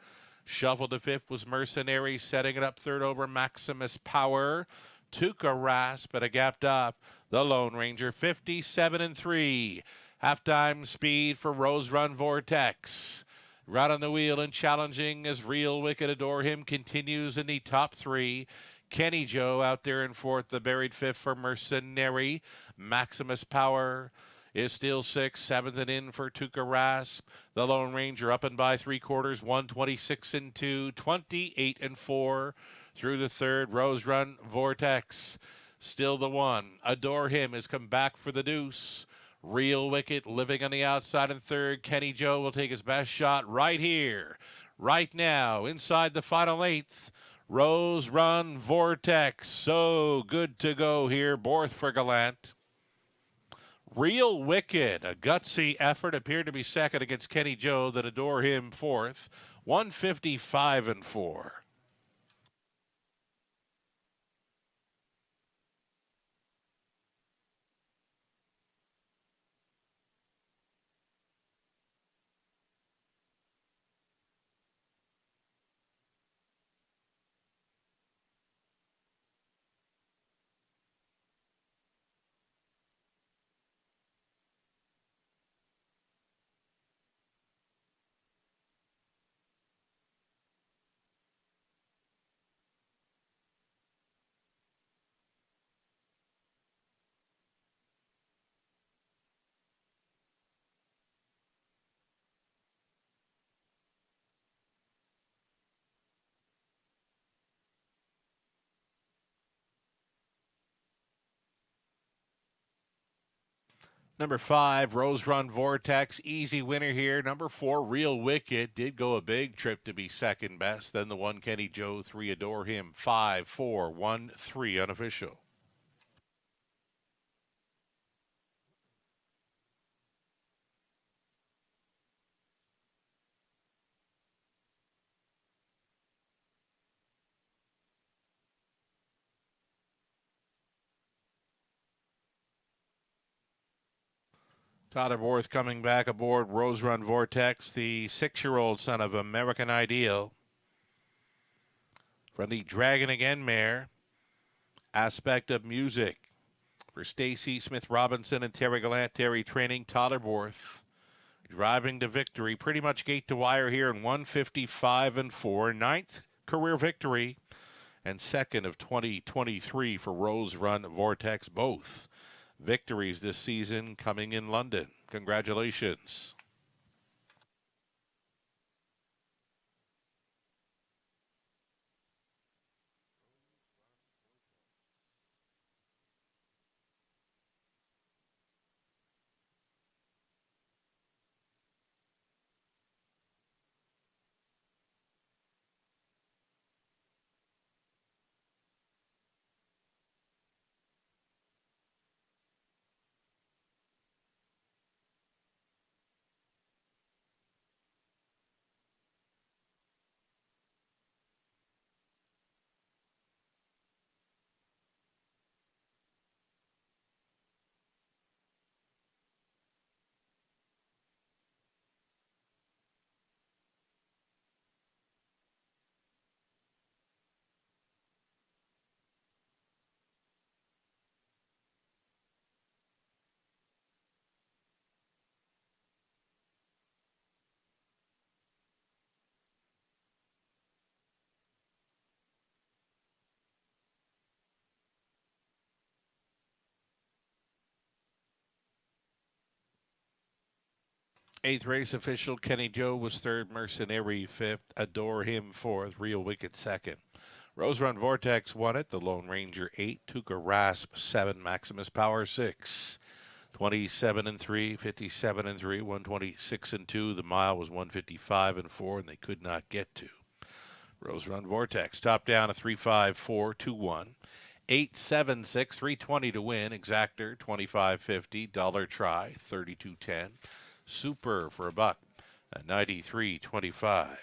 Shuffled to fifth was Mercenary, setting it up third over Maximus Power. Tuca Rasp at a gapped up. The Lone Ranger 57-3. Halftime speed for Rose Run Vortex. Right on the wheel and challenging as Real Wicked Adore Him continues in the top three. Kenny Joe out there in fourth, the buried fifth for Mercenary. Maximus Power is still sixth, seventh and in for Tuca Rasp. The Lone Ranger up and by 3/4, 126-2, 28-4 through the third. Rose Run Vortex still the one. Adore Him has come back for the deuce. Real Wicked living on the outside in third. Kenny Joe will take his best shot right here, right now, inside the final eighth. Rose Run Vortex, so good to go here, Borth for Gallant. Real Wicked, a gutsy effort, appeared to be second against Kenny Joe, that Adore Him fourth, 155-4. Number 5, Rose Run Vortex, easy winner here. Number 4, Real Wicked, did go a big trip to be second best. Then the 1, Kenny Joe, 3, Adore Him, 5, 4, 1, 3, unofficial. Tyler Borth coming back aboard Rose Run Vortex, the 6-year-old son of American Ideal. From the Dragon Again mare, Aspect of Music. For Stacy Smith Robinson and Terry Gallant, Terry training Tyler Borth. Driving to victory, pretty much gate to wire here in 155-4. Ninth career victory and second of 2023 for Rose Run Vortex, both victories this season coming in London. Congratulations. Eighth race official, Kenny Joe was third, Mercenary fifth, Adore Him fourth, Real Wicked second. Rose Run Vortex won it, the Lone Ranger 8, Tuca Rasp 7, Maximus Power 6. 27-3, 57-3, 126-2. The mile was 155-4, and they could not get to. Rose Run Vortex, top down a 3-5-4-2-1. 8-7-6, 320 to win. Exactor, 25.50. Dollar Try, 32.10. Super for $1 at 93.25.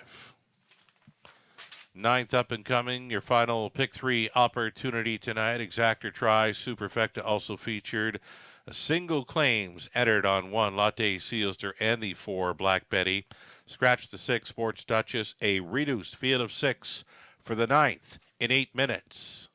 Ninth up and coming, your final pick 3 opportunity tonight. Exactor Try, Superfecta also featured. A single claims entered on 1 Latte Sealster and the 4 Black Betty. Scratch the 6 Sports Duchess, a reduced field of 6 for the 9th in 8 minutes.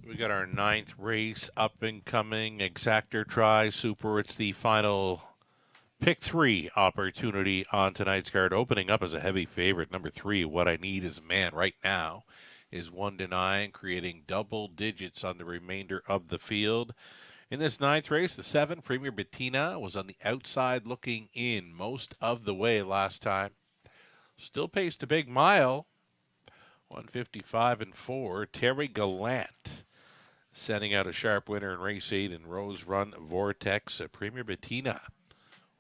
We got our 9th race up and coming. Exactor Tri Super. It's the final pick 3 opportunity on tonight's card. Opening up as a heavy favorite. Number 3, What I Need Is a Man, right now is 1-9, creating double digits on the remainder of the field. In this 9th race, the 7, Premier Bettina, was on the outside looking in most of the way last time. Still paced a big mile. 155 and 4. Terry Gallant sending out a sharp winner in race 8 in Rose Run Vortex. Premier Bettina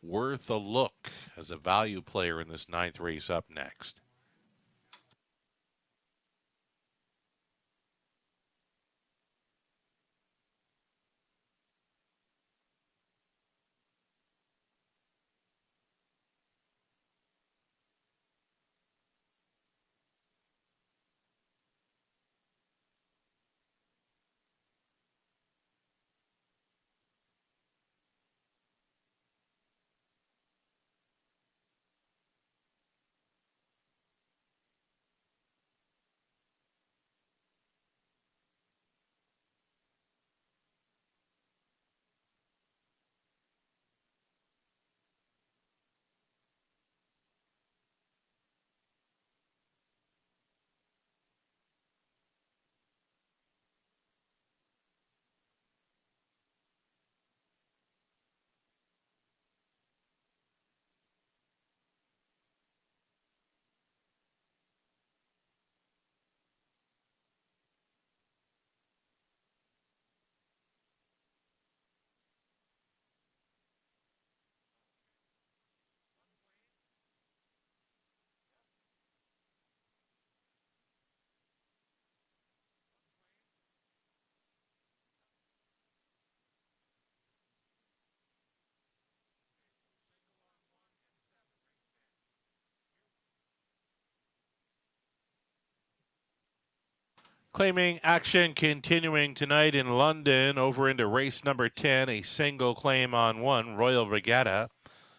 worth a look as a value player in this 9th race up next. Claiming action continuing tonight in London. Over into race number 10, a single claim on 1, Royal Regatta,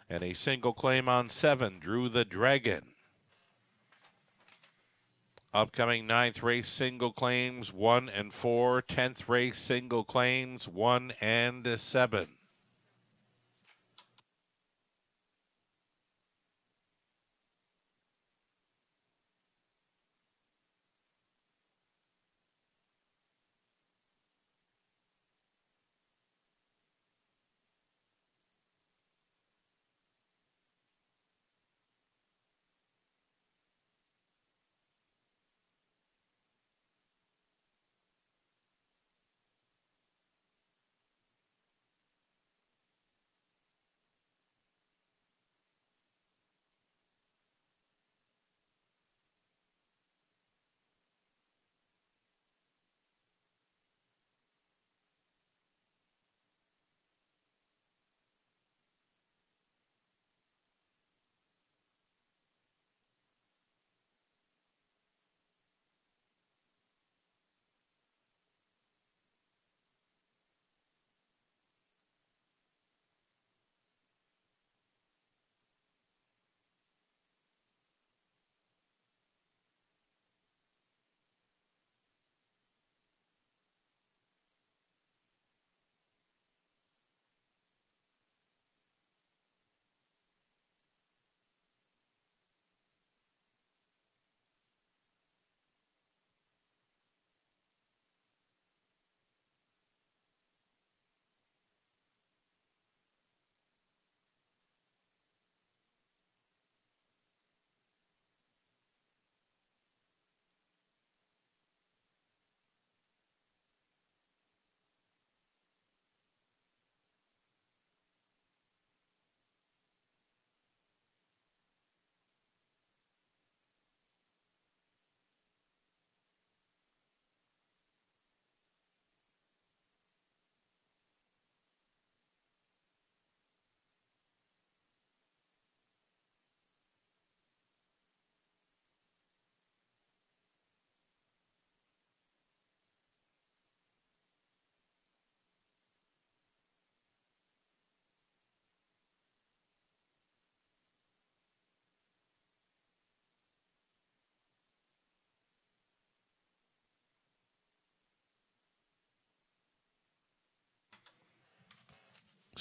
and a single claim on 7, Drew the Dragon. Upcoming 9th race single claims 1 and 4, 10th race single claims 1 and 7.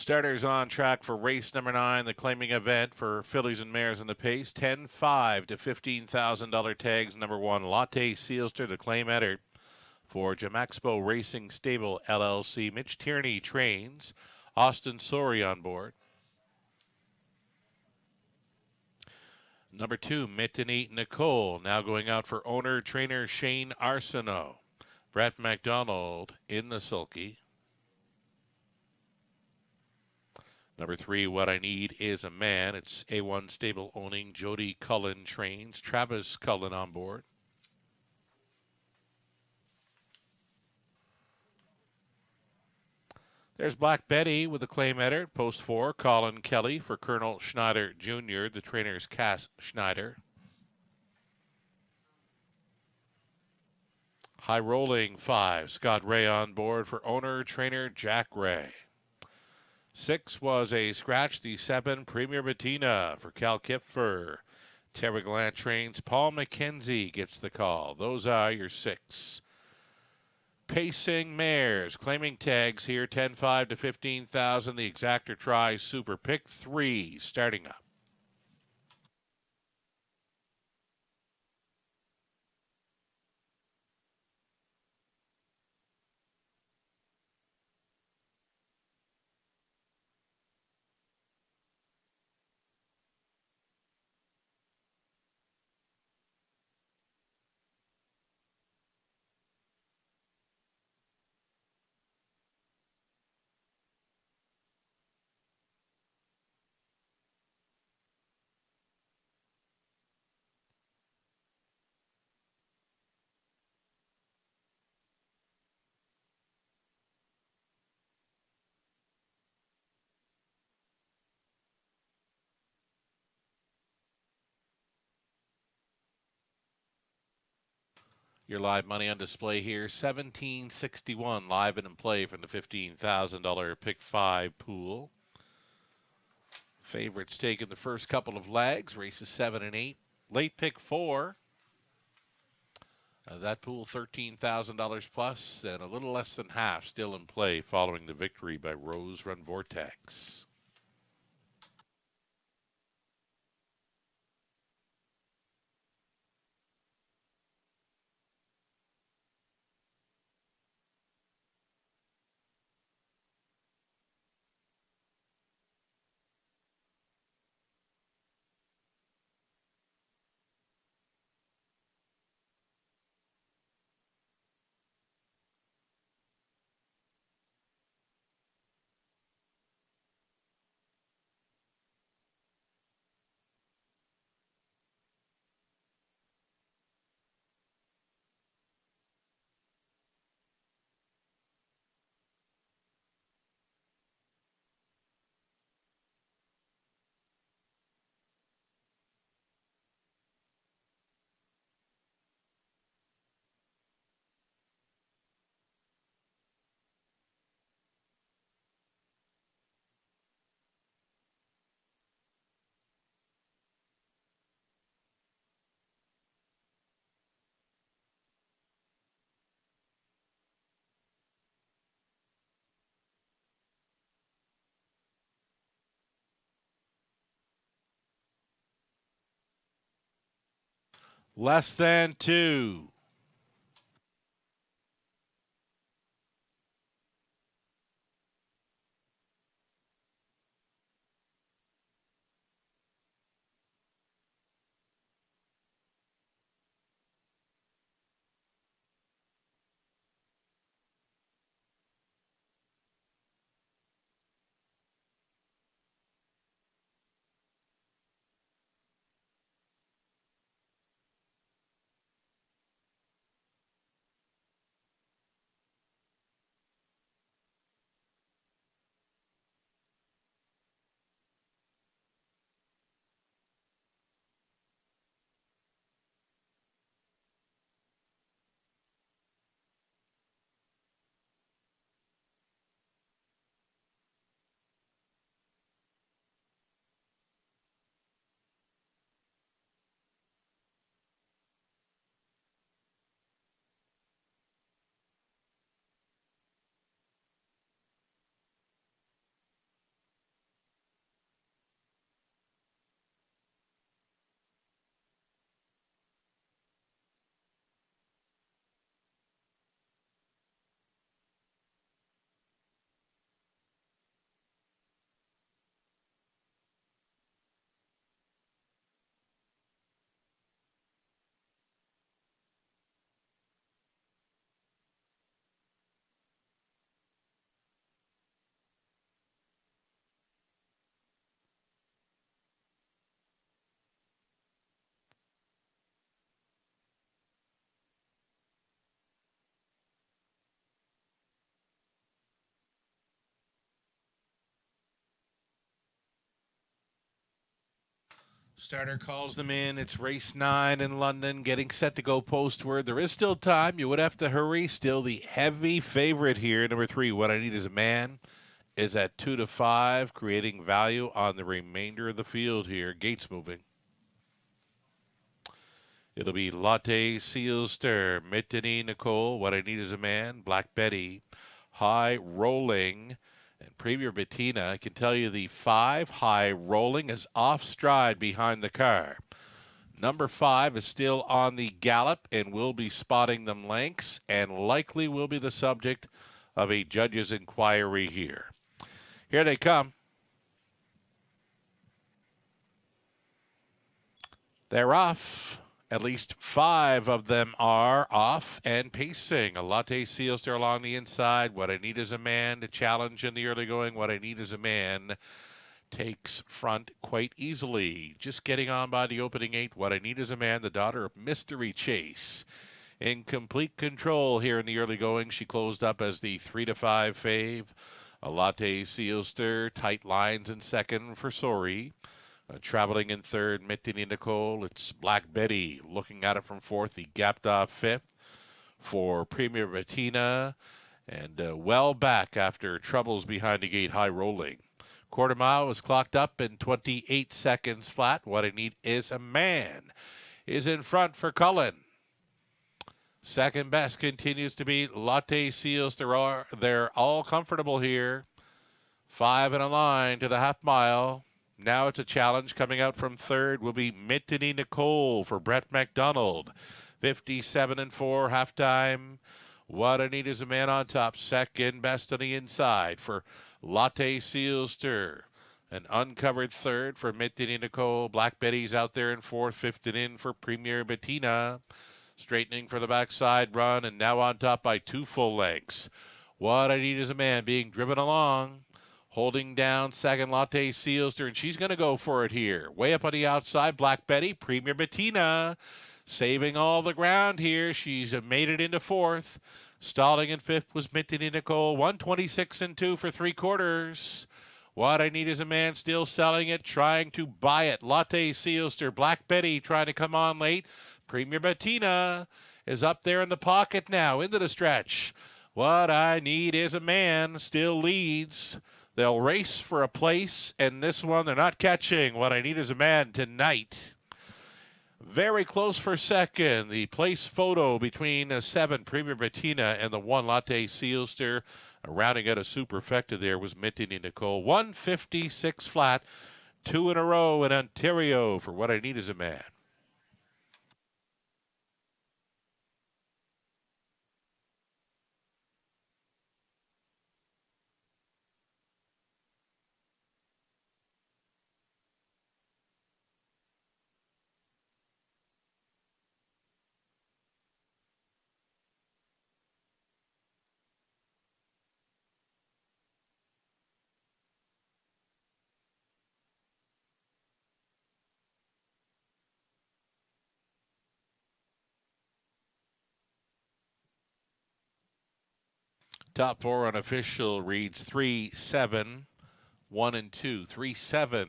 Starters on track for race number 9, the claiming event for fillies and mares in the pace. 10-5 to $15,000 tags. Number 1, Latte Sealster, the claim header for Jamaxpo Racing Stable LLC. Mitch Tierney trains. Austin Sori on board. Number 2, Mittenite Nicole, now going out for owner-trainer Shane Arsenault. Brett McDonald in the sulky. Number 3, What I Need Is a Man. It's A1 stable owning Jody Cullen trains. Travis Cullen on board. There's Black Betty with the claim header. Post 4, Colin Kelly for Colonel Schneider Jr., the trainer's Cass Schneider. High rolling 5, Scott Ray on board for owner-trainer Jack Ray. 6 was a scratch, the 7, Premier Bettina for Cal Kipfer. Terry Gallant trains. Paul McKenzie gets the call. Those are your 6. Pacing mares, claiming tags here, 10-5 to 15,000. The exactor tries Super Pick 3 starting up. Your live money on display here, $17.61 live and in play from the $15,000 Pick 5 pool. Favorites taking the first couple of legs, races 7 and 8. Late Pick 4. That pool $13,000 plus, and a little less than half still in play following the victory by Rose Run Vortex. Less than 2. Starter calls them in. It's race 9 in London, getting set to go postward. There is still time. You would have to hurry. Still the heavy favorite here. Number 3, What I Need Is a Man, is at 2-5, creating value on the remainder of the field here. Gates moving. It'll be Latte Seal Stir, Mittany Nicole, What I Need Is a Man, Black Betty, High Rolling, and Premier Bettina. I can tell you the 5, High Rolling, is off stride behind the car. Number 5 is still on the gallop and will be spotting them lengths and likely will be the subject of a judge's inquiry here. Here they come. They're off. At least 5 of them are off and pacing. A Latte Seal Stir along the inside. What I Need Is a Man to challenge in the early going. What I Need Is a Man takes front quite easily. Just getting on by the opening 8. What I Need Is a Man, the daughter of Mystery Chase, in complete control here in the early going. She closed up as the 3-5 fave. A Latte Seal Stir, tight lines in second for Sori. Traveling in third, Mittany Nicole. It's Black Betty looking at it from fourth. He gapped off fifth for Premier Bettina. And well back after troubles behind the gate, High Rolling. Quarter mile was clocked up in 28 seconds flat. What I Need Is a Man is in front for Cullen. Second best continues to be Latte Seals. They're all comfortable here. 5 in a line to the half mile. Now it's a challenge. Coming out from third will be Mittany Nicole for Brett McDonald. 57-4 halftime. What I Need Is a Man on top. Second best on the inside for Latte Seal Stir. An uncovered third for Mittany Nicole. Black Betty's out there in fourth. Fifth and in for Premier Bettina. Straightening for the backside run and now on top by 2 full lengths. What I Need Is a Man being driven along. Holding down second, Latte Seal Stir, and she's going to go for it here. Way up on the outside, Black Betty, Premier Bettina, saving all the ground here. She's made it into fourth. Stalling in fifth was Mittany Nicole, 126-2 for 3/4. What I Need Is a Man still selling it, trying to buy it. Latte Seal Stir, Black Betty trying to come on late. Premier Bettina is up there in the pocket now, into the stretch. What I Need Is a Man still leads. They'll race for a place, and this one they're not catching. What I Need Is a Man tonight. Very close for second. The place photo between 7, Premier Bettina, and the 1, Latte Seal Stir. Rounding out a superfecta there was Mittany Nicole. 156 flat. 2 in a row in Ontario for What I Need Is a Man. Top 4 unofficial reads 3-7, 1 and 2. 3-7,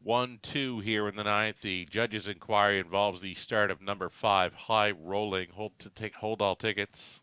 1-2 here in the ninth. The judge's inquiry involves the start of number 5, High Rolling. Hold all tickets.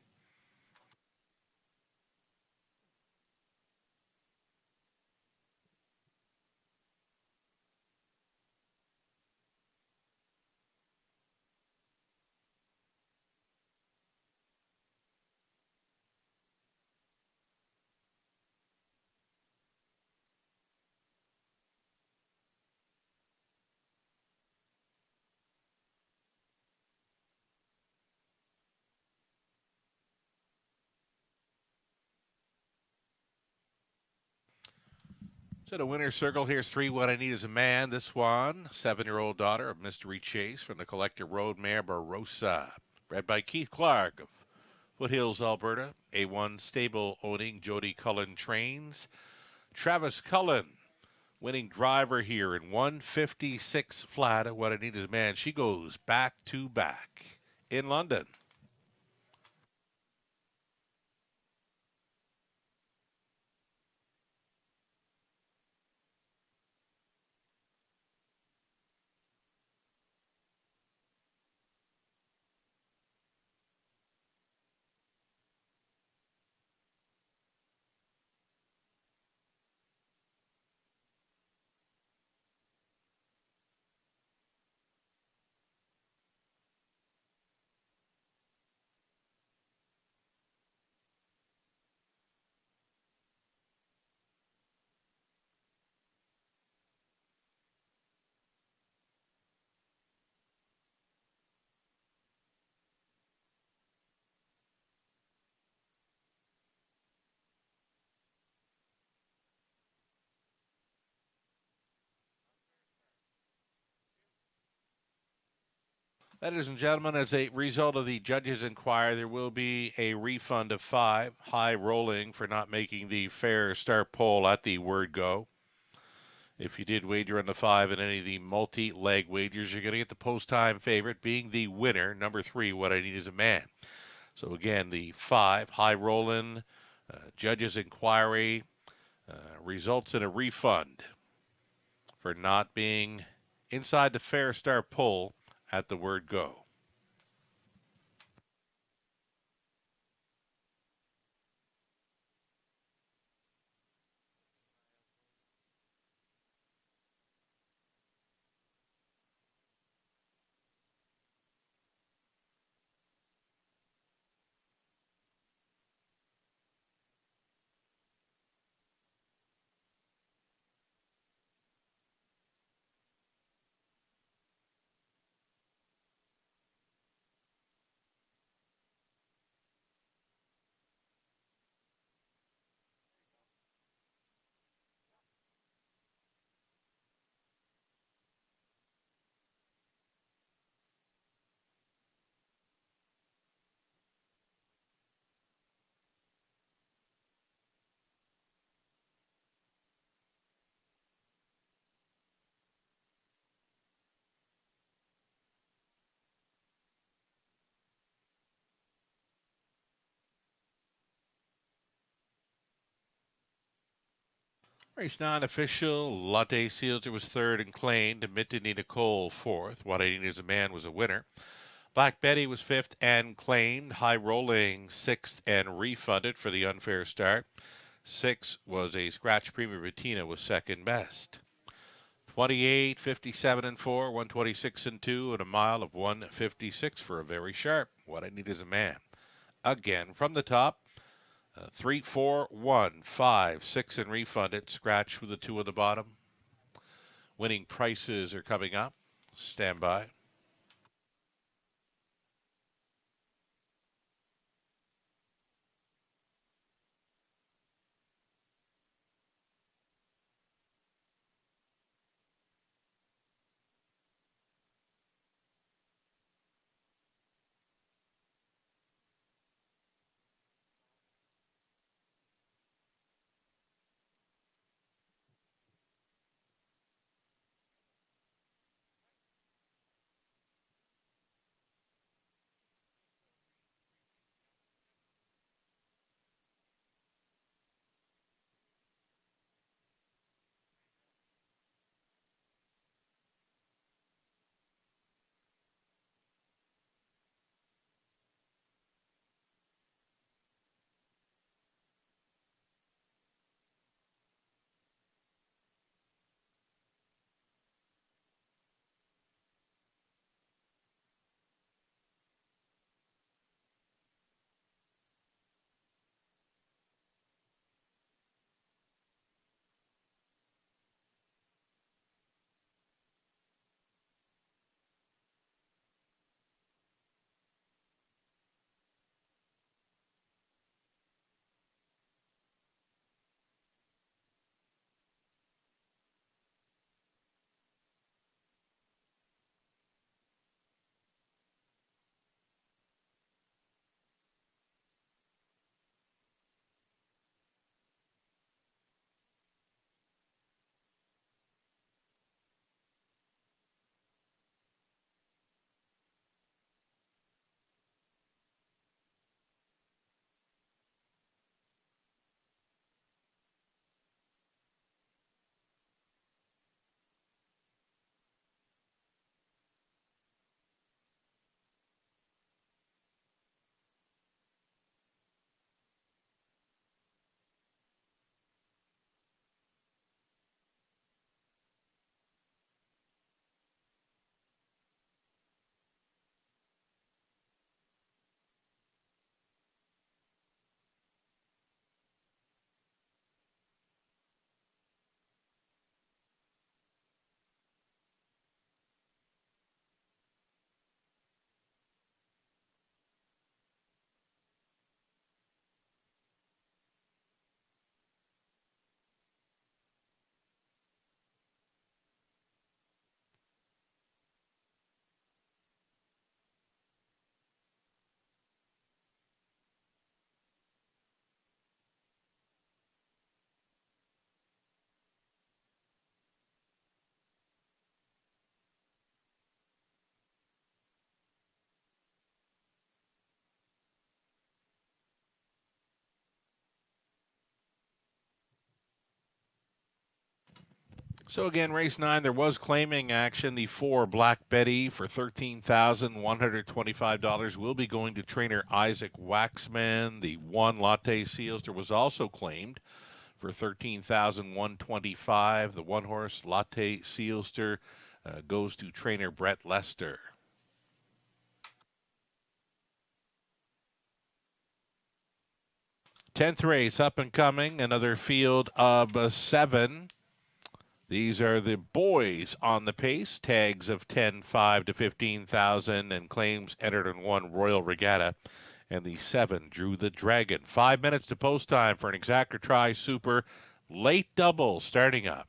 So the winner's circle, here's 3, What I Need Is a Man. This one, 7-year-old daughter of Mystery Chase from the collector road mare Barossa. Bred by Keith Clark of Foothills, Alberta. A1 stable owning Jody Cullen trains. Travis Cullen, winning driver here in 156 flat at What I Need Is a Man. She goes back to back in London. Ladies and gentlemen, as a result of the judge's inquiry, there will be a refund of 5, high rolling, for not making the fair start poll at the word go. If you did wager on the 5 in any of the multi-leg wagers, you're going to get the post-time favorite being the winner, number 3, What I Need Is a Man. So again, the 5, high rolling, judge's inquiry, results in a refund for not being inside the fair start poll at the word go. Race 9 official, Latte Sealzer was third and claimed. Mitini Nicole fourth. What I Need Is a Man was a winner. Black Betty was fifth and claimed. High Rolling sixth and refunded for the unfair start. 6 was a scratch premium. Bettina was second best. 28, 57 and 4, 126 and 2, and a mile of 156 for a very sharp. What I Need Is a Man. Again, from the top, 3, 4, 1, 5, 6 and refunded. Scratch with the 2 on the bottom. Winning prices are coming up. Stand by. So again, race 9, there was claiming action. The 4 Black Betty for $13,125 will be going to trainer Isaac Waxman. The 1 Latte Sealster was also claimed for $13,125. The 1 horse Latte Sealster goes to trainer Brett Lester. 10th race up and coming, another field of 7. These are the boys on the pace, tags of 10, 5 to 15,000, and claims entered in 1 Royal Regatta. And the 7 Drew the Dragon. 5 minutes to post time for an exactor try super late double starting up.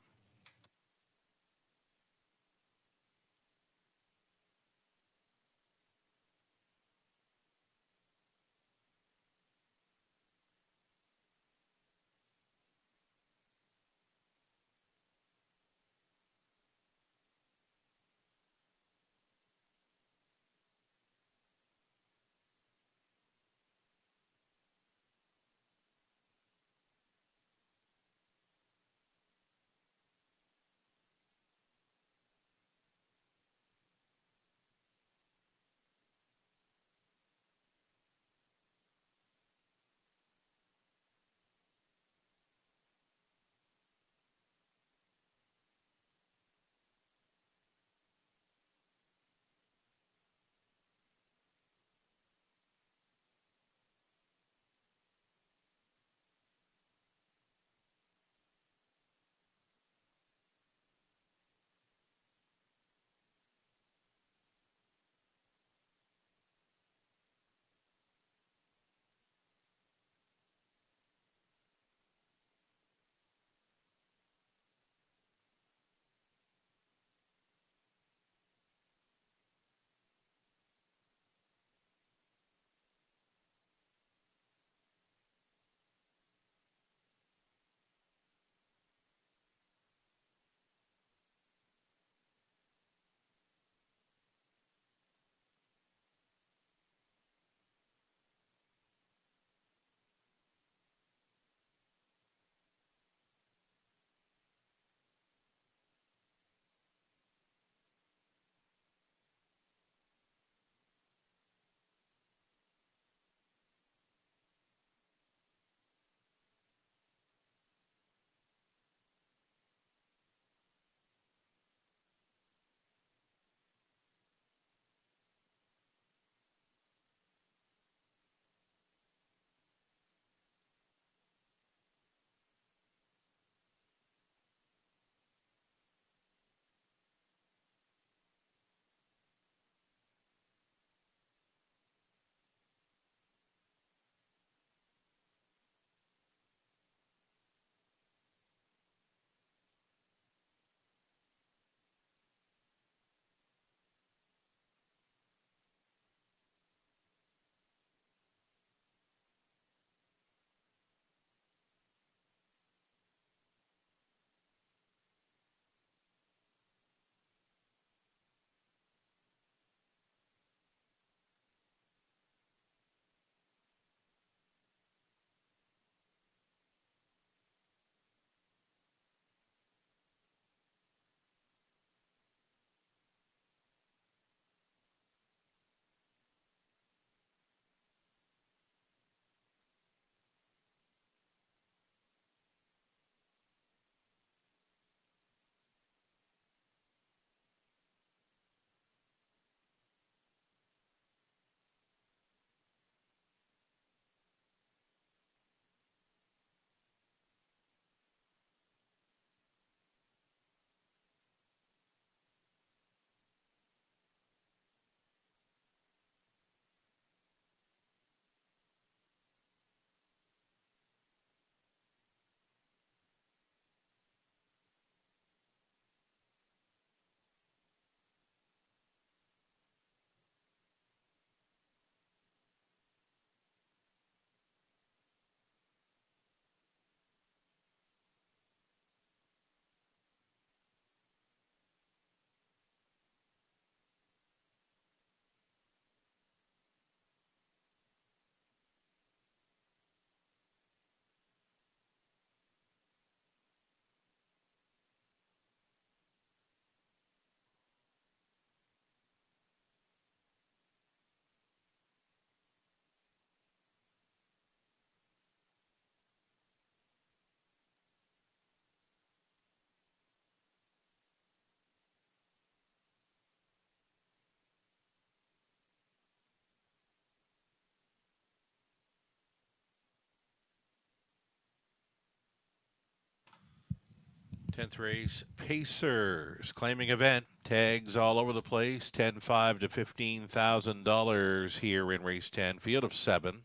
10th race, Pacers, claiming event, tags all over the place, 10-5 to $15,000 here in race 10, field of 7.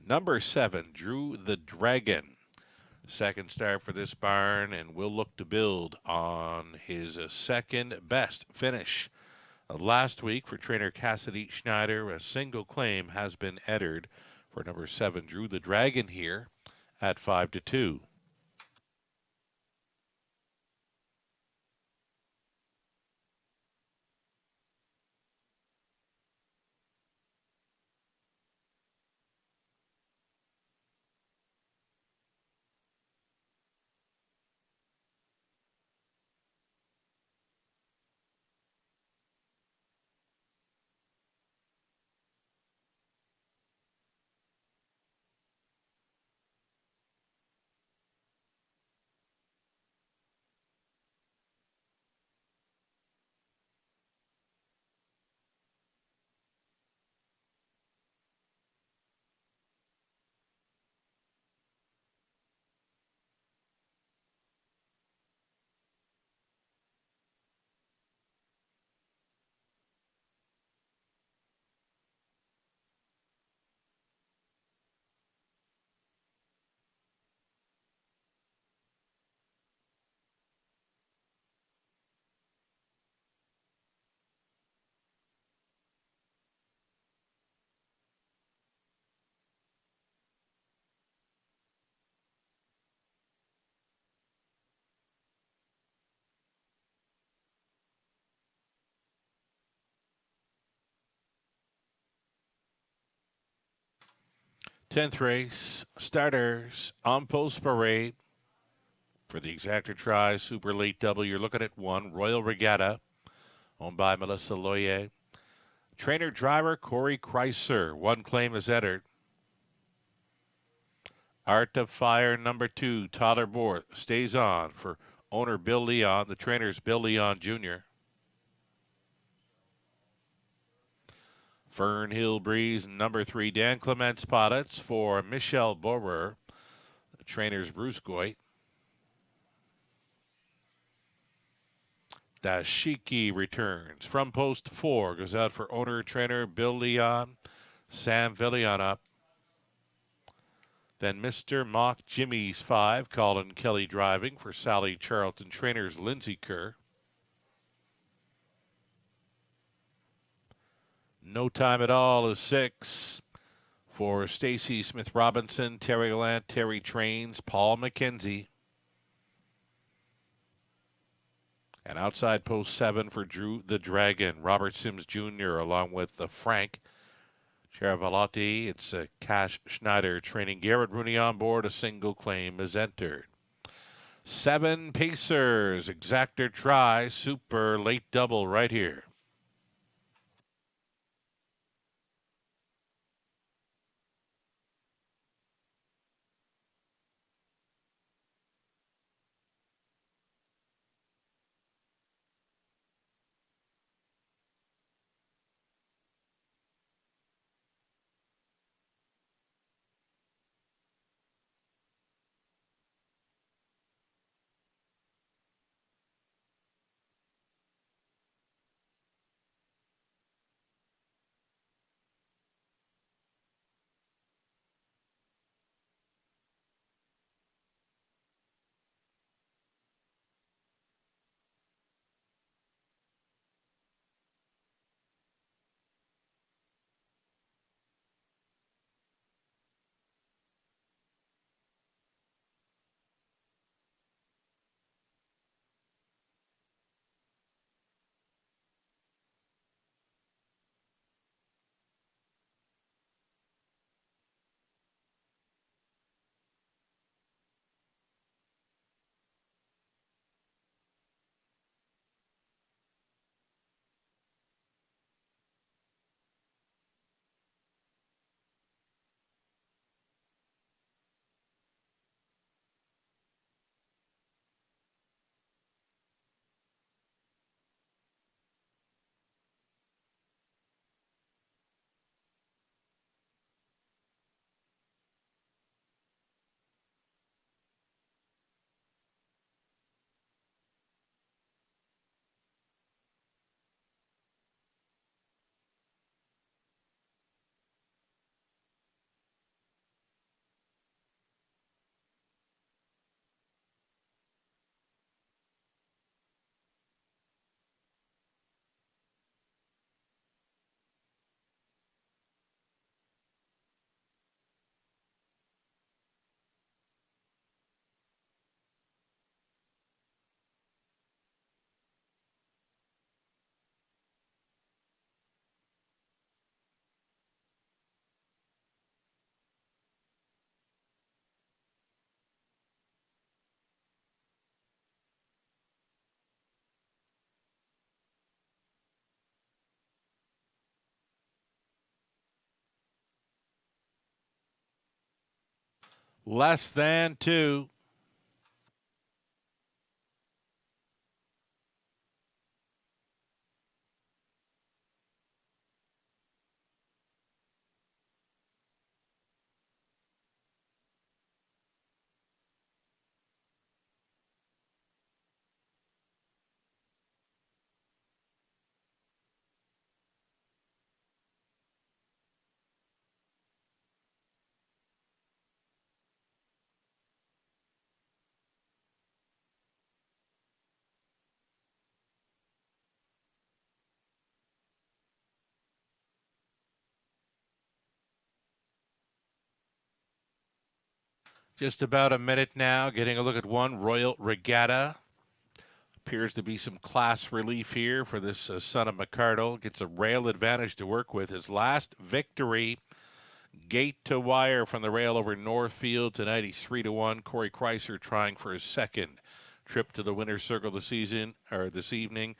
Number 7, Drew the Dragon. Second start for this barn, and will look to build on his second best finish last week for trainer Cassidy Schneider. A single claim has been entered for number 7, Drew the Dragon, here at 5-2. Tenth race, starters on post parade for the Exactor Tri Super Late Double. You're looking at 1, Royal Regatta, owned by Melissa Loyer. Trainer driver Corey Kreiser. 1 claim is entered. Art of Fire number 2, Tyler Borth, stays on for owner Bill Leon. The trainer's Bill Leon Jr. Fern Hill Breeze number 3, Dan Clement Spottets for Michelle Borer. The trainer's Bruce Goit. Dashiki returns from post 4, goes out for owner trainer Bill Leon, Sam Villian up. Then Mr. Mock Jimmy's 5, Colin Kelly driving for Sally Charlton, trainers Lindsay Kerr. No Time at All is 6 for Stacy Smith Robinson, Terry Lant, Terry Trains, Paul McKenzie. And outside post 7 for Drew the Dragon, Robert Sims Jr. along with Frank Chiaravalotti. It's Cash Schneider training Garrett Rooney on board. A single claim is entered. 7 Pacers, Exactor Tri, Super Late Double right here. less than 2. Just about a minute now, getting a look at one. Royal Regatta. Appears to be some class relief here for this son of McCardle. Gets a rail advantage to work with. His last victory, gate to wire from the rail over Northfield to 93-1. Corey Kreiser trying for his second trip to the winner's circle this evening.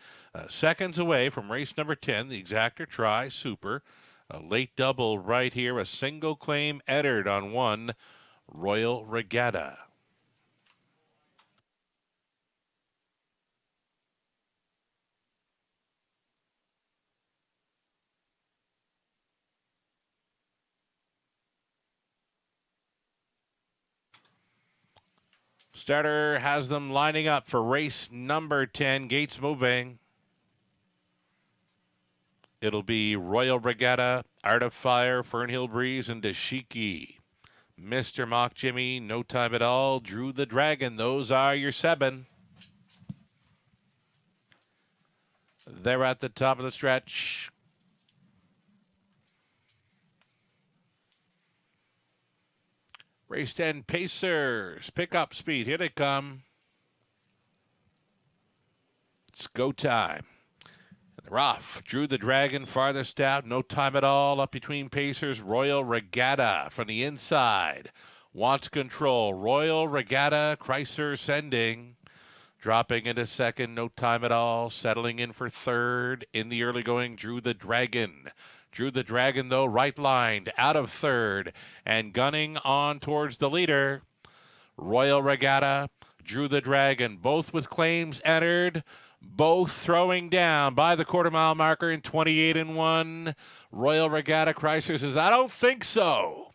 Seconds away from race number 10, the exactor try, Super. A late double right here, a single claim entered on one. Royal Regatta. Starter has them lining up for race number 10. Gates moving. It'll be Royal Regatta, Art of Fire, Fernhill Breeze, and Dashiki. Mr. Mock Jimmy, No Time at All, Drew the Dragon. Those are your 7. They're at the top of the stretch. Race 10 Pacers. Pick up speed. Here they come. It's go time. They're off. Drew the Dragon farthest out. No Time at All up between Pacers. Royal Regatta from the inside. Wants control. Royal Regatta. Kreiser sending. Dropping into second. No Time at All. Settling in for third. In the early going, Drew the Dragon. Drew the Dragon, though, right lined. Out of third. And gunning on towards the leader. Royal Regatta. Drew the Dragon. Both with claims entered. Both throwing down by the quarter-mile marker in 28-1. Royal Regatta. Kreiser says, I don't think so.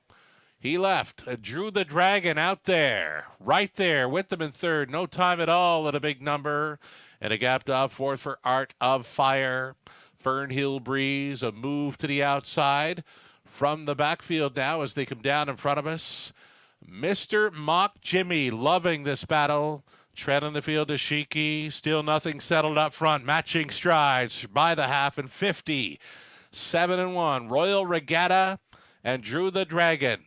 He left. Drew the Dragon out there. Right there with them in third. No Time at All at a big number. And a gapped off fourth for Art of Fire. Fernhill Breeze, a move to the outside. From the backfield now as they come down in front of us. Mr. Mock Jimmy loving this battle. Tread on the field to Shiki. Still nothing settled up front. Matching strides by the half and 50. 7-1. Royal Regatta and Drew the Dragon.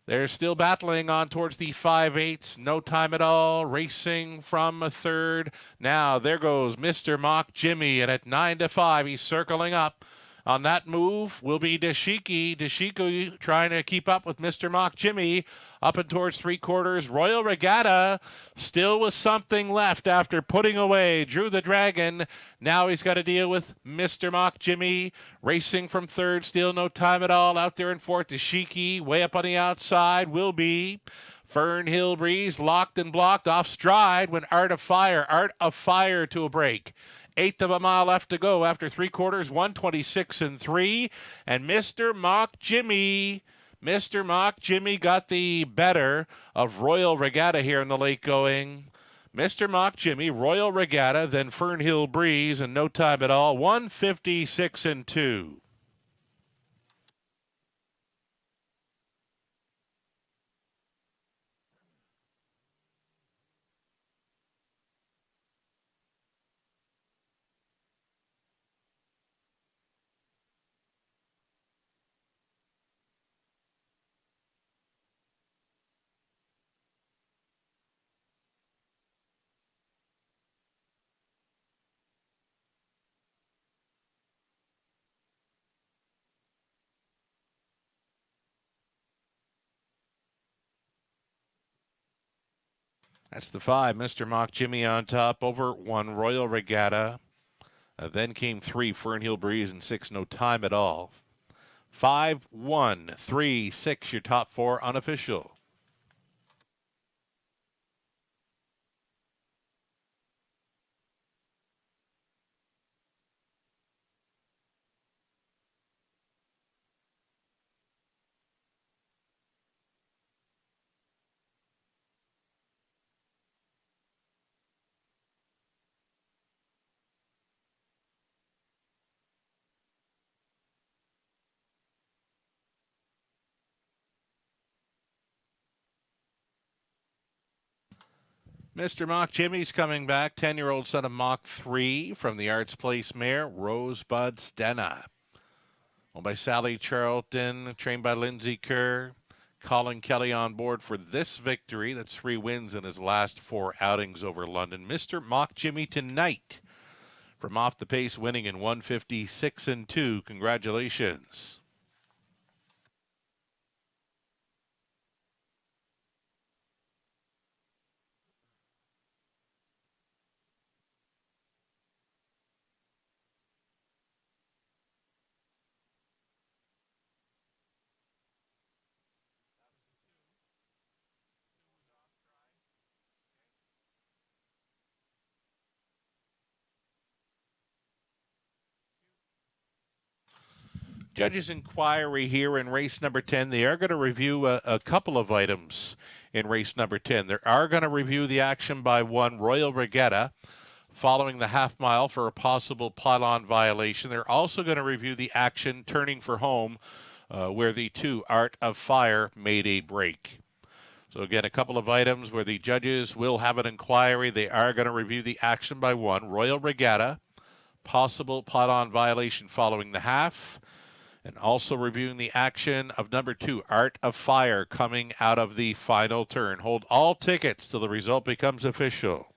They're still battling on towards the 5/8. No Time at All. Racing from a third. Now there goes Mr. Mock Jimmy. And at 9-5, he's circling up. On that move will be Dashiki. Dashiki trying to keep up with Mr. Mock Jimmy. Up and towards 3/4. Royal Regatta still with something left after putting away Drew the Dragon. Now he's got to deal with Mr. Mock Jimmy. Racing from third. Still No Time at All. Out there in fourth. Dashiki way up on the outside will be Fernhill Breeze. Locked and blocked off stride when Art of Fire to a break. 1/8 of a mile left to go after 3/4, 1:26.3. And Mr. Mock Jimmy got the better of Royal Regatta here in the late going. Mr. Mock Jimmy, Royal Regatta, then Fernhill Breeze, and No Time at All, 1:56.2. That's the 5. Mr. Mock Jimmy on top over 1 Royal Regatta. Then came 3 Fernhill Breeze and 6 No Time at All. 5, 1, 3, 6, your top four unofficial. Mr. Mock Jimmy's coming back. 10-year-old son of Mach 3 from the Arts Place mare, Rosebud Stena. Owned by Sally Charlton, trained by Lindsay Kerr. Colin Kelly on board for this victory. That's 3 wins in his last 4 outings over London. Mr. Mock Jimmy tonight from Off the Pace, winning in 156-2. Congratulations. Judges' inquiry here in race number 10. They are going to review a couple of items in race number 10. They are going to review the action by one Royal Regatta following the half mile for a possible pylon violation. They're also going to review the action turning for home where the 2 Art of Fire made a break. So again, a couple of items where the judges will have an inquiry. They are going to review the action by one Royal Regatta, possible pylon violation following the half, and also reviewing the action of number 2, Art of Fire, coming out of the final turn. Hold all tickets till the result becomes official.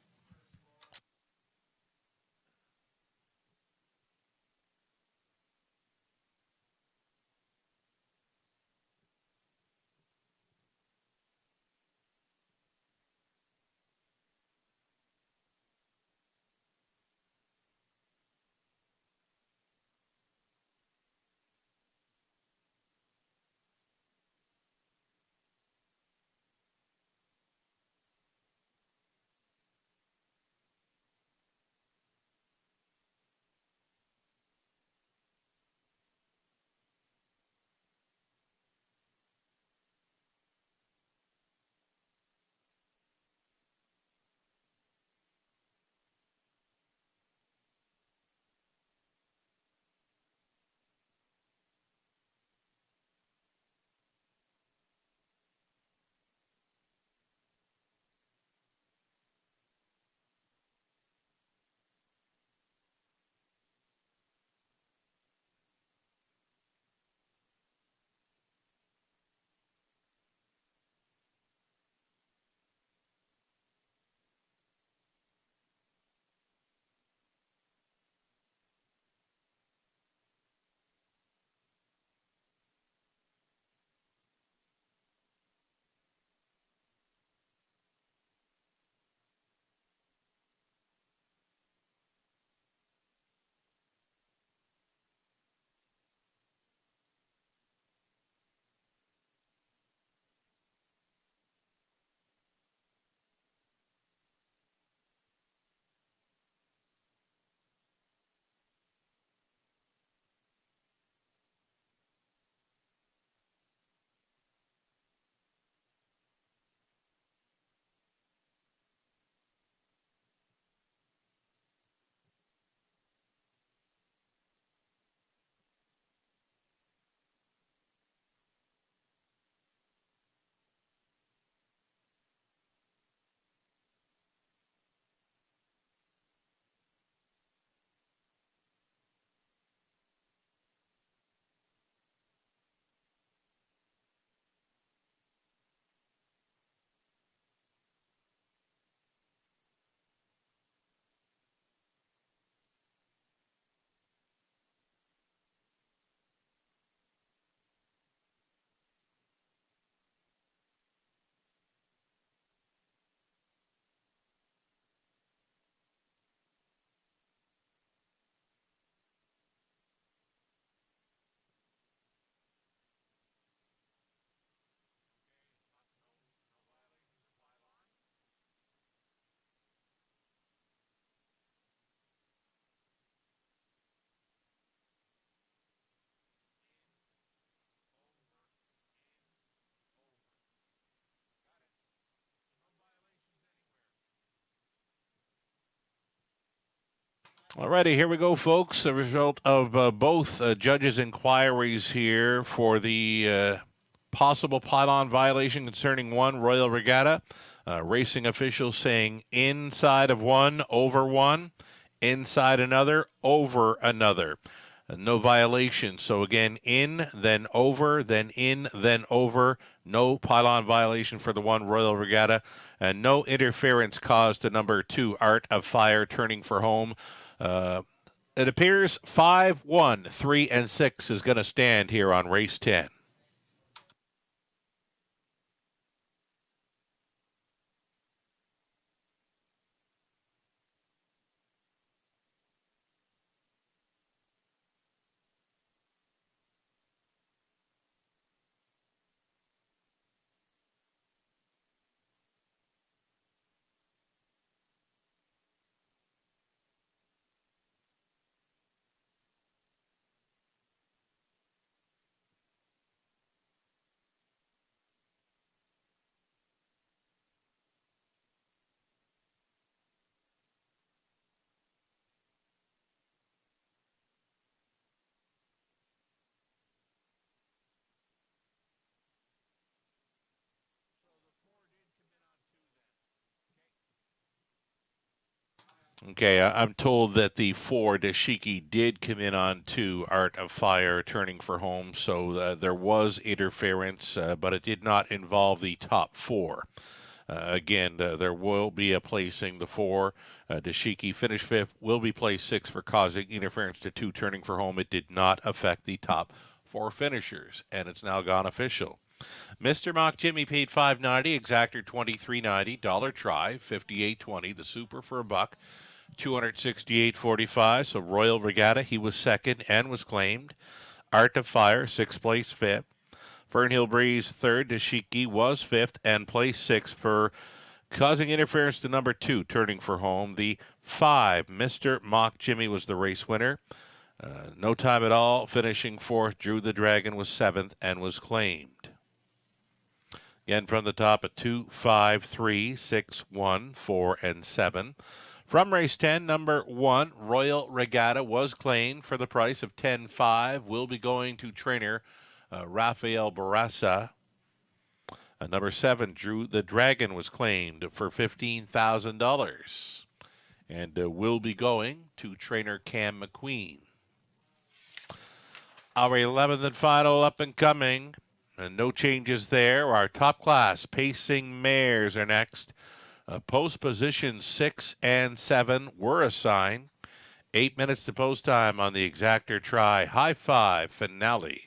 Alrighty, here we go, folks. The result of both judges' inquiries here for the possible pylon violation concerning one Royal Regatta. Racing officials saying inside of one, over one, inside another, over another. No violation. So again, in, then over, then in, then over. No pylon violation for the one Royal Regatta. And no interference caused to number 2 Art of Fire turning for home. It appears 5, 1, 3, and 6 is going to stand here on race 10. Okay, I'm told that the 4 Dashiki did come in on 2 Art of Fire turning for home, so there was interference, but it did not involve the top 4. Again, there will be a placing. The 4 Dashiki finished 5th, will be placed 6th for causing interference to 2 turning for home. It did not affect the top 4 finishers, and it's now gone official. Mr. Mock Jimmy paid $5.90, Exactor $23.90, Dollar Try $58.20, the Super for $1, $268.45. So Royal Regatta, he was second and was claimed. Art of Fire, 6th place, 5th. Fernhill Breeze, 3rd. Dashiki was 5th and placed 6th for causing interference to number 2, turning for home. The 5, Mr. Mock Jimmy, was the race winner. No time at all, finishing 4th. Drew the Dragon was 7th and was claimed. Again, from the top at 2, 5, 3, 6, 1, 4, and 7. From race 10, number 1, Royal Regatta, was claimed for the price of $10,500. Will be going to trainer Rafael Barraza. Number 7, Drew the Dragon, was claimed for $15,000. And will be going to trainer Cam McQueen. Our 11th and final up and coming. And no changes there. Our top class pacing mares are next. Post positions 6 and 7 were assigned. 8 minutes to post time on the Exactor Try High Five finale.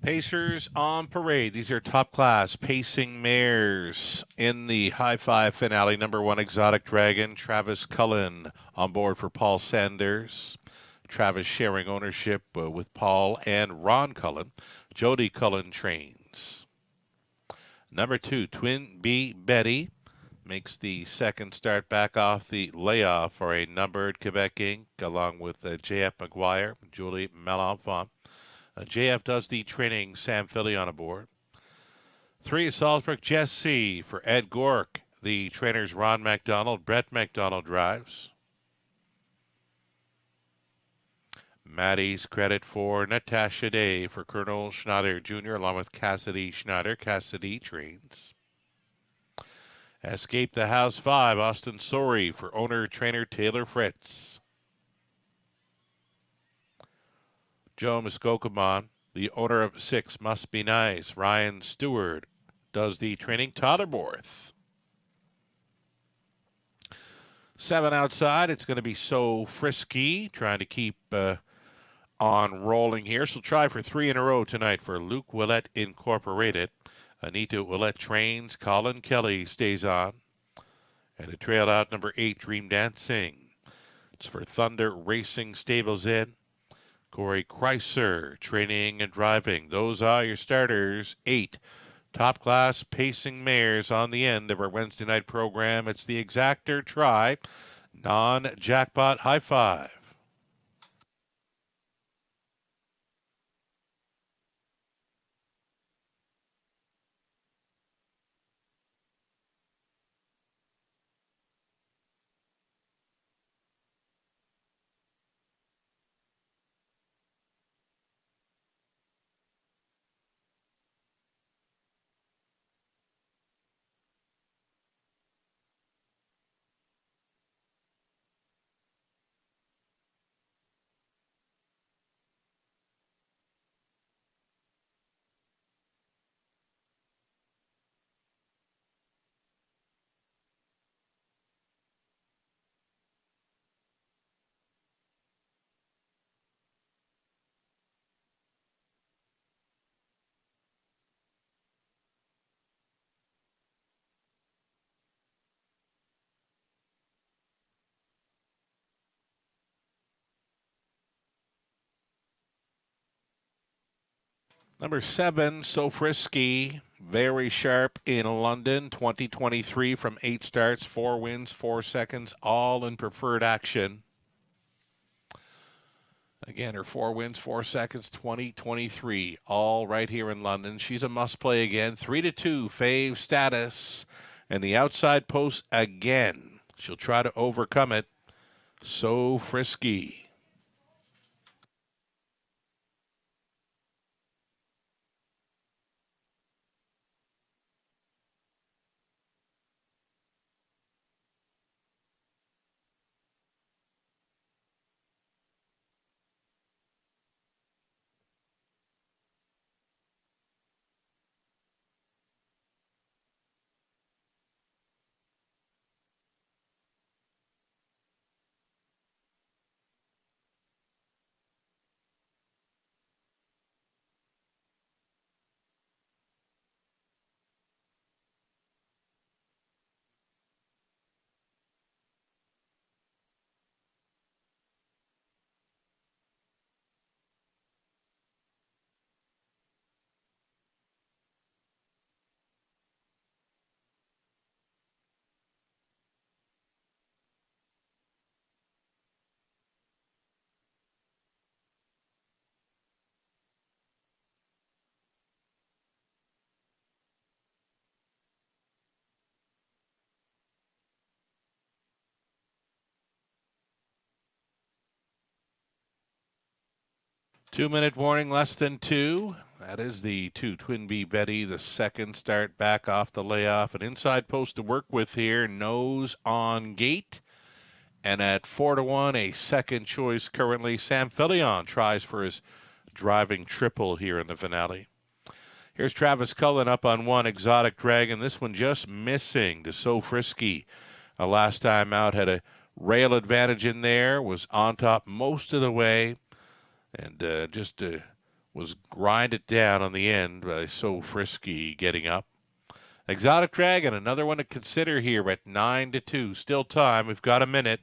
Pacers on parade. These are top-class pacing mares in the High Five finale. Number 1, Exotic Dragon, Travis Cullen on board for Paul Sanders. Travis sharing ownership with Paul and Ron Cullen. Jody Cullen trains. Number 2, Twin B Betty makes the second start back off the layoff for a numbered Quebec Inc. along with J.F. McGuire, Julie Malenfant. JF does the training, Sam Philly on aboard. 3, Salzburg Jesse for Ed Gork. The trainers Ron MacDonald, Brett MacDonald drives. Maddie's credit for Natasha Day for Colonel Schneider Jr. along with Cassidy Schneider. Cassidy trains. Escape the House 5, Austin Sorey for owner-trainer Taylor Fritz. Joe Muskokamon, the owner of 6, Must Be Nice. Ryan Stewart does the training. Totterborth. 7 outside. It's going to be So Frisky, trying to keep on rolling here. So try for 3 in a row tonight for Luke Willett Incorporated. Anita Willett trains. Colin Kelly stays on. And a trail out, number 8, Dream Dancing. It's for Thunder Racing Stables Inn. Corey Kreiser, training and driving. Those are your starters. 8 top-class pacing mares on the end of our Wednesday night program. It's the Exactor Try, non-jackpot High Five. Number 7, So Frisky, very sharp in London, 2023 from 8 starts, 4 wins, 4 seconds, all in preferred action. Again, her 4 wins, 4 seconds, 2023, all right here in London. She's a must-play again. 3-2, fave status, and the outside post again. She'll try to overcome it. So Frisky. Two-minute warning, less than 2. That is the 2, Twin B Betty, the second start back off the layoff. An inside post to work with here, nose on gate. And at 4-1, a second choice currently. Sam Fillion tries for his driving triple here in the finale. Here's Travis Cullen up on 1, Exotic Dragon. This one just missing to So Frisky. Last time out had a rail advantage in there, was on top most of the way. And just was grinded down on the end by So Frisky getting up. Exotic Dragon, another one to consider here at 9-2. Still time. We've got a minute.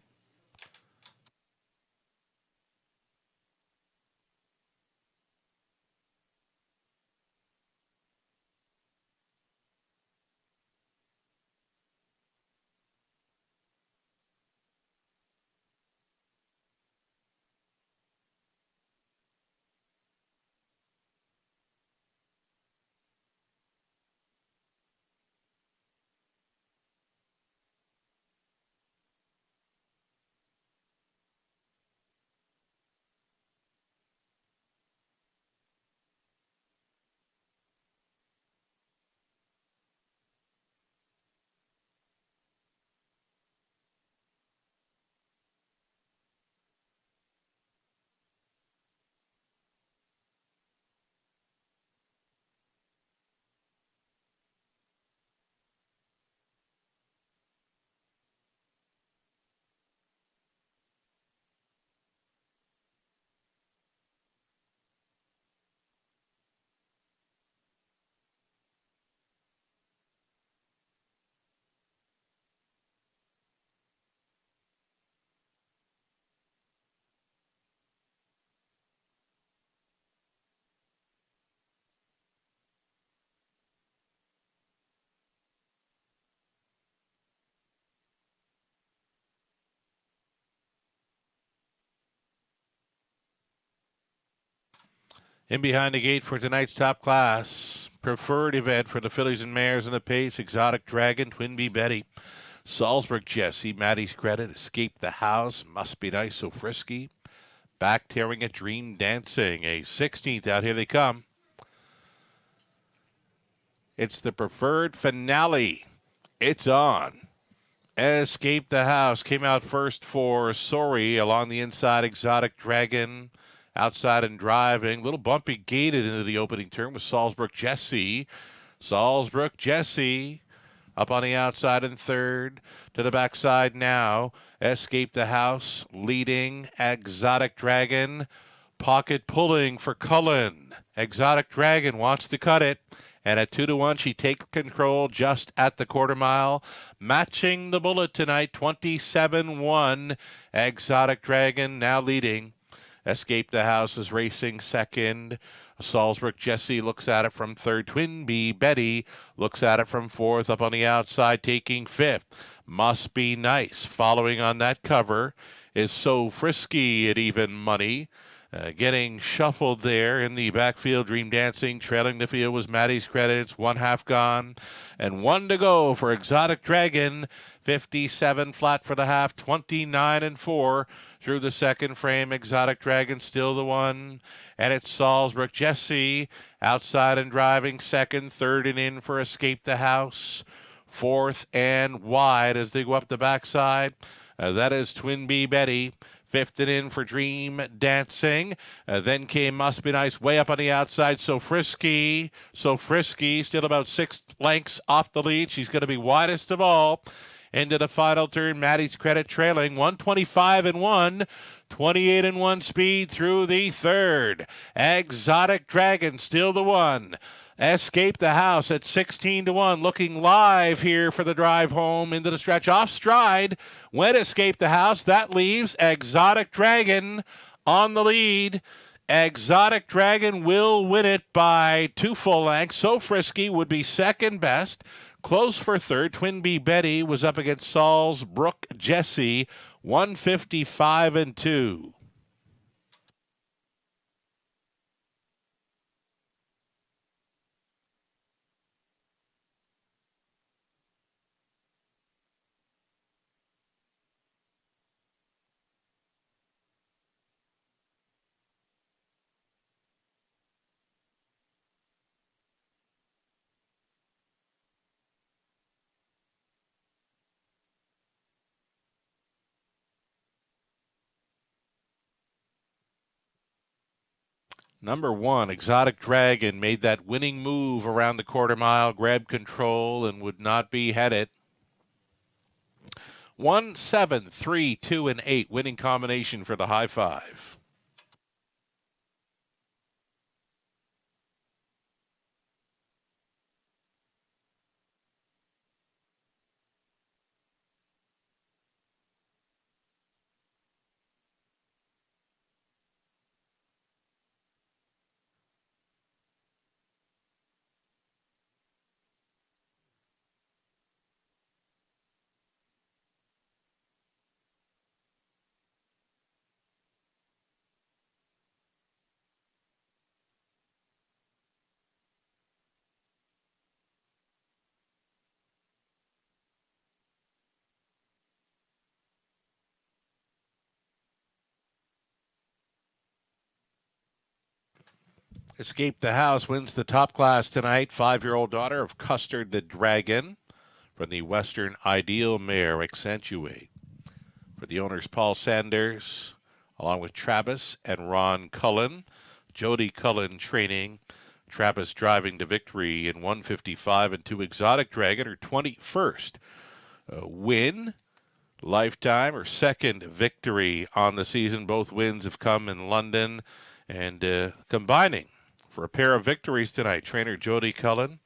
In behind the gate for tonight's top class. Preferred event for the fillies and mares in the pace. Exotic Dragon, Twinbee Betty. Salzburg Jesse, Maddie's Credit. Escape the House, Must Be Nice, So Frisky. Back tearing at Dream Dancing. A 16th out. Here they come. It's the preferred finale. It's on. Escape the House came out first for Sorry along the inside. Exotic Dragon outside and driving. Little bumpy gated into the opening turn with Salzburg Jesse. Salzburg Jesse up on the outside in third. To the backside now. Escape the House leading. Exotic Dragon pocket pulling for Cullen. Exotic Dragon wants to cut it. And at 2-1, she takes control just at the quarter mile. Matching the bullet tonight, 27-1. Exotic Dragon now leading. Escape the House is racing second. Salzburg Jesse looks at it from third. Twinbee Betty looks at it from fourth. Up on the outside, taking fifth. Must Be Nice. Following on that cover is So Frisky at even money. Getting shuffled there in the backfield. Dream Dancing trailing the field was Maddie's Credits. 1/2 gone and 1 to go for Exotic Dragon. 57 flat for the half. 29-4 through the second frame. Exotic Dragon still the one. And it's Salzburg Jesse outside and driving second. Third and in for Escape the House. Fourth and wide as they go up the backside. That is Twinbee Betty. Fifth and in for Dream Dancing. Then came Must Be Nice way up on the outside. So Frisky, still about 6 lengths off the lead. She's going to be widest of all. Into the final turn, Maddie's Credit trailing 125-1. 28-1 speed through the third. Exotic Dragon still the one. Escape the House at 16-1, looking live here for the drive home into the stretch. Off stride, went Escape the House. That leaves Exotic Dragon on the lead. Exotic Dragon will win it by 2 full lengths. So Frisky would be second best. Close for third. Twinbee Betty was up against Salzburg Jesse, 155-2. Number 1, Exotic Dragon made that winning move around the quarter mile, grabbed control, and would not be headed. 1, 7, 3, 2, and 8 winning combination for the high five. Escape the House wins the top class tonight. 5-year-old daughter of Custard the Dragon from the Western Ideal mare Accentuate. For the owners, Paul Sanders, along with Travis and Ron Cullen. Jody Cullen training. Travis driving to victory in 155, and 2 Exotic Dragon, her 21st win, lifetime, or second victory on the season. Both wins have come in London, and combining for a pair of victories tonight. Trainer Jody Cullen,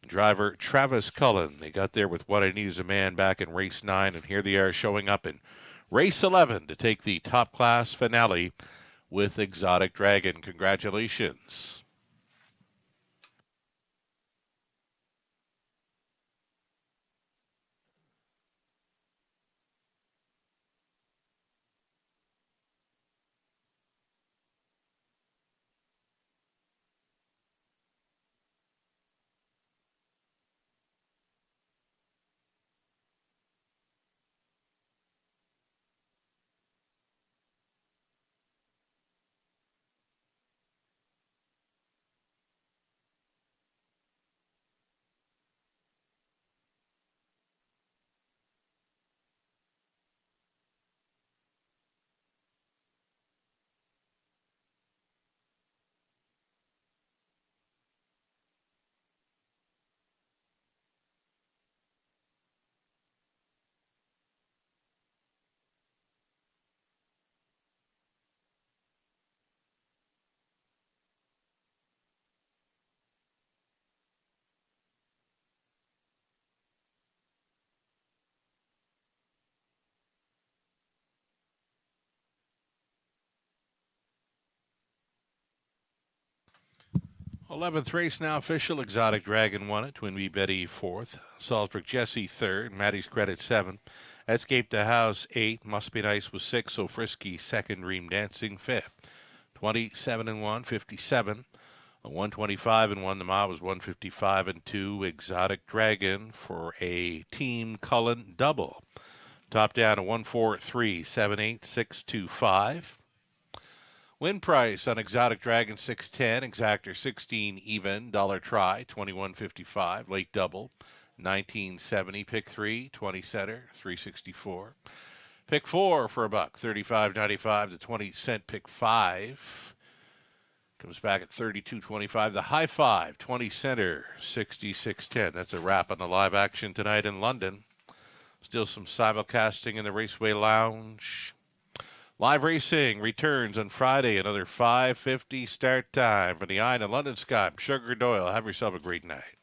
driver Travis Cullen. They got there with What I Need Is a Man back in race 9, and here they are showing up in race 11 to take the top class finale with Exotic Dragon. Congratulations. Eleventh race now official. Exotic Dragon won it. Twin Bee Betty 4th. Salzburg Jesse 3rd. Maddie's Credit 7th. Escape the House 8th. Must Be Nice was 6th. So Frisky 2nd. Dream Dancing 5th. 27-1, 57. 125-1. The mile was 155-2. Exotic Dragon for a Team Cullen double. Top down to 143, 78, 625. Win price on Exotic Dragon 610, Exactor 16 even, dollar try 21.55, late double 19.70, pick 3 20 center 364, pick 4 for $1 35.95, the 20-cent pick 5 comes back at 32.25, the high 5 20 center 66.10. That's a wrap on the live action tonight in London. Still some simulcasting in the Raceway Lounge. Live racing returns on Friday, another 5:50 start time. From the Eye in the London Sky, I'm Sugar Doyle. Have yourself a great night.